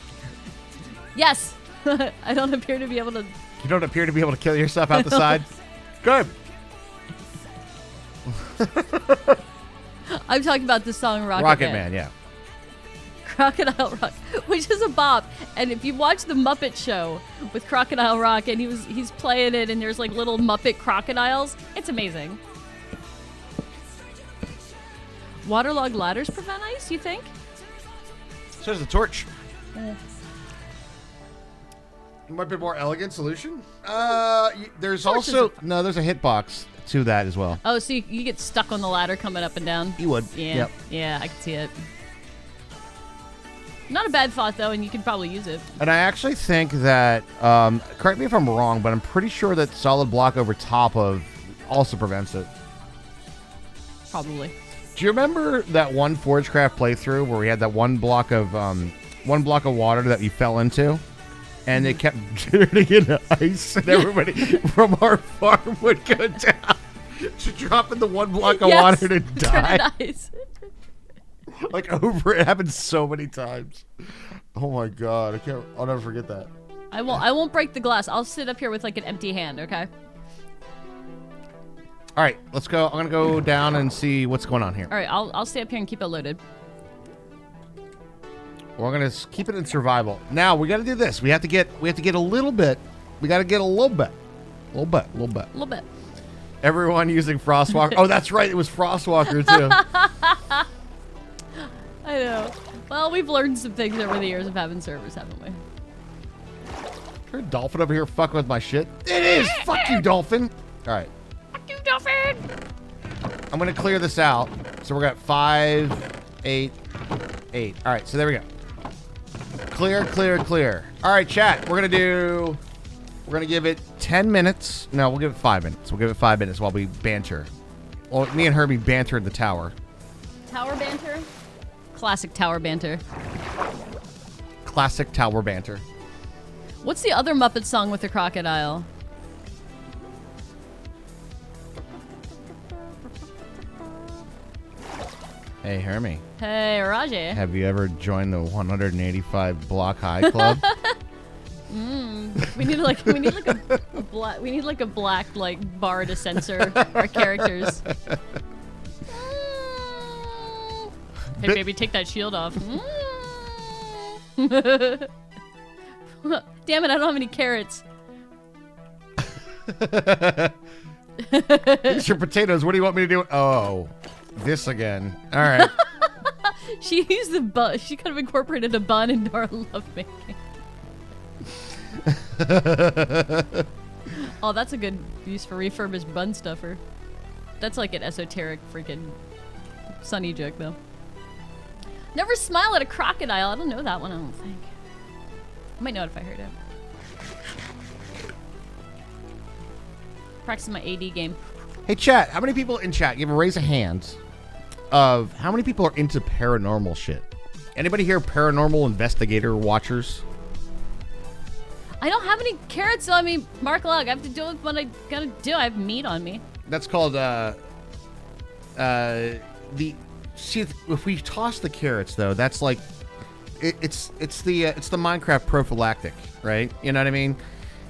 Yes! I don't appear to be able to... You don't appear to be able to kill yourself out the side? Good. I'm talking about the song Rocket Man, yeah. Crocodile Rock, which is a bop. And if you watch the Muppet Show with Crocodile Rock, and he's playing it, and there's like little Muppet crocodiles, it's amazing. Waterlogged ladders prevent ice, you think? So does the torch. Might be a more elegant solution. There's Torch also... is No, there's a hitbox to that as well. Oh, so you get stuck on the ladder coming up and down? You would. Yeah. Yep. Yeah, I can see it. Not a bad thought, though, and you could probably use it. And I actually think that... correct me if I'm wrong, but I'm pretty sure that solid block over top of also prevents it. Probably. Do you remember that one Forgecraft playthrough where we had that one block of water that you fell into, and it kept turning into ice, and everybody from our farm would go down to drop in the one block of water to die? Turn it ice. Like over, it happened so many times. Oh my god, I'll never forget that. I won't break the glass. I'll sit up here with like an empty hand, okay? All right, let's go. I'm gonna go down and see what's going on here. All right, I'll stay up here and keep it loaded. We're gonna keep it in survival. Now we got to do this. We have to get a little bit. We got to get a little bit. A little bit. Everyone using Frostwalker. Oh, that's right. It was Frostwalker too. I know. Well, we've learned some things over the years of having servers, haven't we? There's a dolphin over here fucking with my shit. It is. Fuck you, dolphin. All right. Fuck you, dolphin. I'm gonna clear this out. So we're got 5, 8, 8. All right. So there we go. Clear. All right, chat. We're gonna give it 10 minutes. No, we'll give it 5 minutes. We'll give it 5 minutes while we banter. Well, me and Herbie banter in the tower. Tower banter? Classic tower banter. Classic tower banter. What's the other Muppet song with the crocodile? Hey, Hermie. Hey, Rajay. Have you ever joined the 185 Block High Club? We need like a black. We need like a black like bar to censor our characters. Hey, baby, take that shield off. Damn it! I don't have any carrots. These are potatoes. What do you want me to do? Oh, this again. All right. She used the bun. She could have incorporated a bun into our lovemaking. Oh, that's a good use for refurbished bun stuffer. That's like an esoteric freaking Sunny joke, though. Never smile at a crocodile. I don't know that one, I don't think. I might know it if I heard it. Practicing my AD game. Hey, chat. How many people in chat? Give a raise of hands of how many people are into paranormal shit. Anybody here paranormal investigator watchers? I don't have any carrots on me, Mark Log. I have to do what I gotta do. I have meat on me. That's called see, if we toss the carrots though, that's like it's the Minecraft prophylactic, right? You know what I mean?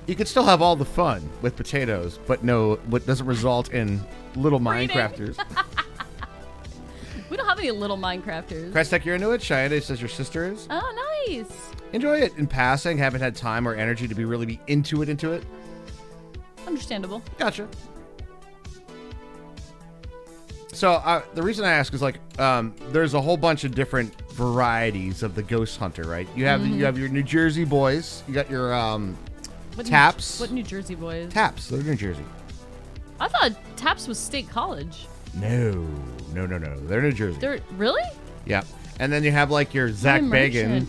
You could still have all the fun with potatoes, but no, what doesn't result in little Minecrafters. We don't have any little Minecrafters. Crestek, you're into it? Cheyenne says your sister is. Oh, nice. Enjoy it in passing. Haven't had time or energy to really be into it. Understandable. Gotcha. So the reason I ask is like there's a whole bunch of different varieties of the ghost hunter, right? You have you have your New Jersey boys. You got your Taps. What New Jersey boys? Taps. They're New Jersey. I thought Taps was State College. No. They're New Jersey. They're really? Yeah. And then you have like your Zach Bagan.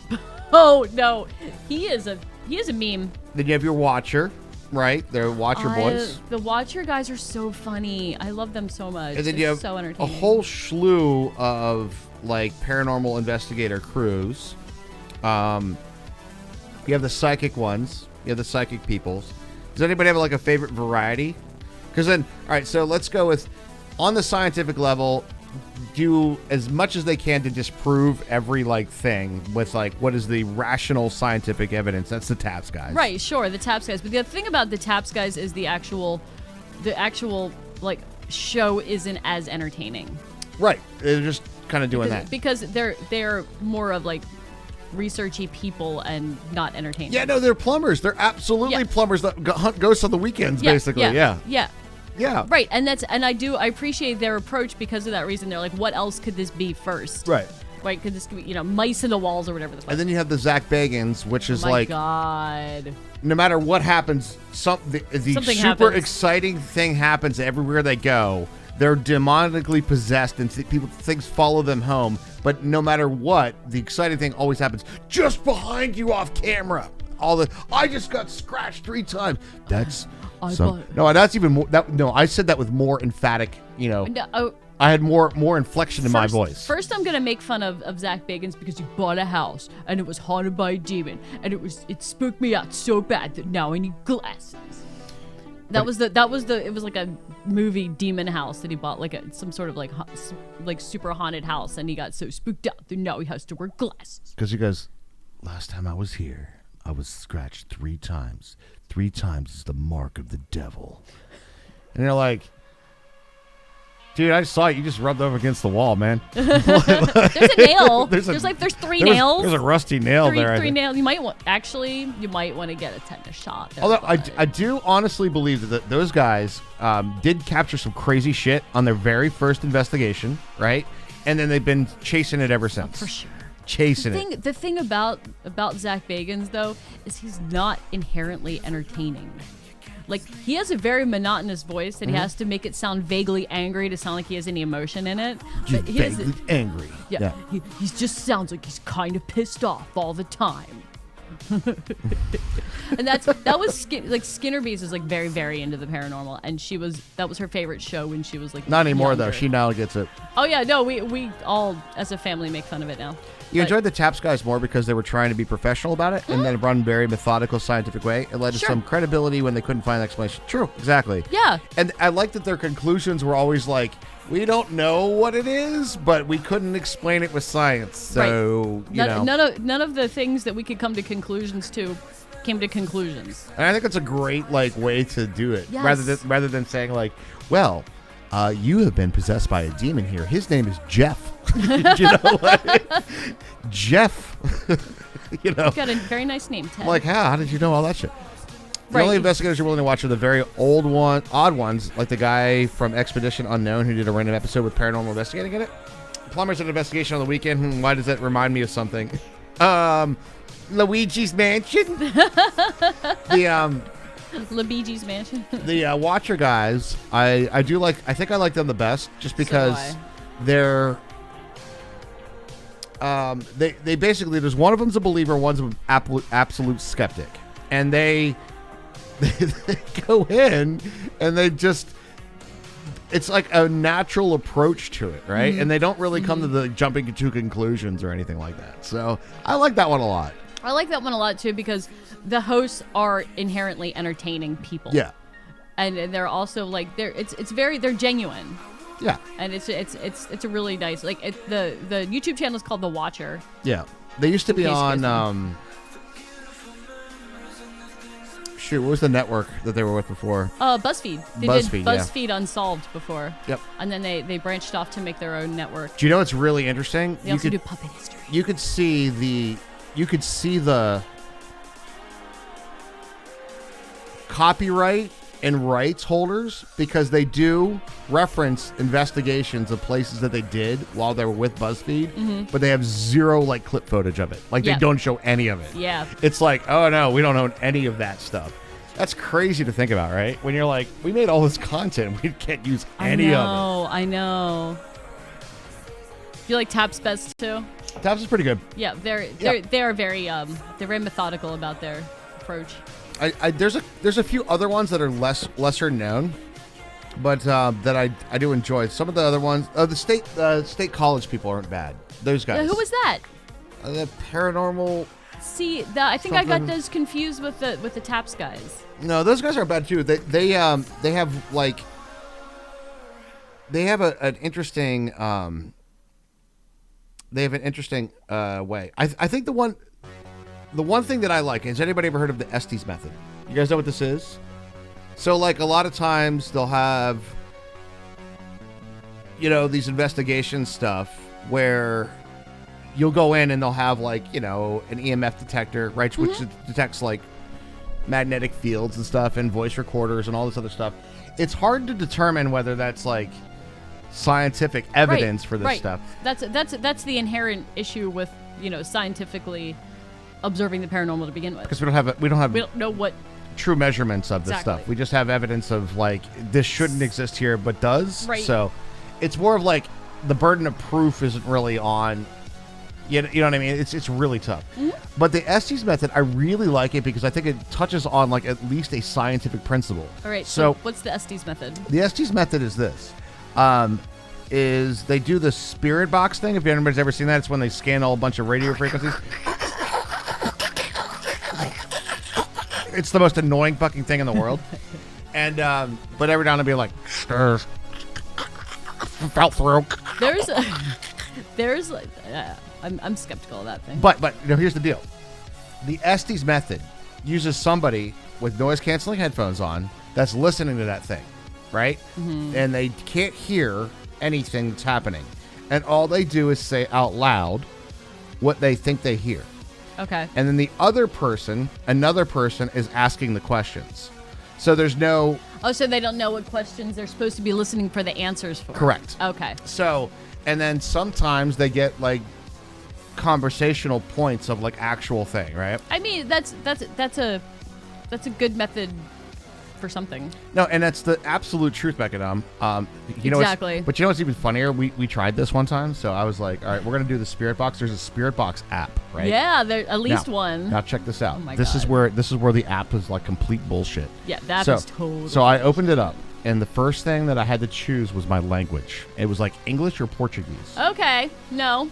Oh no, he is a meme. Then you have your Watcher, right? They're Watcher boys. The Watcher guys are so funny. I love them so much. And then They're you have so a entertaining. whole slew of like paranormal investigator crews. You have the psychic ones. You have the psychic peoples. Does anybody have like a favorite variety? Because then, all right, so let's go with on the scientific level, do as much as they can to disprove every like thing with like what is the rational scientific evidence. That's the Taps guys. Right, sure, the Taps guys. But the thing about the Taps guys is the actual like show isn't as entertaining. Right. They're just kind of doing that. Because they're more of like researchy people and not entertaining. Yeah, no, they're plumbers. They're absolutely plumbers that hunt ghosts on the weekends, basically. Yeah. Right, and I appreciate their approach because of that reason. They're like, what else could this be first? Right. Right, could this be, mice in the walls or whatever the fuck. And then you have the Zach Bagans, which is my like, God. No matter what happens, the Something super happens. exciting thing happens everywhere they go. They're demonically possessed, and things follow them home. But no matter what, the exciting thing always happens just behind you off camera. I just got scratched 3 times. That's that's even more. I said that with more emphatic. I had more inflection in my voice. First, I'm gonna make fun of Zach Bagans because he bought a house and it was haunted by a demon, and it spooked me out so bad that now I need glasses. It was like a movie demon house that he bought, like some sort of like super haunted house, and he got so spooked out that now he has to wear glasses. Because he goes, last time I was here, I was scratched 3 times. 3 times is the mark of the devil. And you're like, dude, I saw it. You just rubbed up against the wall, man. There's a nail. There's 3 nails. There's a rusty nail there. 3 nails. You might want to get a tetanus shot. Although I do honestly believe that those guys did capture some crazy shit on their very first investigation, right? And then they've been chasing it ever since. For sure. The thing about Zach Bagans though is he's not inherently entertaining. Like, he has a very monotonous voice that he has to make it sound vaguely angry to sound like he has any emotion in it. But vaguely angry. Yeah. He just sounds like he's kind of pissed off all the time. And that was Skinner Bees was like very, very into the paranormal, and that was her favorite show when she was like not anymore younger. though. She now gets it. Oh yeah, no, we all as a family make fun of it now. You enjoyed the Taps guys more because they were trying to be professional about it and then run very methodical, scientific way. It led to some credibility when they couldn't find an explanation. True, exactly. Yeah. And I like that their conclusions were always like, we don't know what it is, but we couldn't explain it with science. So, none of the things that we could come to conclusions to came to conclusions. And I think it's a great like way to do it, Yes. rather than saying like, well, you have been possessed by a demon here. His name is Jeff. You know, like, Jeff. You know, Got a very nice name, Ted. like how did you know all that shit? The Right. only investigators you're willing to watch are the very odd ones, like the guy from Expedition Unknown who did a random episode with Paranormal Investigating in it. Plumbers and Investigation on the Weekend. Why does that remind me of something? Luigi's Mansion. The LaBeegee's Mansion. the Watcher guys, I do like. I think I like them the best, just because I. they're. They basically, there's one of them's a believer, one's an absolute skeptic, and they go in and they just. It's like a natural approach to it, right? And they don't really come to the jumping to conclusions or anything like that. So I like that one a lot. I like that one a lot too because the hosts are inherently entertaining people. Yeah, And they're also like they're genuine. yeah, And it's a really nice the YouTube channel is called The Watcher. yeah. They used to be In case you on. guys Shoot, what was the network that they were with before? BuzzFeed. They BuzzFeed, did yeah. BuzzFeed Unsolved before. Yep. And then they branched off to make their own network. Do you know what's really interesting? They also do puppet history. You could see the copyright and rights holders because they do reference investigations of places that they did while they were with BuzzFeed, but they have zero like clip footage of it. Like Yeah. they don't show any of it. Yeah. It's like, oh no, we don't own any of that stuff. That's crazy to think about, right? When you're like, we made all this content, we can't use any of I know. You like Taps best too? it. Taps is pretty good. Yeah, they're very they're very methodical about their approach. There's a few other ones that are lesser known, but that I do enjoy. Some of the other ones, the state college people aren't bad. Those guys. Who was that? The paranormal? See, I think I got Something- those confused with the Taps guys. No, those guys are bad too. They have like they have an interesting way. I think the one thing that I like, has anybody ever heard of the Estes method? You guys know what this is? So like a lot of times they'll have, you know, these investigation stuff where you'll go in and they'll have like, you know, an EMF detector, right? Which detects like magnetic fields and stuff and voice recorders and all this other stuff. It's hard to determine whether that's like scientific evidence for this right. stuff. That's the inherent issue with, you know, scientifically observing the paranormal to begin with. Because we don't know what. true measurements of this Exactly. stuff. We just have evidence of like this shouldn't exist here but does. Right. So it's more of like the burden of proof isn't really on. You know what I mean? It's really tough. But the Estes method, I really like it because I think it touches on like at least a scientific principle. All right. So what's the Estes method? the Estes method is this. Is they do the spirit box thing. If anybody's ever seen that, it's when they scan a bunch of radio frequencies. It's the most annoying fucking thing in the world. And but every now and then be like, fell through. There's I'm skeptical of that thing. But you know, here's the deal. The Estes method uses somebody with noise canceling headphones on that's listening to that thing, right? And they can't hear anything that's happening. And all they do is say out loud what they think they hear. Okay. And then another person is asking the questions. So there's no... Oh, so they don't know what questions they're supposed to be listening for the answers for. Correct. Okay. So, and then sometimes they get like conversational points of like actual thing, right? I mean, that's a good method for something. No, and that's the absolute truth, Becca. You know, Exactly. But you know what's even funnier? We tried this one time, so I was like, all right, we're gonna do the Spirit Box. There's a Spirit Box app, right? Yeah, there at least Now- one. Now check this out. Oh my this is God. where the app is like complete bullshit. Yeah, that so, is totally. So I opened it up, and the first thing that I had to choose was my language. It was like English or Portuguese. Okay. No.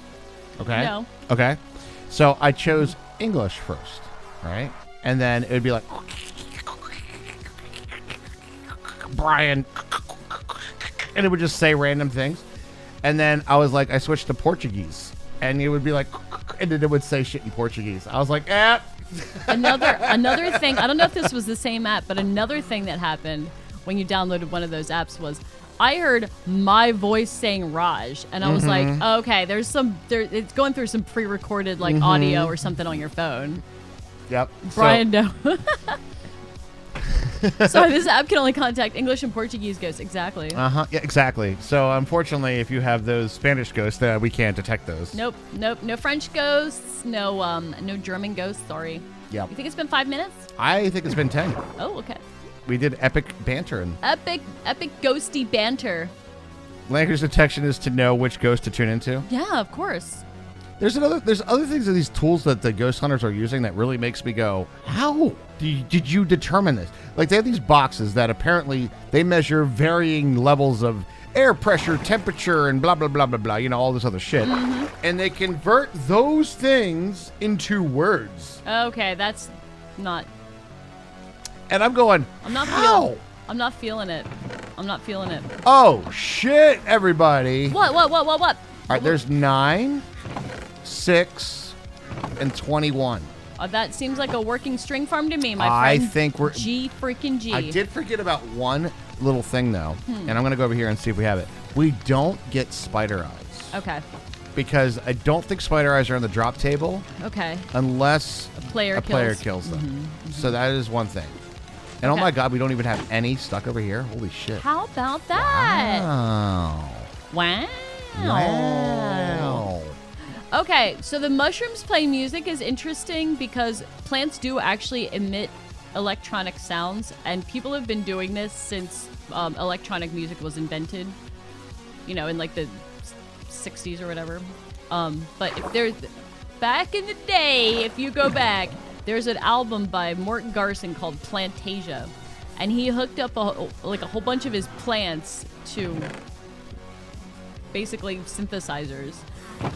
Okay. No. Okay. So I chose English first, right? And then it would be like Brian, and it would just say random things. And then I was like, I switched to Portuguese, and it would be like, and then it would say shit in Portuguese. I was like, Another thing, I don't know if this was the same app, but another thing that happened when you downloaded one of those apps was I heard my voice saying Raj, and I was like, okay, it's going through some pre-recorded like audio or something on your phone. Yep. Brian, no. Sorry, this app can only contact English and Portuguese ghosts. Exactly. Yeah, exactly. So unfortunately, if you have those Spanish ghosts, we can't detect those. Nope. No French ghosts. No German ghosts. Sorry. Yep. You think it's been 5 minutes? I think it's been 10. Oh, okay. We did epic banter, and Epic ghosty banter. language detection is to know which ghost to tune into. Yeah, of course. There's other things of these tools that the ghost hunters are using that really makes me go, how did you determine this? Like, they have these boxes that apparently they measure varying levels of air pressure, temperature, and blah, blah, blah, blah, blah, all this other shit. And they convert those things into words. Okay, that's not. And I'm going, I'm not how? feeling it. I'm not feeling it. Oh, shit, everybody. What? All right, there's 9, 6, and 21. That seems like a working string farm to me, my friend. I think we're G freaking G. I did forget about one little thing though, and I'm gonna go over here and see if we have it. We don't get spider eyes. Okay. Because I don't think spider eyes are on the drop table Okay. unless A player kills them. So that is one thing. And oh Okay. my god, we don't even have any stuck over here. Holy shit. How about that? Wow. Wow. Okay, so the mushrooms playing music is interesting because plants do actually emit electronic sounds, and people have been doing this since electronic music was invented, in like the 60s or whatever. But if there's back in the day, if you go back, there's an album by Mort Garson called Plantasia, and he hooked up a whole bunch of his plants to basically synthesizers.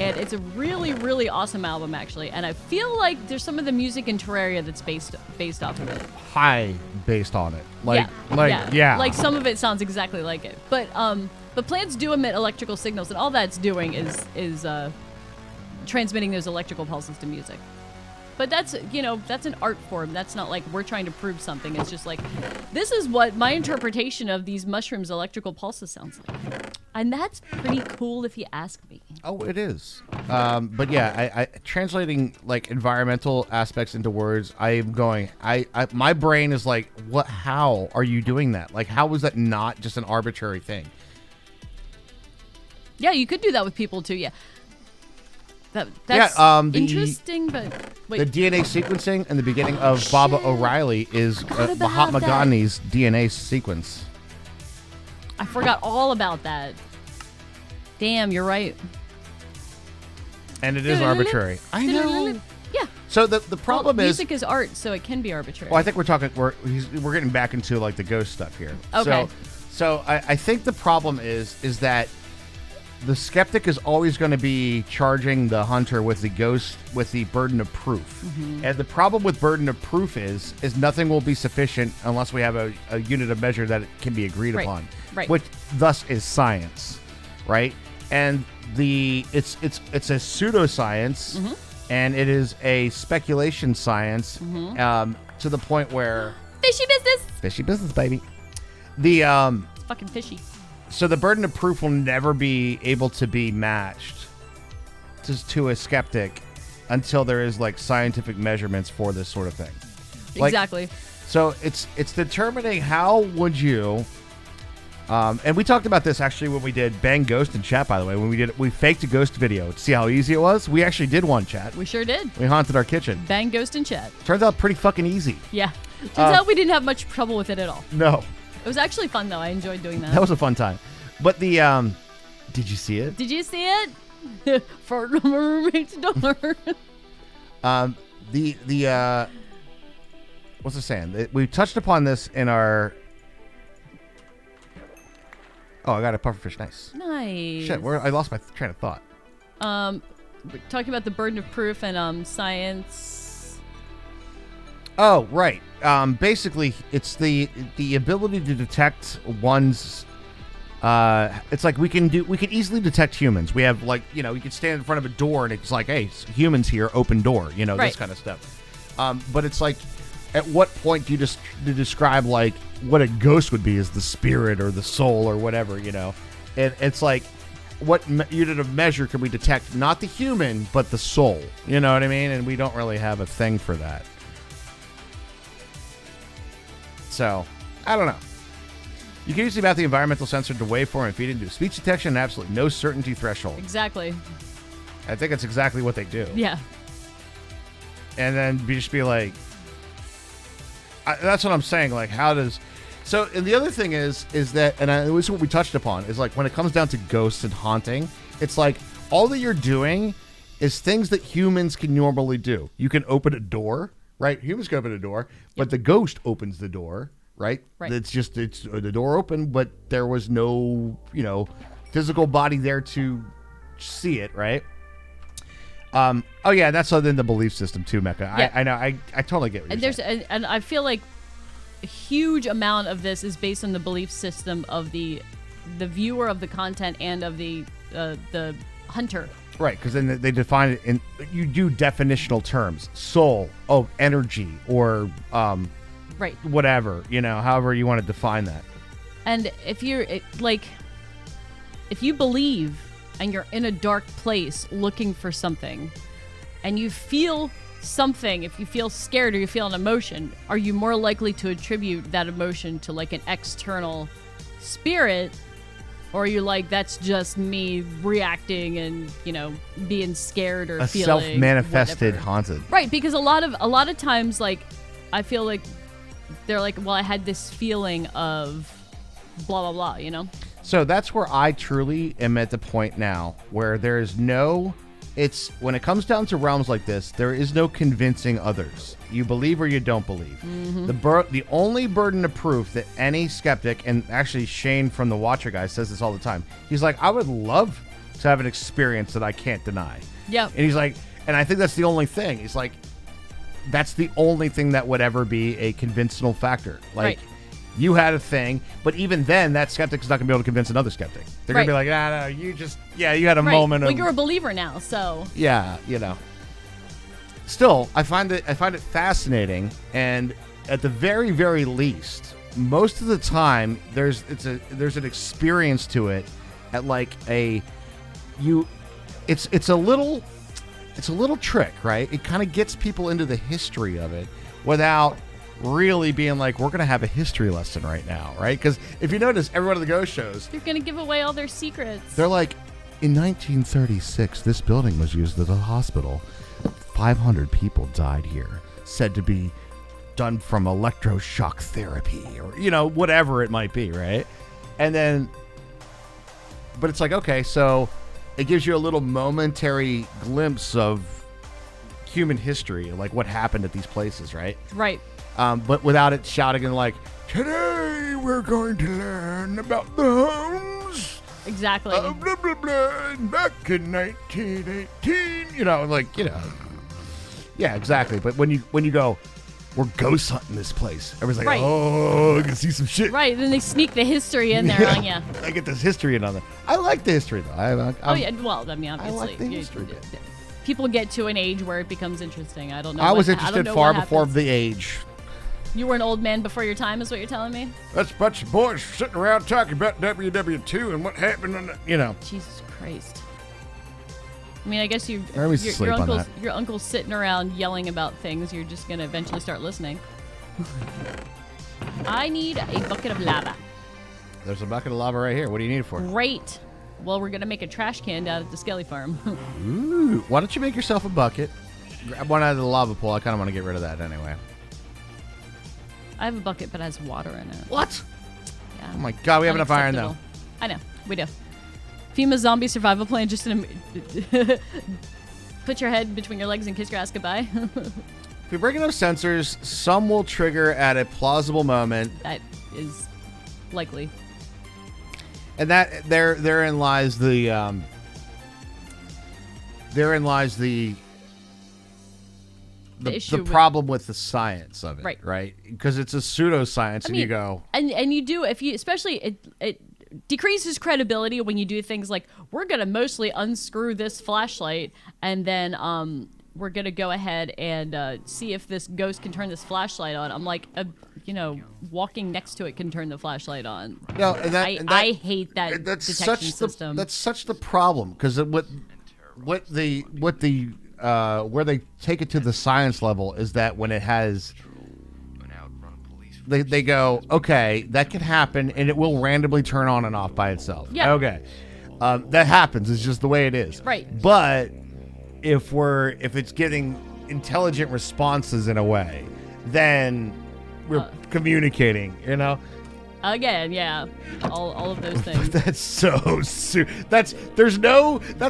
And it's a really, really awesome album, actually. And I feel like there's some of the music in Terraria that's based off of it. High based on it. Yeah. Like some of it sounds exactly like it. But plants do emit electrical signals, and all that's doing is transmitting those electrical pulses to music. But that's an art form. That's not like we're trying to prove something. It's just like, this is what my interpretation of these mushrooms' electrical pulses sounds like. And that's pretty cool if you ask me. Oh, it is. But yeah, I translating like environmental aspects into words, I'm going, my brain is like, what, how are you doing that? Like, how is that not just an arbitrary thing? Yeah, you could do that with people too, yeah. That's interesting, but wait. The DNA sequencing in the beginning of Baba O'Reilly is about Mahatma that. Gandhi's DNA sequence. I forgot all about that. Damn, you're right. And it is arbitrary. I know. Yeah. So the problem is music is art, so it can be arbitrary. Well, I think we're getting back into like the ghost stuff here. Okay. So I think the problem is that the skeptic is always going to be charging the hunter with the ghost with the burden of proof. And the problem with burden of proof is nothing will be sufficient unless we have a unit of measure that can be agreed upon. Right. Which thus is science, right? And it's a pseudoscience, and it is a speculation science to the point where fishy business, baby. It's fucking fishy. So the burden of proof will never be able to be matched to a skeptic until there is like scientific measurements for this sort of thing. Exactly. So it's determining how would you, and we talked about this actually when we did Bang Ghost in chat, by the way, when we faked a ghost video to see how easy it was. We actually did one, chat. We sure did. We haunted our kitchen. Bang Ghost in chat. Turns out pretty fucking easy. Yeah. Turns out we didn't have much trouble with it at all. No. It was actually fun, though. I enjoyed doing that. That was a fun time. But the, did you see it? Did you see it? For roommate's dollar. What's it saying? We touched upon this in our. Oh, I got a pufferfish. Nice. Nice. Shit, I lost my train of thought. We're talking about the burden of proof and science. Oh, right. Basically, it's the ability to detect one's. It's like we can easily detect humans. We have you can stand in front of a door and it's like, hey, humans here, open door. This kind of stuff. But it's like, at what point do you just describe like what a ghost would be as the spirit or the soul or whatever, you know? And it's like, what unit of measure can we detect? Not the human, but the soul. You know what I mean? And we don't really have a thing for that. So, I don't know. You can usually map the environmental sensor to waveform and feed it into speech detection and absolutely no certainty threshold. Exactly. I think that's exactly what they do. Yeah. And then just be like, that's what I'm saying. Like, how does... So, and the other thing is that, and it was what we touched upon, is like when it comes down to ghosts and haunting, it's like all that you're doing is things that humans can normally do. You can open a door, right? Humans can open a door, but the ghost opens the door, right? Right. It's the door open, but there was no, physical body there to see it, right? Oh yeah, that's in the belief system too, Mecca. Yeah. I know. I totally get what And you're saying. and I feel like a huge amount of this is based on the belief system of the viewer of the content and of the hunter. Right, because then they define it in, you do definitional terms, soul, energy, or Right. whatever, however you want to define that. And if you're if you believe and you're in a dark place looking for something and you feel something, if you feel scared or you feel an emotion, are you more likely to attribute that emotion to like an external spirit, or are you like, that's just me reacting and being scared or A feeling self-manifested whatever. haunted. Right, because a lot of times, like, I feel like they're like, well, I had this feeling of blah blah blah, So that's where I truly am at the point now where there is no, it's when it comes down to realms like this, there is no convincing others. You believe or you don't believe. The only burden of proof that any skeptic, and actually Shane from the Watcher guy says this all the time. He's like, I would love to have an experience that I can't deny. Yeah. And he's like, and I think that's the only thing. He's like, that's the only thing that would ever be a convincing factor. Like, Right. You had a thing, but even then, that skeptic is not going to be able to convince another skeptic. They're going to be Right. like, no, you had a Right. moment Well, of... you're a believer now, so Yeah, Still, I find it fascinating, and at the very, very least, most of the time, there's an experience to it at like it's a little trick, right? It kind of gets people into the history of it without really being like, we're going to have a history lesson right now, right? Because if you notice, every one of the ghost shows, you're gonna give away all their secrets. they're like, in 1936, this building was used as a hospital. 500 people died here, said to be done from electroshock therapy or, whatever it might be, right? And then, but it's like, okay, so it gives you a little momentary glimpse of human history, like what happened at these places, right? Right. But without it shouting and like, today we're going to learn about the homes Exactly. of blah, blah, blah, back in 1918, Yeah, exactly. But when you go, we're ghost hunting this place, everyone's like, Right. oh, I can see some shit. Right. Then they sneak the history in there on you. I get this history in on there. I like the history, though. Oh yeah. Well, I mean, obviously, like the history. People get to an age where it becomes interesting. I don't know. I was I don't interested know far what before happens. the age. You were an old man before your time, is what you're telling me? That's a bunch of boys sitting around talking about WW2 and what happened on the, Jesus Christ. I mean, I guess Everybody's asleep on that. your uncle's sitting around yelling about things. You're just gonna eventually start listening. I need a bucket of lava. There's a bucket of lava right here. What do you need it for? Great. Well, we're gonna make a trash can down at the Skelly Farm. Ooh, why don't you make yourself a bucket? Grab one out of the lava pool. I kind of want to get rid of that anyway. I have a bucket, but it has water in it. What? Yeah. Oh my God, we have enough iron though. Unacceptable. I know, we do. FEMA zombie survival plan. Just put your head between your legs and kiss your ass goodbye. If we break enough sensors, some will trigger at a plausible moment, That is likely. and that therein lies the issue with- problem with the science of it, Right. Because it's a pseudoscience, and you go, and you do, if you, especially it decreases credibility when you do things like, we're gonna mostly unscrew this flashlight and then we're gonna go ahead and see if this ghost can turn this flashlight on. I'm like, walking next to it can turn the flashlight on. No, I hate that that's detection such system. that's such the problem because where they take it to the science level is that when it has. They go, okay, that can happen, and it will randomly turn on and off by itself. Yeah. Okay. That happens. It's just the way it is. Right. But if it's getting intelligent responses in a way, then we're communicating, Again, yeah. All of those things. That's so that's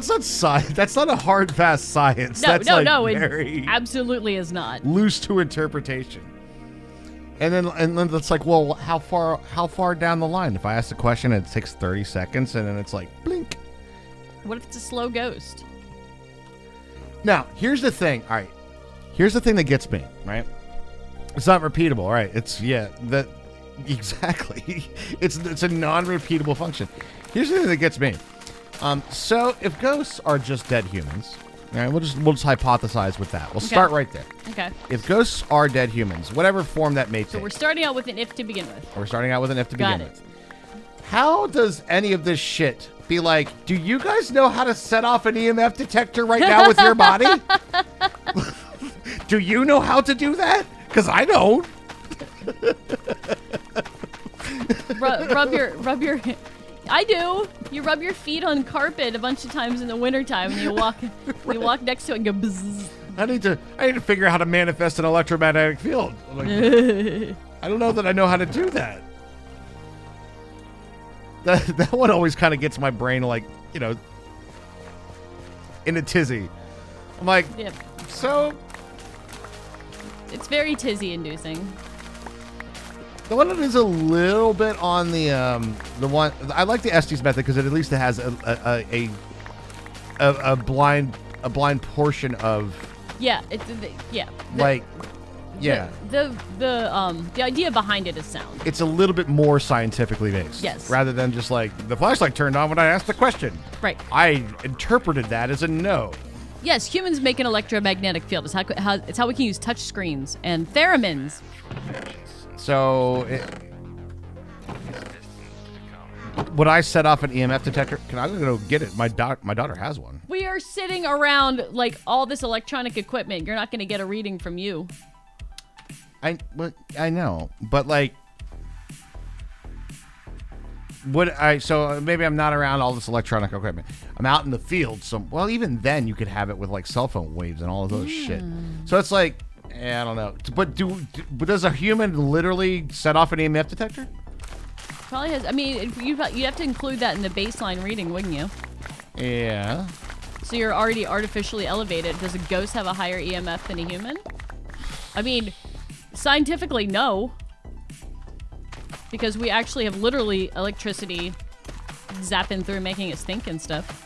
not science. That's not a hard fast science. No, That's no, like it very absolutely is not. loose to interpretation. And then it's like, well, how far down the line? If I ask the question, it takes 30 seconds, and then it's like, blink. What if it's a slow ghost? Now, here's the thing. All right, here's the thing that gets me. Right, it's not repeatable. Right? Exactly. It's a non-repeatable function. Here's the thing that gets me. So if ghosts are just dead humans. All right, we'll just hypothesize with that. We'll start right there. Okay. If ghosts are dead humans, whatever form that may take. So we're starting out with an if to begin with. We're starting out with an if to Got begin it. with. How does any of this shit be like, do you guys know how to set off an EMF detector right now with your body? Do you know how to do that? Because I don't. rub your I do. You rub your feet on carpet a bunch of times in the wintertime and you walk next to it and go bzzz. I need to figure out how to manifest an electromagnetic field. I'm like, I don't know that I know how to do that. That one always kind of gets my brain like, in a tizzy. I'm like, Yep. So It's very tizzy inducing. the one that is a little bit on the one I like the Estes method because at least it has a blind portion of Yeah, yeah. The idea behind it is sound. It's a little bit more scientifically based. Yes. Rather than just like the flashlight turned on when I asked the question. Right. I interpreted that as a no. Yes, humans make an electromagnetic field. It's how we can use touch screens and theremins. So, would I set off an EMF detector? Can I go get it? My daughter has one. We are sitting around like all this electronic equipment. You're not going to get a reading from you. I know, but like, so maybe I'm not around all this electronic equipment. I'm out in the field. Well, even then you could have it with like cell phone waves and all of those shit. So it's like, I don't know. But does a human literally set off an EMF detector? Probably has. I mean, you'd have to include that in the baseline reading, wouldn't you? Yeah. So you're already artificially elevated. Does a ghost have a higher EMF than a human? I mean, scientifically, no. Because we actually have literally electricity zapping through, making us think and stuff.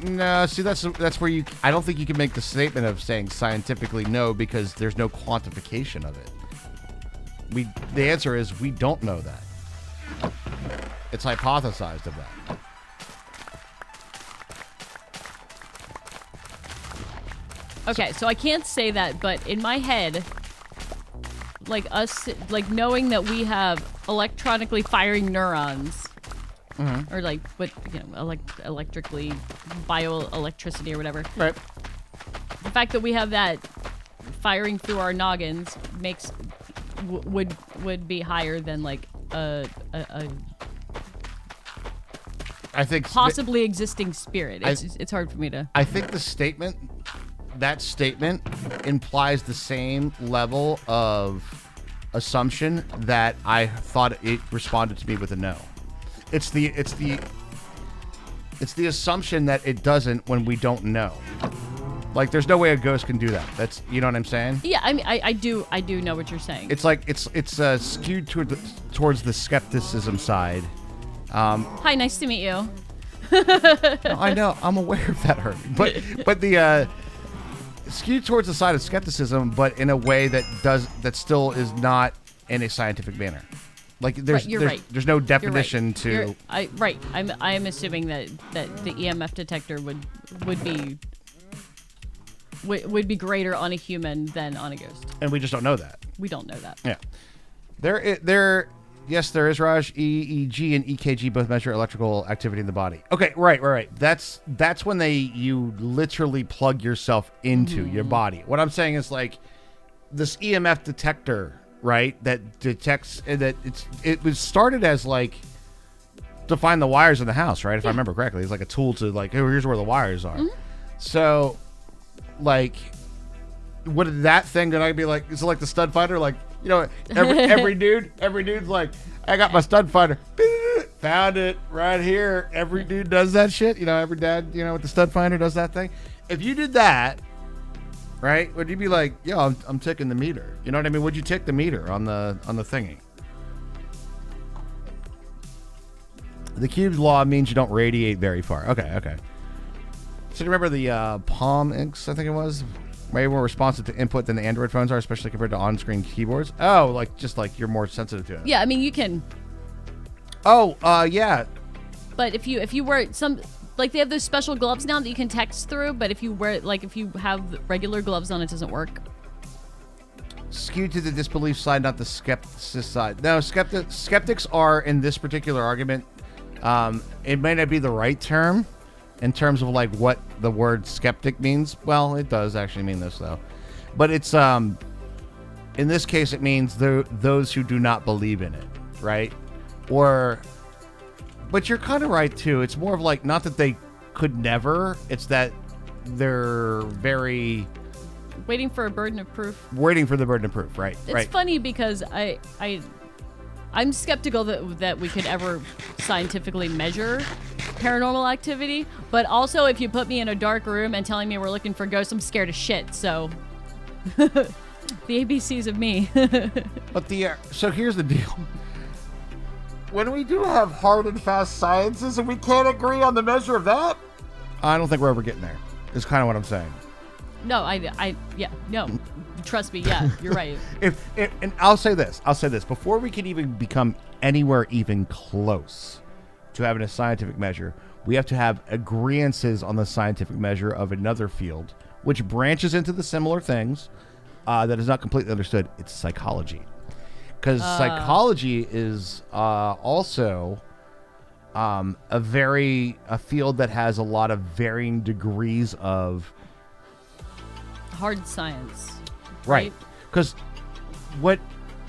No, see, that's where I don't think you can make the statement of saying scientifically no because there's no quantification of it. The answer is we don't know that. It's hypothesized of that. Okay, so I can't say that, but in my head, like knowing that we have electronically firing neurons, or like, but electrically, bioelectricity or whatever. Right. The fact that we have that firing through our noggins would be higher than like a I think possibly existing spirit. It's hard for me to. I think that statement implies the same level of assumption that I thought it responded to me with a no. It's the assumption that it doesn't when we don't know. Like, there's no way a ghost can do that. That's, you know what I'm saying? Yeah, I mean, I do know what you're saying. It's like it's skewed towards the skepticism side. Hi, nice to meet you. No, I know, I'm aware of that, Herbie. But the skewed towards the side of skepticism, but in a way that still is not in a scientific manner. Like there's Right, you're there's, right. there's no You're right. definition to. Right. I am assuming that the EMF detector would be greater on a human than on a ghost. And we just don't know that. We don't know that. Yeah. Yes, there is, Raj. EEG and EKG both measure electrical activity in the body. Okay, right. That's when you literally plug yourself into your body. What I'm saying is like this EMF detector, right? That detects that it was started as like to find the wires in the house, right? If I remember correctly, it's like a tool to like, oh, here's where the wires are. So, like, would that thing that I'd be like? Is it like the stud finder? Like, you know, every dude's like, I got my stud finder, found it right here. Every dude does that shit. You know, every dad, you know, with the stud finder does that thing. If you did that, right, would you be like, yo, I'm ticking the meter? You know what I mean? Would you tick the meter on the thingy? The cube's law means you don't radiate very far. Okay. So you remember the Palm Inks, I think it was? Way more responsive to input than the Android phones are, especially compared to on-screen keyboards. Oh, like just like you're more sensitive to it. Yeah, I mean you can. Oh, yeah. But if you wear some, like they have those special gloves now that you can text through. But if you have regular gloves on, it doesn't work. Skewed to the disbelief side, not the skepticist side. No, skeptics are in this particular argument. It may not be the right term in terms of like what the word skeptic means. Well, it does actually mean this though, but it's in this case it means those who do not believe in it, right? But you're kind of right too. It's more of like not that they could never. It's that they're very Waiting for a burden of proof. waiting for the burden of proof, right? It's right. funny because I'm skeptical that we could ever scientifically measure paranormal activity, but also if you put me in a dark room and telling me we're looking for ghosts, I'm scared as shit. So the ABCs of me. But so here's the deal. When we do have hard and fast sciences and we can't agree on the measure of that, I don't think we're ever getting there. Is kind of what I'm saying. No, no. Trust me, yeah, you're right. And I'll say this. Before we can even become anywhere even close to having a scientific measure, we have to have agreeances on the scientific measure of another field, which branches into the similar things that is not completely understood. It's psychology. Because psychology is also a field that has a lot of varying degrees of Hard science. right. Because what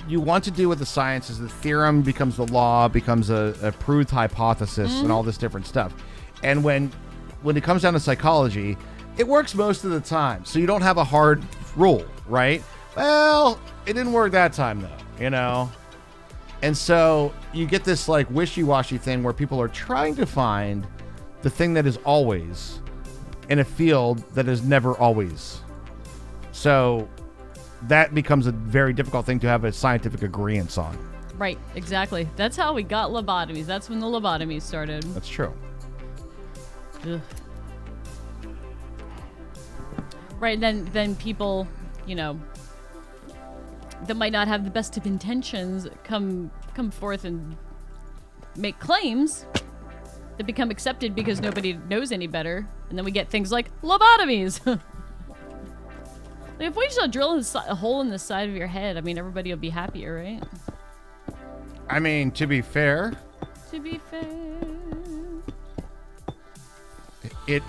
you want to do with the science is the theorem becomes the law, becomes a proved hypothesis, and all this different stuff. And when it comes down to psychology, it works most of the time. So you don't have a hard rule, right? Well, it didn't work that time though, you know? And so you get this like wishy-washy thing where people are trying to find the thing that is always in a field that is never always. So that becomes a very difficult thing to have a scientific agreement on. Right, exactly. That's how we got lobotomies. That's when the lobotomies started. That's true. Ugh. Right, then people, you know, that might not have the best of intentions come forth and make claims that become accepted because nobody knows any better, and then we get things like lobotomies. Like, if we just drill a hole in the side of your head, I mean, everybody will be happier, right? I mean, to be fair, To be fair. it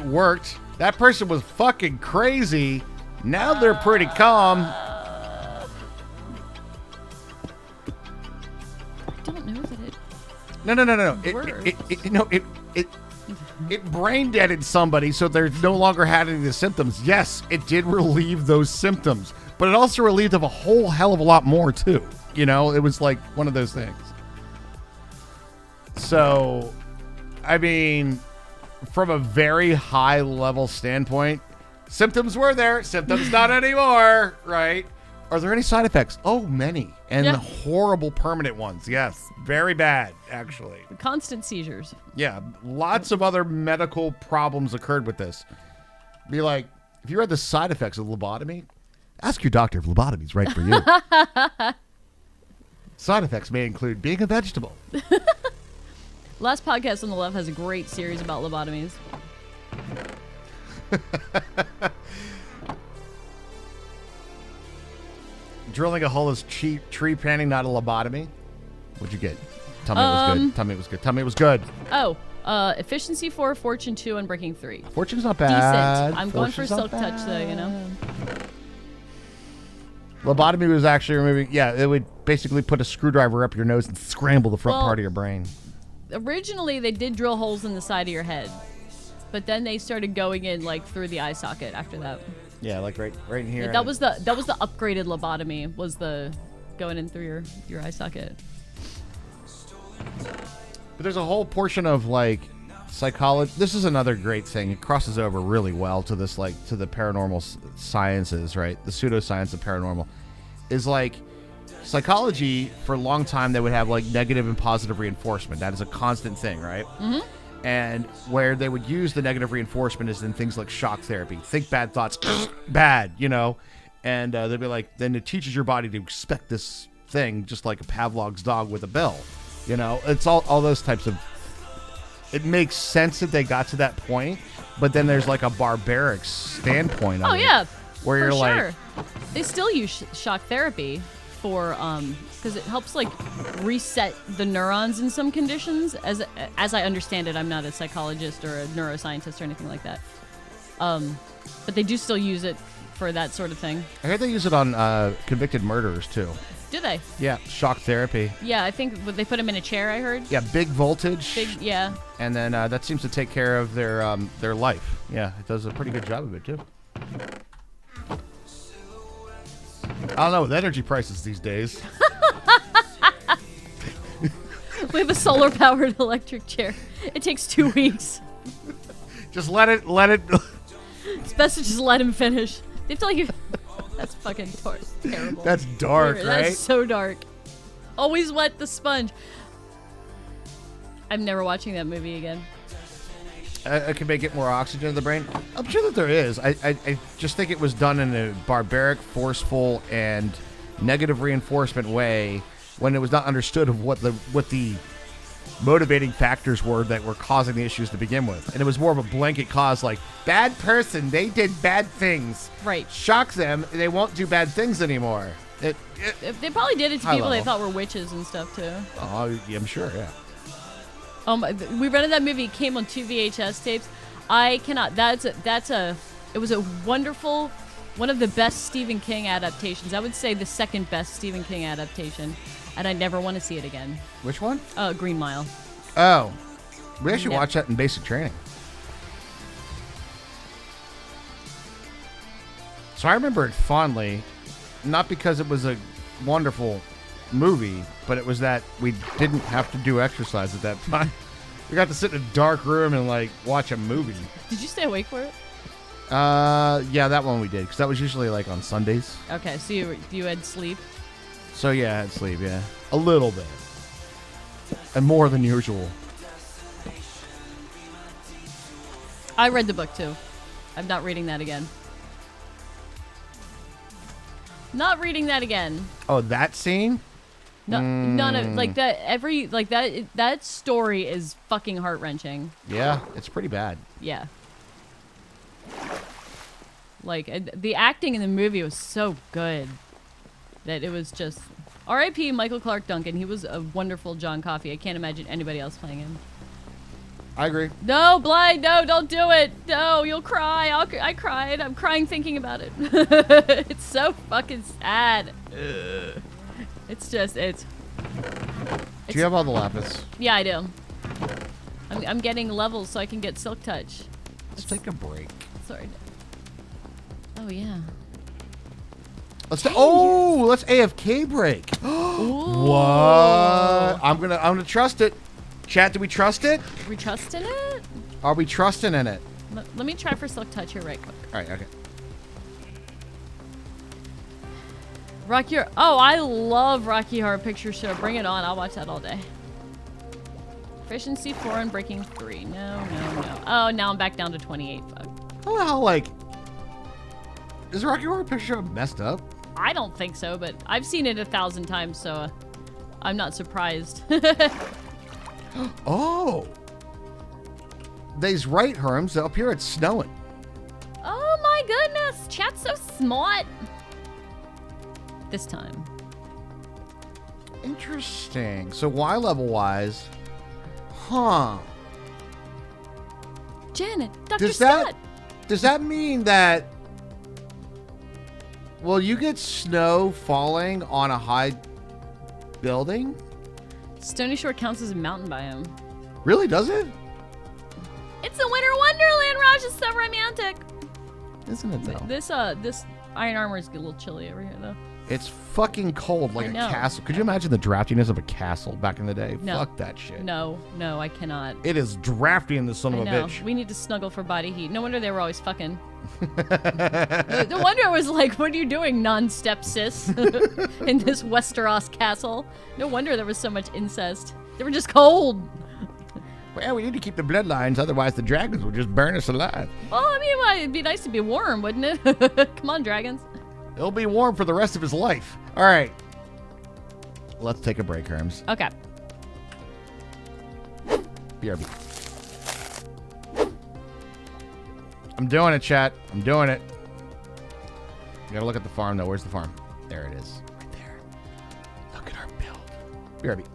worked. That person was fucking crazy. Now they're pretty calm. I don't know that it... No. It brain deaded somebody, so they're no longer had any of the symptoms. Yes, it did relieve those symptoms, but it also relieved of a whole hell of a lot more too. You know, it was like one of those things. So, I mean, from a very high level standpoint, symptoms were there, symptoms not anymore, right? Are there any side effects? Oh, many. And Yeah. horrible permanent ones. Yes, very bad, actually. Constant seizures. Yeah, lots of other medical problems occurred with this. Be like, if you read the side effects of lobotomy, ask your doctor if lobotomy is right for you. Side effects may include being a vegetable. Last podcast on the left has a great series about lobotomies. Drilling a hole is tree planting, not a lobotomy. What'd you get? Tell me it was good. Tell me it was good. Tell me it was good. Oh, efficiency 4, fortune 2, and breaking 3. Fortune's not bad. Decent. I'm going for Fortune's not silk touch though, you know. Lobotomy was actually removing. Yeah, it would basically put a screwdriver up your nose and scramble the front Well, part of your brain. Originally, they did drill holes in the side of your head, but then they started going in like through the eye socket after that. Yeah, like right in here. That was the upgraded lobotomy, was the going in through your eye socket. But there's a whole portion of like psychology. This is another great thing. It crosses over really well to this, like to the paranormal sciences, right? The pseudoscience of paranormal is like psychology. For a long time, they would have like negative and positive reinforcement. That is a constant thing, right? Mm-hmm. And where they would use the negative reinforcement is in things like shock therapy. Think bad thoughts, bad, you know? And they'd be like, then it teaches your body to expect this thing, just like a Pavlov's dog with a bill. You know, it's all those types of... It makes sense that they got to that point, but then there's like a barbaric standpoint of it. Oh, yeah. Where you're sure. like... They still use shock therapy for, because it helps like reset the neurons in some conditions. As I understand it, I'm not a psychologist or a neuroscientist or anything like that. But they do still use it for that sort of thing. I heard they use it on convicted murderers, too. Do they? Yeah, shock therapy. Yeah, I think they put them in a chair, I heard. Yeah, big voltage. Yeah. And then that seems to take care of their life. Yeah, it does a pretty good job of it, too. I don't know, with energy prices these days. We have a solar-powered electric chair. It takes 2 weeks. Just let it... It's best to just let him finish. They tell you... That's fucking terrible. That's dark, right? That's so dark. Always wet the sponge. I'm never watching that movie again. I can make it more oxygen in the brain. I'm sure that there is. I just think it was done in a barbaric, forceful, and negative reinforcement way when it was not understood of what the motivating factors were that were causing the issues to begin with. And it was more of a blanket cause, like, bad person, they did bad things. Right. Shock them, they won't do bad things anymore. They probably did it to High people they level. thought were witches and stuff, too. Oh, yeah, I'm sure, yeah. We rented that movie. It came on 2 VHS tapes. I cannot. It was a wonderful, one of the best Stephen King adaptations. I would say the second best Stephen King adaptation, and I never want to see it again. Which one? Green Mile. Oh, we actually Yeah. watched that in basic training. So I remember it fondly, not because it was a wonderful movie, but it was that we didn't have to do exercise at that time. We got to sit in a dark room and like watch a movie. Did you stay awake for it? Yeah, that one we did, because that was usually like on Sundays. Okay, so you had sleep. So yeah, I had sleep, yeah. A little bit. And more than usual. I read the book too. I'm not reading that again. Not reading that again. Oh, that scene? No, none of like that. That story is fucking heart wrenching. Yeah, it's pretty bad. Yeah. Like the acting in the movie was so good that it was just. R.I.P. Michael Clark Duncan. He was a wonderful John Coffey. I can't imagine anybody else playing him. I agree. No, Blythe, no, don't do it. No, you'll cry. I cried. I'm crying thinking about it. It's so fucking sad. Ugh. It's just, Do you have all the lapis? Yeah, I do. I'm getting levels so I can get Silk Touch. Let's take a break. Sorry. Oh, yeah. Let's AFK break. What? I'm gonna trust it. Chat, do we trust it? We trusting it? Are we trusting in it? Let me try for Silk Touch here right quick. All right, okay. Rocky Horror. Oh, I love Rocky Horror Picture Show. Bring it on. I'll watch that all day. Efficiency 4 and breaking 3. No. Oh, now I'm back down to 28. Fuck. How the hell, like, is Rocky Horror Picture Show messed up? I don't think so, but I've seen it 1,000 times, so I'm not surprised. Oh. They's right, Herms. Up here it's snowing. Oh my goodness, chat's so smart. This time. Interesting. So Y level wise, huh? Janet, Dr. Does Scott. that mean that will you get snow falling on a high building? Stony Shore counts as a mountain biome. Really, does it? It's a winter wonderland, Raj. It's so romantic. Isn't it though? This iron armor is a little chilly over here, though. It's fucking cold like I a know. castle. Could you imagine the draftiness of a castle back in the day? No. Fuck that shit. No, I cannot. It is drafty in the son I of a know. bitch. We need to snuggle for body heat. No wonder they were always fucking. No wonder it was like, what are you doing, non-step sis, in this Westeros castle? No wonder there was so much incest. They were just cold. Well, we need to keep the bloodlines, otherwise the dragons will just burn us alive. Well, I mean, well, it'd be nice to be warm, wouldn't it? Come on, dragons. He'll be warm for the rest of his life. All right. Let's take a break, Herms. Okay. BRB. I'm doing it, chat. I'm doing it. You gotta look at the farm, though. Where's the farm? There it is. Right there. Look at our build. BRB.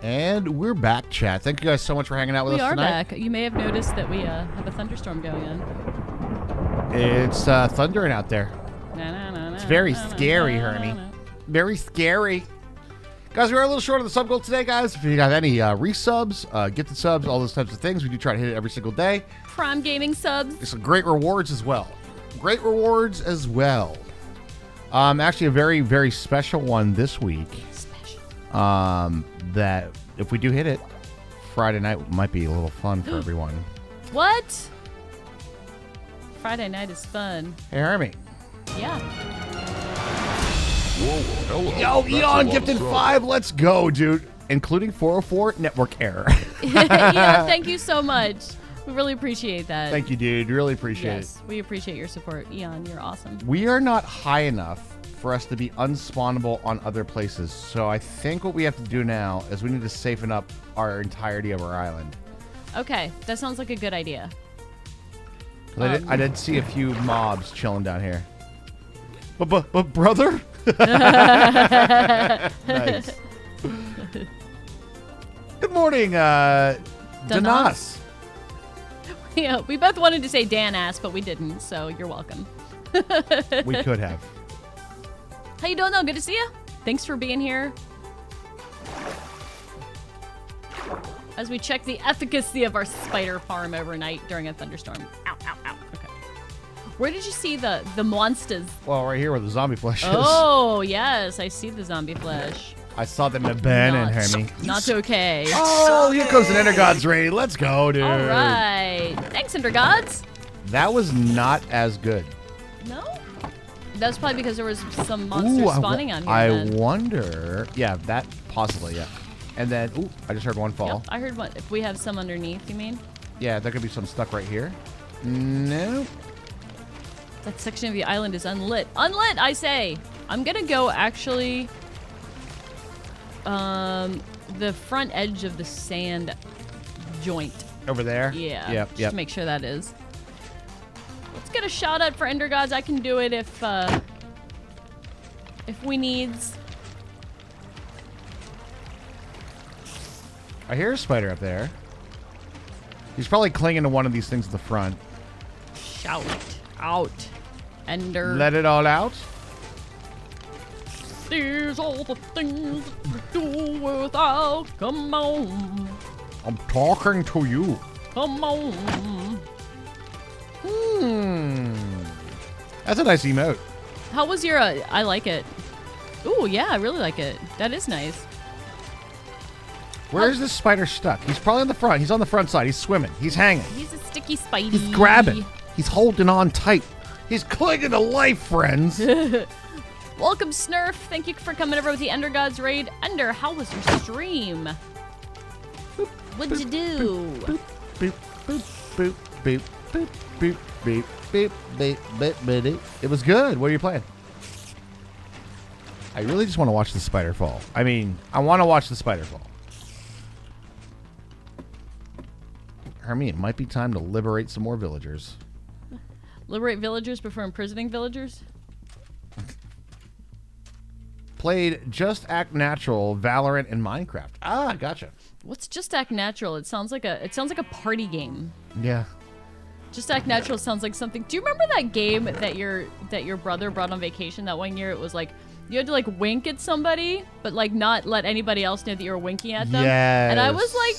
And we're back, chat. Thank you guys so much for hanging out with We us are tonight. back. You may have noticed that we have a thunderstorm going on. It's thundering out there. It's very scary, Hermie. Very scary. Guys, we are a little short of the sub goal today, guys. If you got any resubs, gifted subs, all those types of things, we do try to hit it every single day. Prime Gaming subs. There's some great rewards as well. Actually, a very, very special one this week. That if we do hit it, Friday night might be a little fun for everyone. What? Friday night is fun. Hey, Hermie. Yeah. Yo, Eon gifted 5. Let's go, dude. Including 404 network error. Yeah, thank you so much. We really appreciate that. Thank you, dude. Really appreciate Yes, we appreciate your support. Eon, you're awesome. it. We are not high enough for us to be unspawnable on other places. So I think what we have to do now is we need to safen up our entirety of our island. Okay, that sounds like a good idea. 'Cause I did see a few mobs chilling down here. But brother? Nice. Good morning, Danas. Yeah, we both wanted to say Dan ass, but we didn't, so you're welcome. We could have. How you doing though? Good to see you. Thanks for being here. As we check the efficacy of our spider farm overnight during a thunderstorm. Ow, ow, ow. Okay. Where did you see the monsters? Well, right here where the zombie flesh is. Oh, yes. I see the zombie flesh. I saw them in Ben and Hermie. Not okay. Oh, here comes an Ender Gods raid. Let's go, dude. All right. Thanks, Ender Gods. That was not as good. No? That's probably because there was some monsters spawning on here. I then. wonder. Yeah, that possibly, yeah. And then, ooh, I just heard one fall. Yep, I heard one. If we have some underneath, you mean? Yeah, there could be some stuck right here. No. That section of the island is unlit. Unlit, I say. I'm gonna go actually the front edge of the sand joint. Over there? Yeah. Yep, Just yep. to make sure that is. Let's get a shout out for Ender Gods. I can do it if we needs. I hear a spider up there. He's probably clinging to one of these things at the front. Shout out, Ender. Let it all out. These all the things we do without. Come on. I'm talking to you. Come on. That's a nice emote. How was your, I like it. Ooh, yeah, I really like it. That is nice. Where is this spider stuck? He's probably on the front. He's on the front side. He's swimming. He's hanging. He's a sticky spidey. He's grabbing. He's holding on tight. He's clinging to life, friends. Welcome, Snurf. Thank you for coming over with the Ender Gods raid. Ender, how was your stream? What'd you do? Boop, boop, boop, boop, boop, boop, boop, boop, boop, boop, boop, boop. It was good. What are you playing? I really just want to watch the spider fall. I mean, I want to watch the spider fall. Hermie, it might be time to liberate some more villagers. Liberate villagers before imprisoning villagers? Played Just Act Natural, Valorant, and Minecraft. Ah, gotcha. What's Just Act Natural? It sounds like a party game. Yeah. Just Act Natural sounds like something. Do you remember that game that your brother brought on vacation that one year? It was like you had to like wink at somebody, but like not let anybody else know that you were winking at them. Yes. And I was like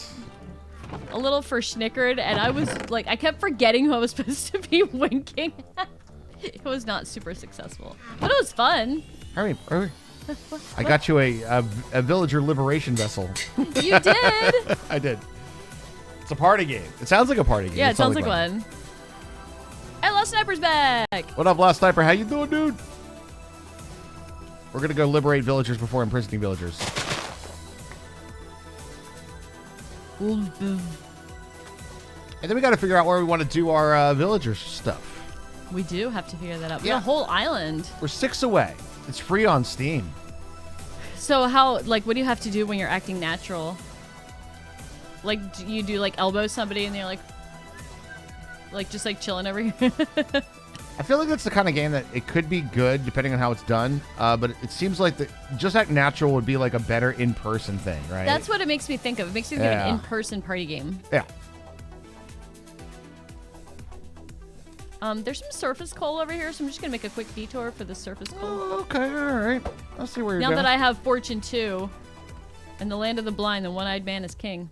a little verschnickered, and I was like, I kept forgetting who I was supposed to be winking at. It was not super successful, but it was fun. Hurry. I got you a villager liberation vessel. You did. I did. It's a party game. It sounds like a party game. Yeah, it sounds like one. Hey, Lost Sniper's back. What up, Lost Sniper? How you doing, dude? We're gonna go liberate villagers before imprisoning villagers. And then we got to figure out where we want to do our villager stuff. We do have to figure that out. We Yeah. got a whole island. We're 6 away. It's free on Steam. So how, like, what do you have to do when you're acting natural? Like, do you do, like, elbow somebody and they're, like just, like, chilling over here? I feel like that's the kind of game that it could be good depending on how it's done. But it seems like Just Act Natural would be like a better in-person thing, right? That's what it makes me think of. It makes me think of Yeah. an in-person party game. Yeah. There's some surface coal over here, so I'm just gonna make a quick detour for the surface coal. Oh, okay, all right. I'll see where you're Now going. that I have Fortune 2, and the land of the blind, the one-eyed man is king.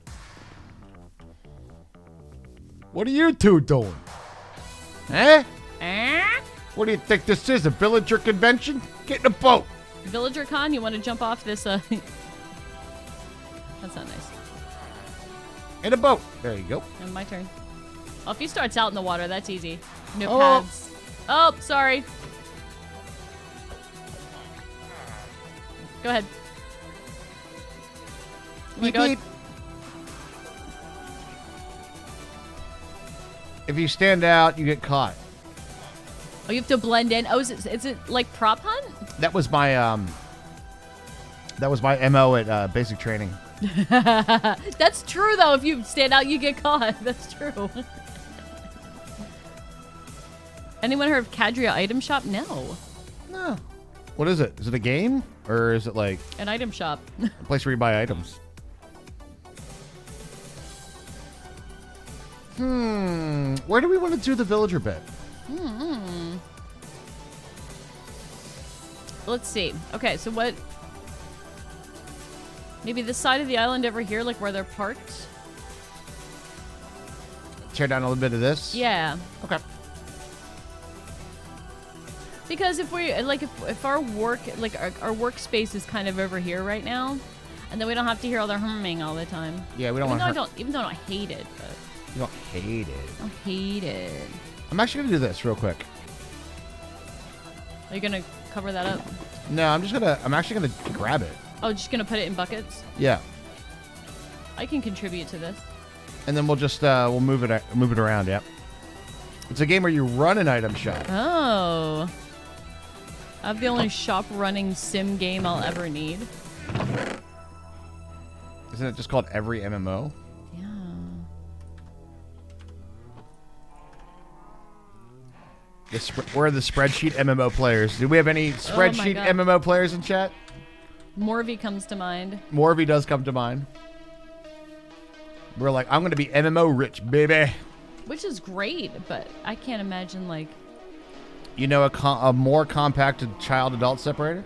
What are you two doing? Eh? Eh? What do you think this is, a villager convention? Get in a boat. Villager Con, you want to jump off this? That's not nice. In a boat. There you go. And my turn. Oh, if he starts out in the water, that's easy. No Oh. paths. Oh, sorry. Go ahead. Oh my Beep, God. beep. If you stand out, you get caught. Oh, you have to blend in. Oh, is it like prop hunt? That was my MO at basic training. That's true, though. If you stand out, you get caught. That's true. Anyone heard of Cadria Item Shop? No. No. What is it? Is it a game or is it like An item shop. a place where you buy items? Where do we want to do the villager bit? Let's see. Okay, so what? Maybe this side of the island over here, like where they're parked? Tear down a little bit of this? Yeah. Okay. Because if we, like, if our work, like, our workspace is kind of over here right now, and then we don't have to hear all the humming all the time. Yeah, we don't Even want though to. even though I don't hate it, but You don't hate it. I don't hate it. I'm actually gonna do this real quick. Are you gonna cover that up? No, I'm actually gonna grab it. Oh, just gonna put it in buckets? Yeah. I can contribute to this. And then we'll just we'll move it around. Yep. It's a game where you run an item shop. Oh. I have the only shop running sim game I'll ever need. Isn't it just called every MMO? Yeah. We're the spreadsheet MMO players. Do we have any spreadsheet God. MMO players in chat? Morvy comes to mind. Morvy does come to mind. We're like, I'm going to be MMO rich, baby. Which is great, but I can't imagine, like... You know a more compacted child-adult separator?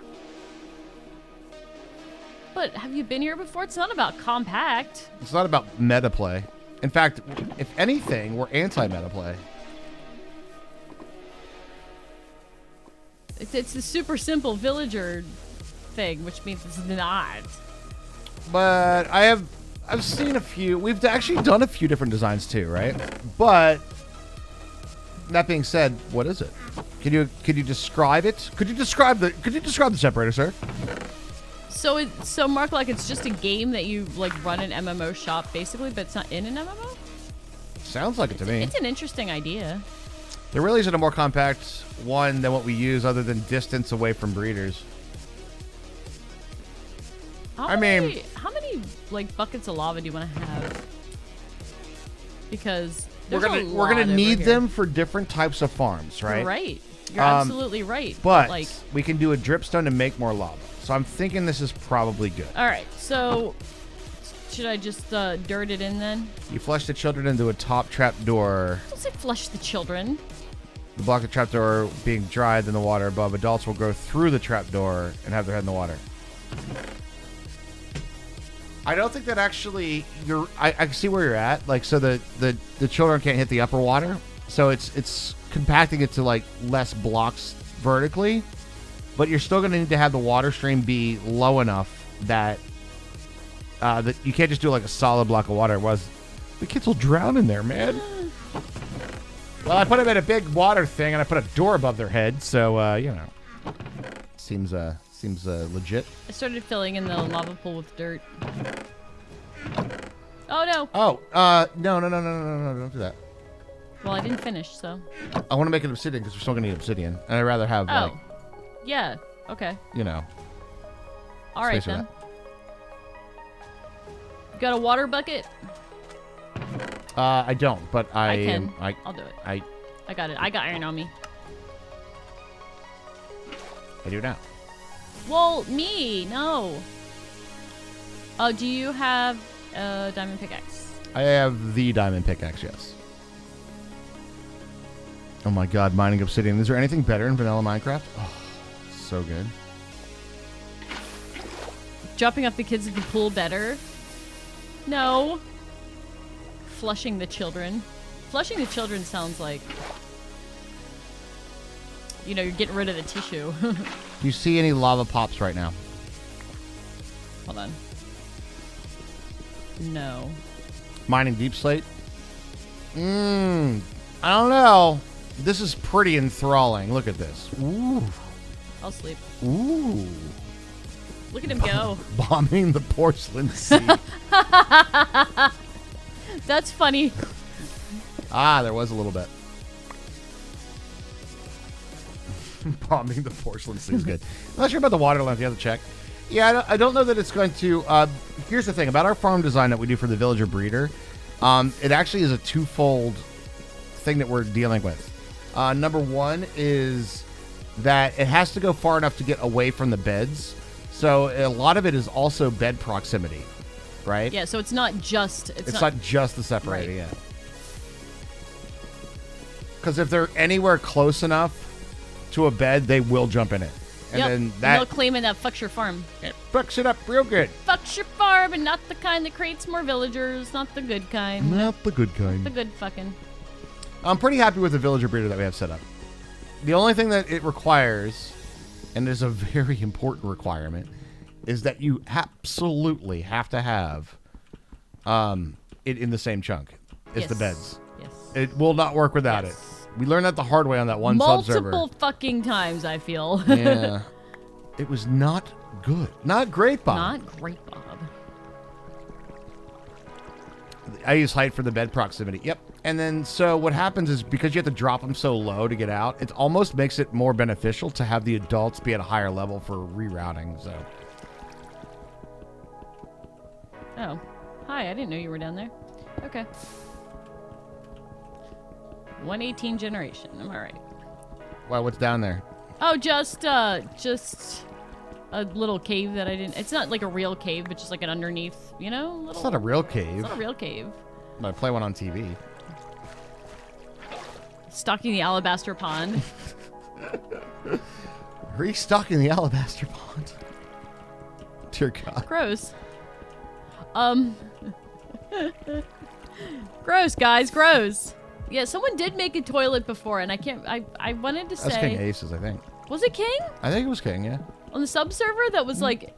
But have you been here before? It's not about compact. It's not about meta play. In fact, if anything, we're anti-meta play. It's the super simple villager thing, which means it's not. But I've seen a few. We've actually done a few different designs too, right? But that being said, what is it? Could you describe it? Could you describe the separator, sir? So Mark, like, it's just a game that you like run an MMO shop basically, but it's not in an MMO? Sounds like it to me. It's an interesting idea. There really isn't a more compact one than what we use other than distance away from breeders. How many like buckets of lava do you want to have? Because We're there's gonna need them for different types of farms, right? You're right. You're absolutely right. But like, we can do a dripstone to make more lava. So I'm thinking this is probably good. all right. So should I just dirt it in then? You flush the children into a top trap door. Don't say flush the children. The block the trap door being dried in the water above. Adults will go through the trap door and have their head in the water. I don't think that actually I see where you're at. Like, so the children can't hit the upper water. So it's compacting it to like less blocks vertically, but you're still going to need to have the water stream be low enough that that you can't just do like a solid block of water. The kids will drown in there, man. Well, I put them in a big water thing and I put a door above their head, so you know, seems legit. I started filling in the lava pool with dirt. Oh no. Oh, no, don't do that. Well, I didn't finish, so. I want to make an obsidian because we're still gonna need obsidian, and I'd rather have like, Oh. Yeah. Okay. you know, All right space for then. You got a water bucket? I don't, but I can. I I'll do it. I I got it. I got iron on me. I do now. Well, me, no. Oh, do you have a diamond pickaxe? I have the diamond pickaxe, yes. Oh my god, mining obsidian. Is there anything better in vanilla Minecraft? Oh, so good. Dropping off the kids at the pool better? No. Flushing the children. Flushing the children sounds like, you know, you're getting rid of the tissue. Do you see any lava pops right now? Hold on. No. Mining deep slate? I don't know. This is pretty enthralling. Look at this. Ooh. I'll sleep. Ooh. Look at him go. Bombing the porcelain sea. That's funny. Ah, there was a little bit. Bombing the porcelain sea is good. I'm not sure about the water length. You have to check. Yeah, I don't know that it's going to... here's the thing. About our farm design that we do for the villager breeder, it actually is a twofold thing that we're dealing with. Number one is that it has to go far enough to get away from the beds. So a lot of it is also bed proximity, right? Yeah, so it's not just... It's not just the separator, right. yeah. Because if they're anywhere close enough to a bed, they will jump in it. And yep. then And that they'll claim it that fucks your farm. it fucks it up real good. Fucks your farm, and not the kind that creates more villagers. Not the good kind. Not the good kind. The good fucking. I'm pretty happy with the villager breeder that we have set up. The only thing that it requires, and is a very important requirement, is that you absolutely have to have it in the same chunk as Yes. the beds. Yes. It will not work without Yes. it. We learned that the hard way on that one sub-server. Multiple fucking times, I feel. Yeah. It was not good. Not great, Bob. Not great, Bob. I use height for the bed proximity. Yep. And then, so what happens is because you have to drop them so low to get out, it almost makes it more beneficial to have the adults be at a higher level for rerouting. So. Oh. Hi, I didn't know you were down there. Okay. 118 generation. Am I right? Why? What's down there? Oh, just a little cave that I didn't... It's not like a real cave, but just like an underneath, you know? Little, It's not a real cave. It's not a real cave. But I play one on TV. Stocking the alabaster pond. Restocking the alabaster pond. Dear God. Gross. Gross, guys. Gross. Yeah, someone did make a toilet before, and I wanted to say... That's King Aces, I think. Was it King? I think it was King, yeah. On the sub-server that was, like,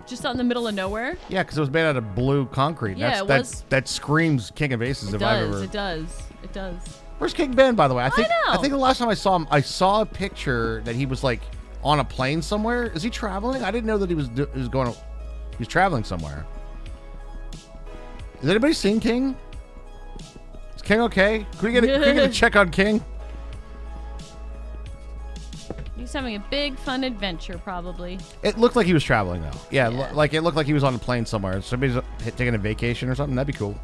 just out in the middle of nowhere? Yeah, because it was made out of blue concrete. Yeah, That screams King of Aces if I've ever... It does. Where's King Ben, by the way? I know. think the last time I saw him, I saw a picture that he was, like, on a plane somewhere. Is he traveling? I didn't know that he was traveling somewhere. Has anybody seen King? Is King okay? Can we get a check on King? He's having a big, fun adventure, probably. It looked like he was traveling, though. Yeah. Like it looked like he was on a plane somewhere. Somebody's taking a vacation or something. That'd be cool.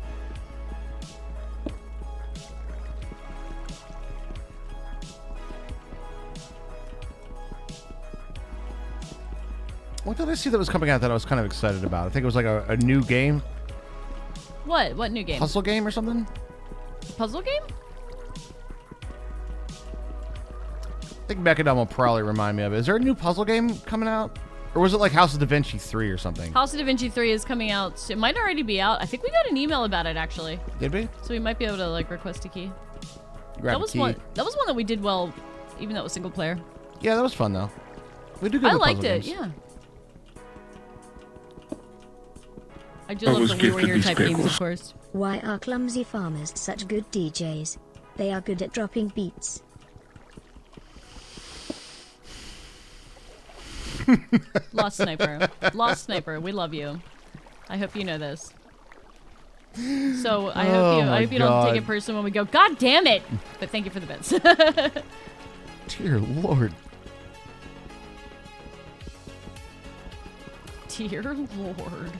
What did I see that was coming out that I was kind of excited about? I think it was like a new game. What? What new game? Puzzle game or something? Puzzle game? I think Mechadom will probably remind me of it. Is there a new puzzle game coming out? Or was it like House of Da Vinci 3 or something? House of Da Vinci 3 is coming out. It might already be out. I think we got an email about it, actually. Did we? So we might be able to, like, request a key. Grab that was a key. one that we did well, even though it was single player. Yeah, that was fun, though. We do good I with liked puzzle it, games. yeah. I do love the We Were Here type games, of course. Why are clumsy farmers such good DJs? They are good at dropping beats. Lost Sniper. Lost Sniper, we love you. I hope you know this. So I hope you don't take it personal when we go, God damn it! But thank you for the bits. Dear Lord. Dear Lord.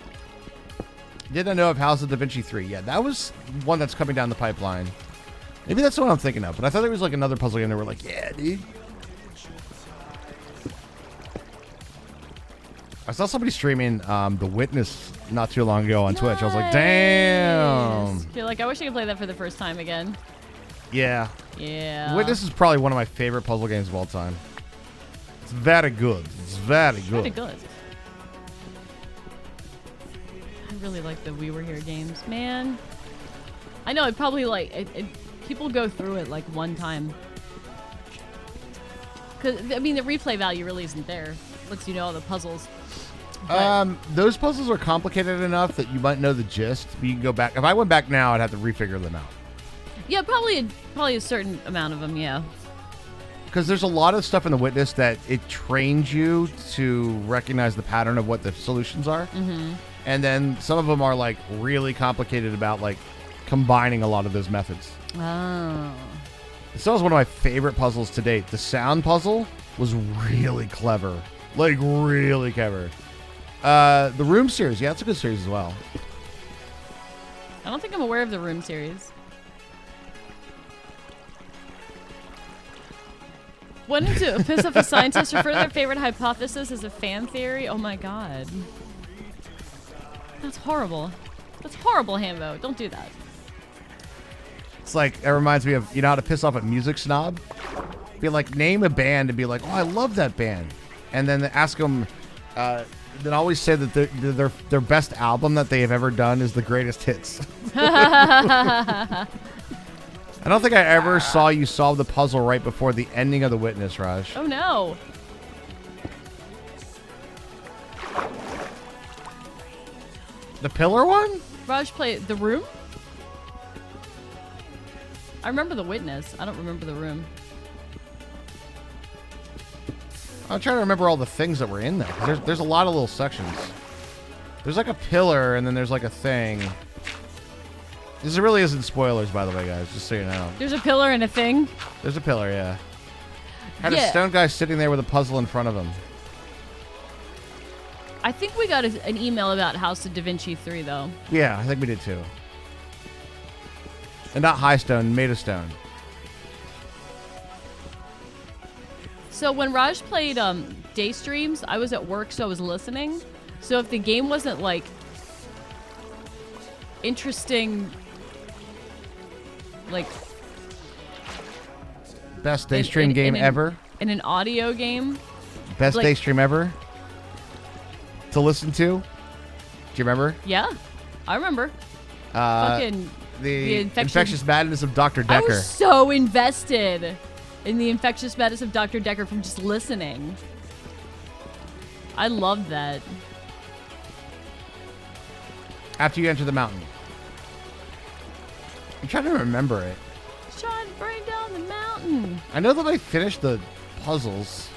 Did I know of House of Da Vinci 3? Yeah, that was one that's coming down the pipeline. Maybe that's the one I'm thinking of, but I thought there was like another puzzle game that were like, yeah, dude. I saw somebody streaming The Witness not too long ago on Twitch. I was like, damn. I feel like I wish I could play that for the first time again. Yeah. Yeah. Witness is probably one of my favorite puzzle games of all time. It's very good. It's very good. Pretty good. I really like the We Were Here games, man. I know it probably people go through it like one time. Cause I mean the replay value really isn't there. Lets you know all the puzzles. But Those puzzles are complicated enough that you might know the gist, but you can go back. If I went back now, I'd have to refigure them out. yeah, probably a certain amount of them. Yeah. Because there's a lot of stuff in The Witness that it trains you to recognize the pattern of what the solutions are. Mm-hmm. And then some of them are like really complicated about like combining a lot of those methods. Oh. This was one of my favorite puzzles to date. The sound puzzle was really clever. Like really clever. The Room series, yeah, it's a good series as well. I don't think I'm aware of the Room series. Wanting to piss off a scientist refer to their favorite hypothesis as a fan theory? Oh my god. That's horrible. That's horrible, Hambo. Don't do that. It's like, it reminds me of, you know how to piss off a music snob? Be like, name a band and be like, oh, I love that band. And then ask them, then always say that their best album that they have ever done is the greatest hits. I don't think I ever saw you solve the puzzle right before the ending of The Witness, Raj. Oh no. The pillar one? Raj played The Room? I remember The Witness. I don't remember The Room. I'm trying to remember all the things that were in there. 'Cause there's a lot of little sections. There's like a pillar, and then there's like a thing. This really isn't spoilers, by the way, guys, just so you know. There's a pillar and a thing? There's a pillar, yeah. Had Yeah. a stone guy sitting there with a puzzle in front of him. I think we got an email about House of Da Vinci 3, though. Yeah, I think we did too. And not High Stone, Made of Stone. So when Raj played day streams, I was at work, so I was listening. So if the game wasn't like interesting, like Best day stream game ever. in an audio game, Best like- day stream ever to listen to. Do you remember? yeah, I remember. Fucking The infectious- infectious madness of Dr. I Decker. was so invested in the infectious madness of Dr. Decker from just listening. I loved that. After you enter the mountain. I'm trying to remember it. Trying to bring down the mountain. I know that I finished the puzzles.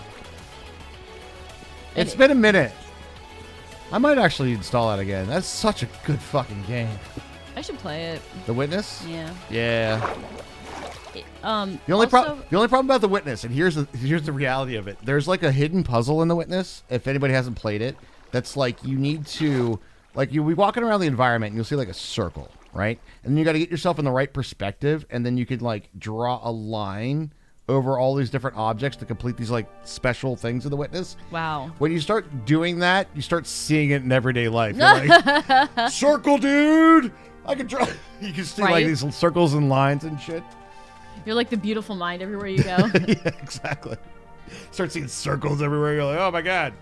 And It's been a minute. I might actually install that again. That's such a good fucking game. I should play it. The Witness? Yeah. Yeah. The only also- problem about The Witness, and here's the reality of it. There's like a hidden puzzle in The Witness. If anybody hasn't played it, that's like you need to you'll be walking around the environment and you'll see like a circle, right? And then you got to get yourself in the right perspective, and then you could like draw a line over all these different objects to complete these like special things in The Witness. Wow. When you start doing that, you start seeing it in everyday life. You're like, circle, dude. I can draw. You can see like Right? these circles and lines and shit. You're like the beautiful mind everywhere you go. Yeah, exactly. Start seeing circles everywhere. You're like, oh my god.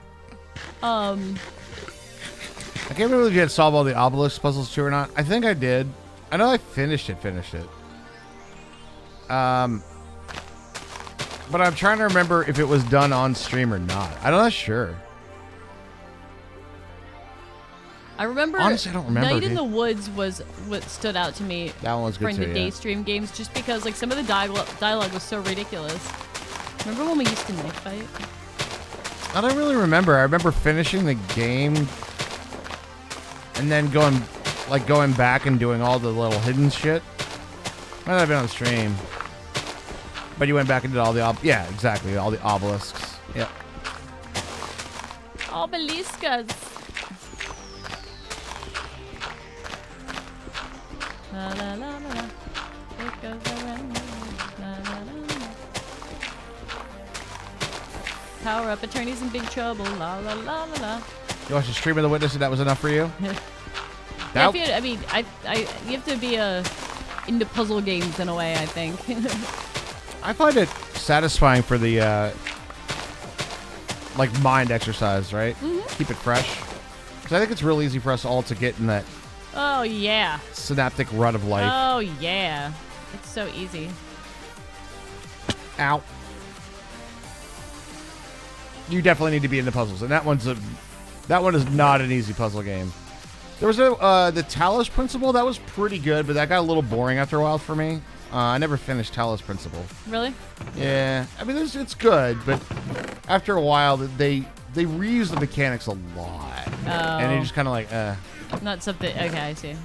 I can't remember if you had solved all the obelisk puzzles too or not. I think I did. I know I finished it. But I'm trying to remember if it was done on stream or not. I'm not sure. I remember. Honestly, I don't remember, Night in dude. the Woods was what stood out to me. That one was good from too, the yeah. day stream games, just because like some of the dialogue was so ridiculous. Remember when we used to knife fight? I don't really remember. I remember finishing the game and then going back and doing all the little hidden shit. Might not have been on stream. But you went back and did all the yeah, exactly, all the obelisks. Yep. Obeliscas. La la la la la. It goes around. La la la la. Power up attorneys in big trouble. La la la la la. You watched a stream of The Witness and that was enough for you? Yeah, That- I mean, you have to be into puzzle games in a way, I think. I find it satisfying for the like mind exercise, right? Keep it fresh. Because I think it's real easy for us all to get in that Oh, yeah. synaptic rut of life. Oh, yeah. It's so easy. Ow. You definitely need to be into puzzles, and that one is not an easy puzzle game. There was the Talos Principle that was pretty good, but that got a little boring after a while for me. I never finished Talos Principle. Really? Yeah, I mean it's good, but after a while they reuse the mechanics a lot, and you're just kind of like, Not something. Okay, I see.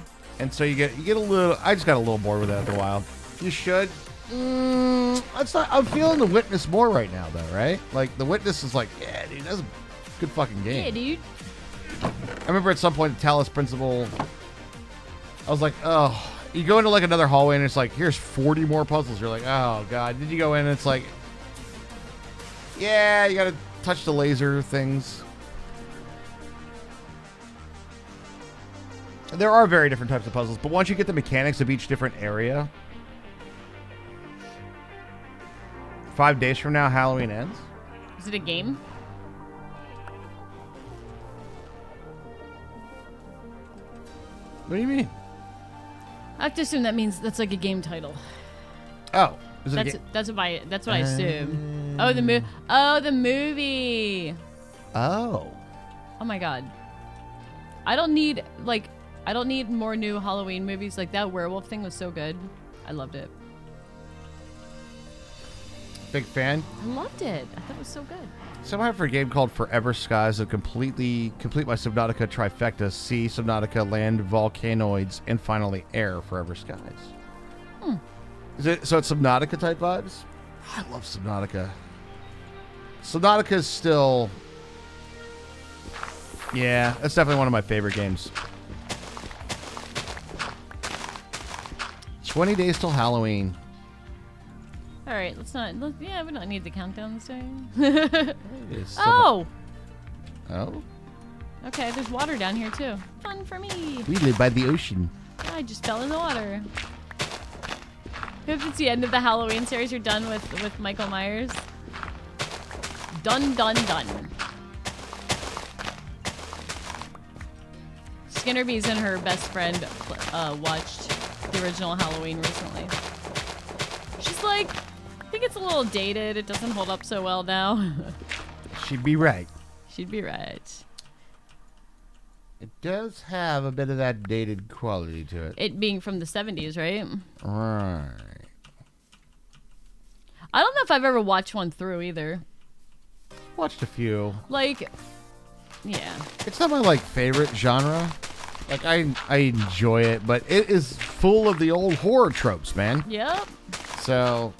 and so you get a little. I just got a little bored with it after a while. You should. That's not. I'm feeling The Witness more right now, though, right? Like The Witness is like, yeah, dude, that's a good fucking game. Yeah, dude. I remember at some point the Talos Principle. I was like, oh. You go into like another hallway and it's like, here's 40 more puzzles. You're like, oh god. Did you go in and it's like, yeah, you gotta touch the laser things. There are very different types of puzzles, but once you get the mechanics of each different area, 5 days from now, Halloween ends. Is it a game? What do you mean? I have to assume that means that's like a game title. Oh, is it a That's what I assume. Oh, the movie. Oh, the movie. Oh. Oh my god. I don't need more new Halloween movies. Like that werewolf thing was so good. I loved it. Big fan. I loved it. I thought it was so good. Somehow for a game called Forever Skies to complete my Subnautica trifecta, sea, Subnautica, land, volcanoids, and finally air, Forever Skies. So it's Subnautica type vibes? I love Subnautica. Subnautica is still... Yeah, that's definitely one of my favorite games. 20 days till Halloween. All right, yeah, we don't need the countdown this time. It's Oh! Oh? Okay, there's water down here too. Fun for me. We live by the ocean. I just fell in the water. If it's the end of the Halloween series, you're done with Michael Myers. Done. Skinner Bees and her best friend watched the original Halloween recently. She's like, I think it's a little dated. It doesn't hold up so well now. She'd be right. She'd be right. It does have a bit of that dated quality to it. It being from the 70s, right? Right. I don't know if I've ever watched one through either. Watched a few. Like, yeah. It's not my favorite genre. Like I enjoy it, but it is full of the old horror tropes, man. Yep. So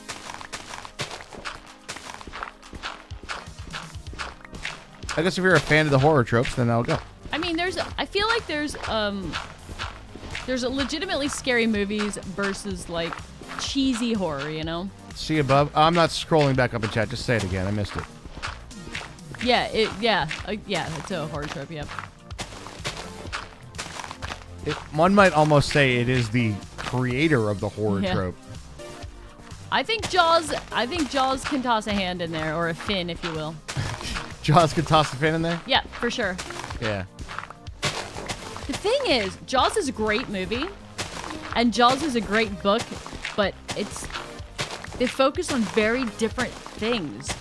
I guess if you're a fan of the horror tropes, then I'll go. I mean, I feel like there's legitimately scary movies versus like cheesy horror, you know? See above. I'm not scrolling back up in chat. Just say it again. I missed it. Yeah, it's a horror trope, yep. One might almost say it is the creator of the horror Yeah. trope. I think Jaws can toss a hand in there, or a fin, if you will. Jaws could toss the fin in there? Yeah, for sure. Yeah. The thing is, Jaws is a great movie, and Jaws is a great book, but they focus on very different things.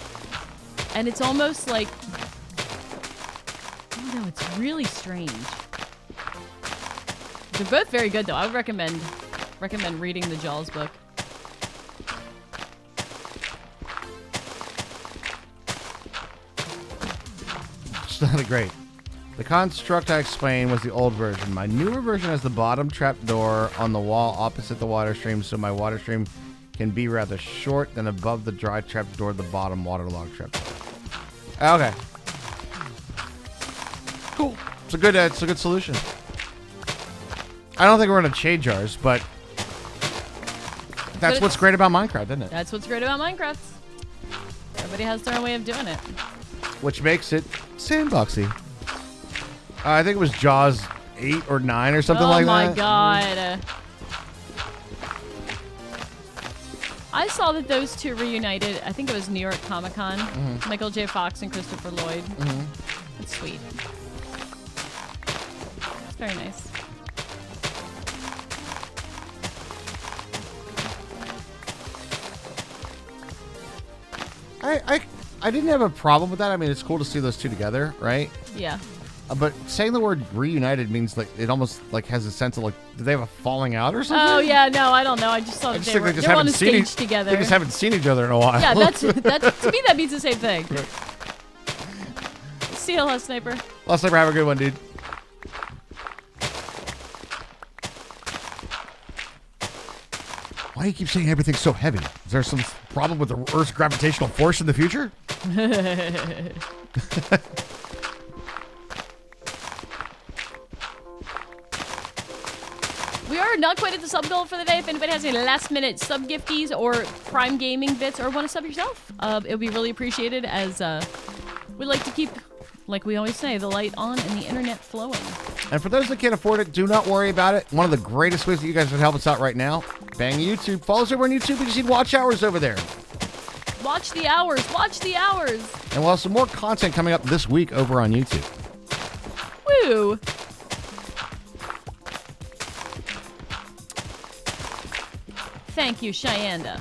And it's almost like, I don't know, it's really strange. They're both very good, though. I would recommend reading the Jaws book. It's not great. The construct I explained was the old version. My newer version has the bottom trap door on the wall opposite the water stream, so my water stream can be rather short than above the dry trap door, the bottom waterlogged trap door. Okay. Cool. It's a good solution. I don't think we're gonna change ours, but that's what's great about Minecraft, isn't it? That's what's great about Minecraft. Everybody has their own way of doing it. Which makes it sandboxy. I think it was Jaws 8 or 9 or something Oh like my that. god. I saw that those two reunited. I think it was New York Comic Con. Michael J. Fox and Christopher Lloyd. That's sweet. It's very nice. I didn't have a problem with that. I mean, it's cool to see those two together, right? Yeah. But saying the word reunited means like it almost like has a sense of like, did they have a falling out or something? Oh yeah, no, I don't know. I just saw I that just they think were, they just they were on a haven't seen stage together. They just haven't seen each other in a while. Yeah, that's to me that means the same thing. See you, Last Sniper. Last Sniper, have a good one, dude. Why do you keep saying everything's so heavy? Is there some problem with the Earth's gravitational force in the future? We are not quite at the sub goal for the day. If anybody has any last minute sub gifties or Prime Gaming bits or want to sub yourself, it would be really appreciated as we like to keep, like we always say, the light on and the internet flowing. And for those that can't afford it, do not worry about it. One of the greatest ways that you guys would help us out right now, bang YouTube. Follow us over on YouTube. We just need watch hours over there. Watch the hours. Watch the hours. And we'll have some more content coming up this week over on YouTube. Woo. Thank you, Cheyanda.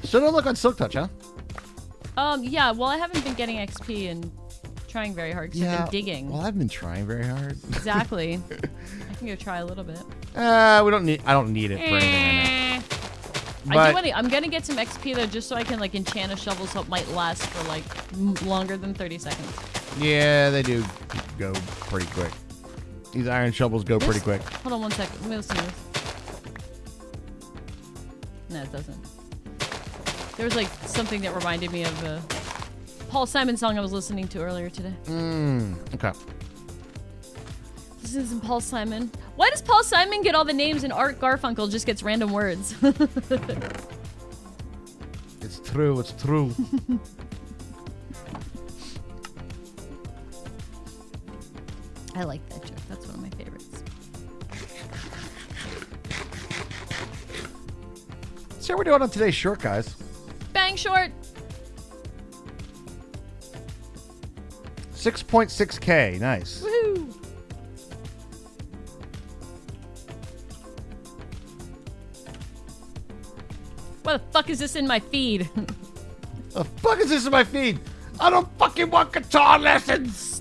So don't look on Silk Touch, huh? Yeah, well, I haven't been getting XP and trying very hard because I've been digging. Well, I've been trying very hard. Exactly. I can go try a little bit. We don't need. I don't need it for anything right now. I'm gonna get some XP though, just so I can like enchant a shovel, so it might last for like longer than 30 seconds. Yeah, they do go pretty quick. These iron shovels go pretty quick. Hold on one second. Let me listen to this. No, it doesn't. There was like something that reminded me of a Paul Simon song I was listening to earlier today. Okay. This isn't Paul Simon. Why does Paul Simon get all the names and Art Garfunkel just gets random words? It's true. It's true. I like that joke. That's one of my favorites. So how we're doing on today's short, guys. Bang short. 6.6K. Nice. Woohoo. Why the fuck is this in my feed? The fuck is this in my feed? I don't fucking want guitar lessons.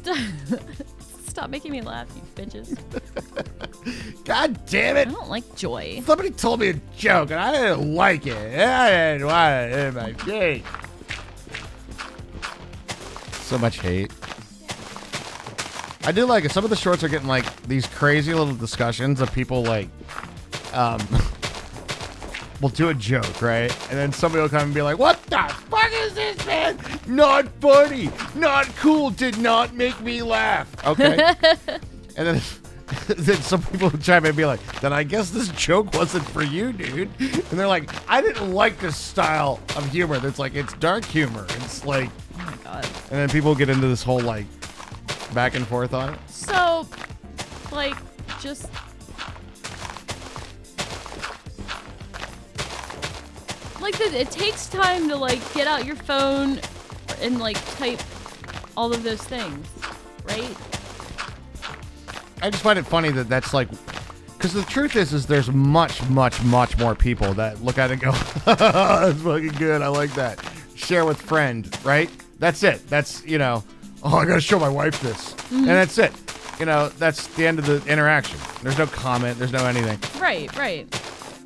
Stop making me laugh, you bitches. God damn it. I don't like joy. Somebody told me a joke and I didn't like it. I didn't want it in my feed. So much hate. I do like it. Some of the shorts are getting like these crazy little discussions of people like, will do a joke, right? And then somebody will come and be like, what the fuck is this, man? Not funny. Not cool. Did not make me laugh. Okay. And then some people will chime in and be like, then I guess this joke wasn't for you, dude. And they're like, I didn't like this style of humor. That's like, it's dark humor. It's like, Oh my god. and then people get into this whole like back and forth on it. So, like, just... Like, it takes time to, like, get out your phone and, like, type all of those things, right? I just find it funny that that's like, because the truth is there's much, much, much more people that look at it and go, that's fucking good. I like that. Share with friend, right? That's it. That's, you know, oh, I got to show my wife this. And that's it. You know, that's the end of the interaction. There's no comment. There's no anything. Right, right.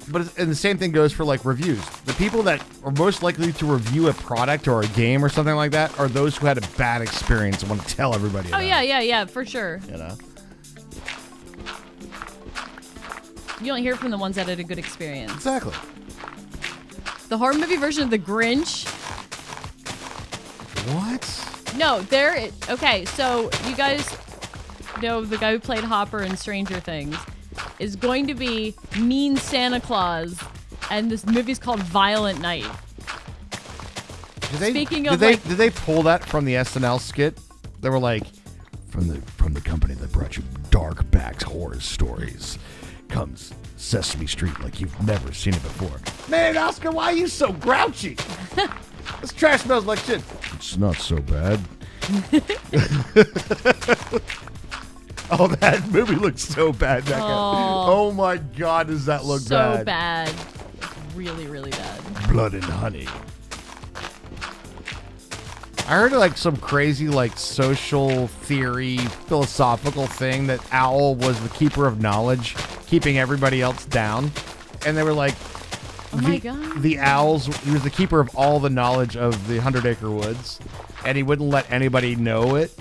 And the same thing goes for like reviews. The people that are most likely to review a product or a game or something like that are those who had a bad experience and want to tell everybody about Yeah, for sure. it. You know? You don't hear from the ones that had a good experience. Exactly. The horror movie version of The Grinch. What? No, okay, so you guys know the guy who played Hopper in Stranger Things. is going to be Mean Santa Claus, and this movie's called Violent Night. Speaking of, did they pull that from the SNL skit? They were like, from the company that brought you Dark Backs horror stories comes Sesame Street like you've never seen it before. Man, Oscar, why are you so grouchy? This trash smells like shit. It's not so bad. Oh, that movie looks so bad, Becca. Oh my God, does that look bad? So bad. Really, really bad. Blood and honey. I heard like some crazy like social theory, philosophical thing that Owl was the keeper of knowledge, keeping everybody else down. And they were like, oh my God. The owls, he was the keeper of all the knowledge of the 100 Acre Woods, and he wouldn't let anybody know it.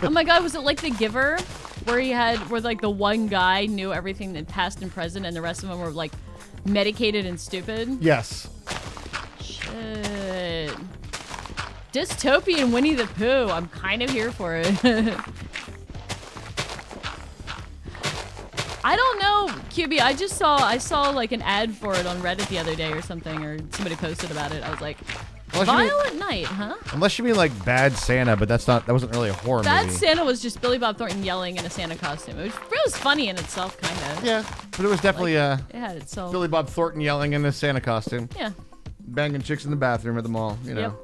Oh my God, was it like The Giver, where like the one guy knew everything that past and present, and the rest of them were like medicated and stupid? Yes. Shit. Dystopian Winnie the Pooh. I'm kind of here for it. I don't know, QB. I saw like an ad for it on Reddit the other day or something, or somebody posted about it. I was like, Violent Night, huh? Unless you mean like Bad Santa, but that wasn't really a horror Bad movie. Santa was just Billy Bob Thornton yelling in a Santa costume. It was funny in itself, kind of. Yeah, but it was definitely it had itself. Billy Bob Thornton yelling in a Santa costume. Yeah. Banging chicks in the bathroom at the mall, you know.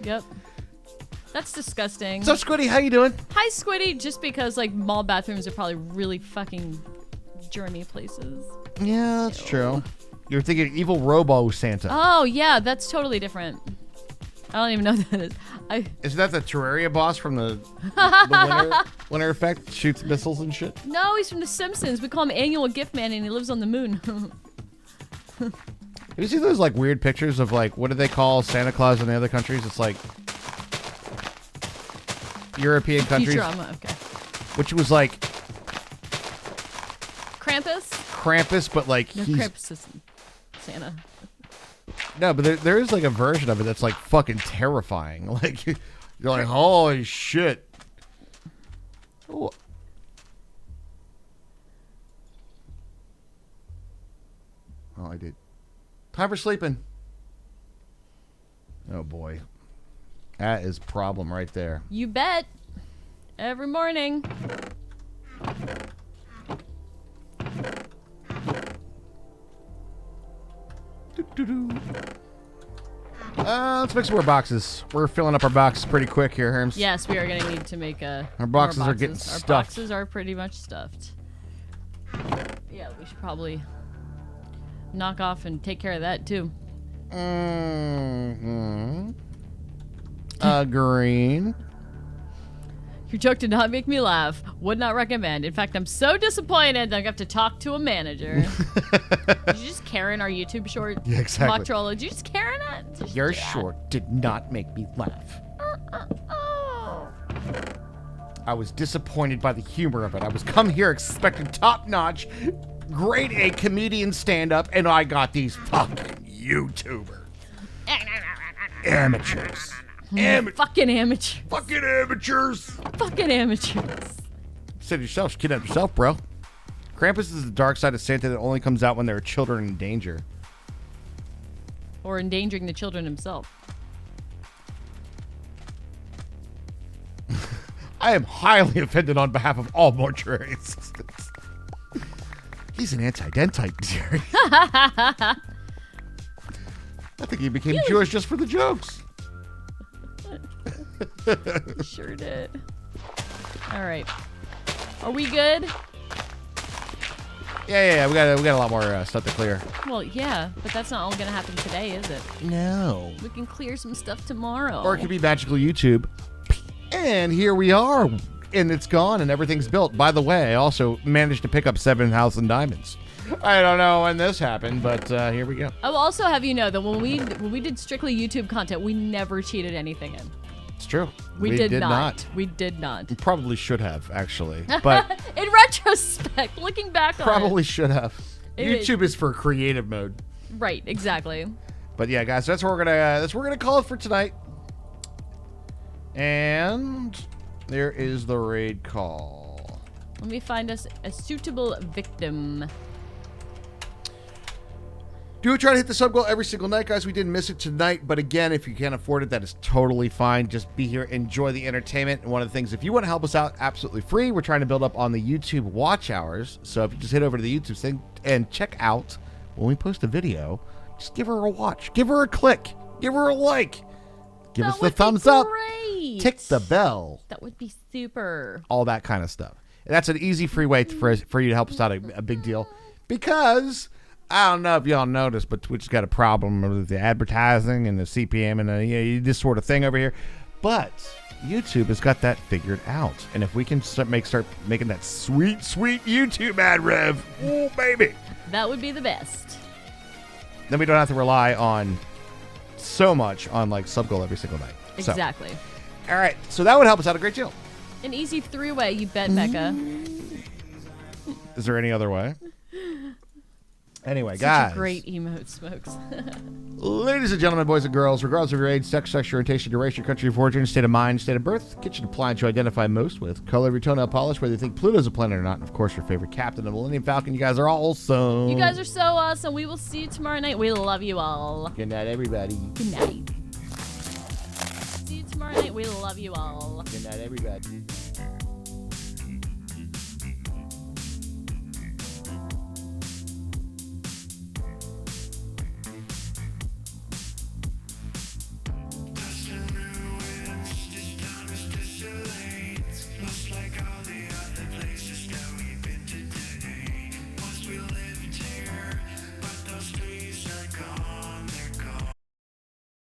Yep. That's disgusting. What's up, Squiddy? How you doing? Hi, Squiddy. Just because like mall bathrooms are probably really fucking germy places. Yeah, that's true. You're thinking evil Robo Santa. Oh yeah, that's totally different. I don't even know what that is. Is that the Terraria boss from the winter effect? Shoots missiles and shit? No, he's from The Simpsons. We call him Annual Gift Man, and he lives on the moon. Have you seen those like weird pictures of like, what do they call Santa Claus in the other countries? It's like European countries. Futurama, okay. Which was like Krampus, but like no, he's Krampus is Santa. No, but there is like a version of it that's like fucking terrifying. Like you're like, holy shit. Ooh. Oh, I did. Time for sleeping. Oh boy. That is a problem right there. You bet. Every morning. Let's make some more boxes. We're filling up our boxes pretty quick here, Herms. Yes, we are going to need to make our boxes are getting stuffed. Our boxes are pretty much stuffed. Yeah, we should probably knock off and take care of that too. Mm-hmm. Green. Your joke did not make me laugh. Would not recommend. In fact, I'm so disappointed that I have to talk to a manager. Did you just Karen our YouTube short? Yeah, exactly. Motrola, did you just Karen it? Just Your do that? short did not make me laugh. I was disappointed by the humor of it. I was come here expecting top-notch, grade A comedian stand-up, and I got these fucking YouTubers. Amateurs. Fucking amateurs. Fucking amateurs. Fucking amateurs. Said yourself, kidnap yourself, bro. Krampus is the dark side of Santa that only comes out when there are children in danger. Or endangering the children himself. I am highly offended on behalf of all mortuary assistants. He's an anti-dentite, Jerry. I think he became Jewish just for the jokes. Sure did. All right. Are we good? Yeah. We got a lot more stuff to clear. Well, yeah, but that's not all going to happen today, is it? No. We can clear some stuff tomorrow. Or it could be magical YouTube. And here we are. And it's gone and everything's built. By the way, I also managed to pick up 7,000 diamonds. I don't know when this happened, but here we go. I will also have you know that when we did strictly YouTube content, we never cheated anything in. It's true. We did not. We did not. We probably should have, actually. But in retrospect, looking back on probably should have. It- YouTube is for creative mode. Right, exactly. But yeah, guys, that's what we're gonna call it for tonight. And there is the raid call. Let me find us a suitable victim. Do try to hit the sub goal every single night, guys. We didn't miss it tonight, but again, if you can't afford it, that is totally fine. Just be here, enjoy the entertainment. And one of the things, if you want to help us out, absolutely free. We're trying to build up on the YouTube watch hours. So if you just hit over to the YouTube thing and check out when we post a video, just give her a watch, give her a click, give her a like, give us the thumbs up, tick the bell. That would be super. All that kind of stuff. And that's an easy, free way for you to help us out. A big deal, because I don't know if y'all noticed, but Twitch's got a problem with the advertising and the CPM and this sort of thing over here. But YouTube has got that figured out. And if we can start making that sweet, sweet YouTube ad rev, oh, baby, that would be the best. Then we don't have to rely on so much on like sub goal every single night. Exactly. So, all right. So that would help us out a great deal. An easy 3-way, you bet, Becca. Is there any other way? Anyway, Such guys. a great emote, Smokes. Ladies and gentlemen, boys and girls, regardless of your age, sex, sexual orientation, duration, country of origin, state of mind, state of birth, kitchen appliance you identify most with, color of your toenail polish, whether you think Pluto's a planet or not, and of course your favorite captain, the Millennium Falcon. You guys are awesome. You guys are so awesome. We will see you tomorrow night. We love you all. Good night, everybody. Good night. See you tomorrow night. We love you all. Good night, everybody.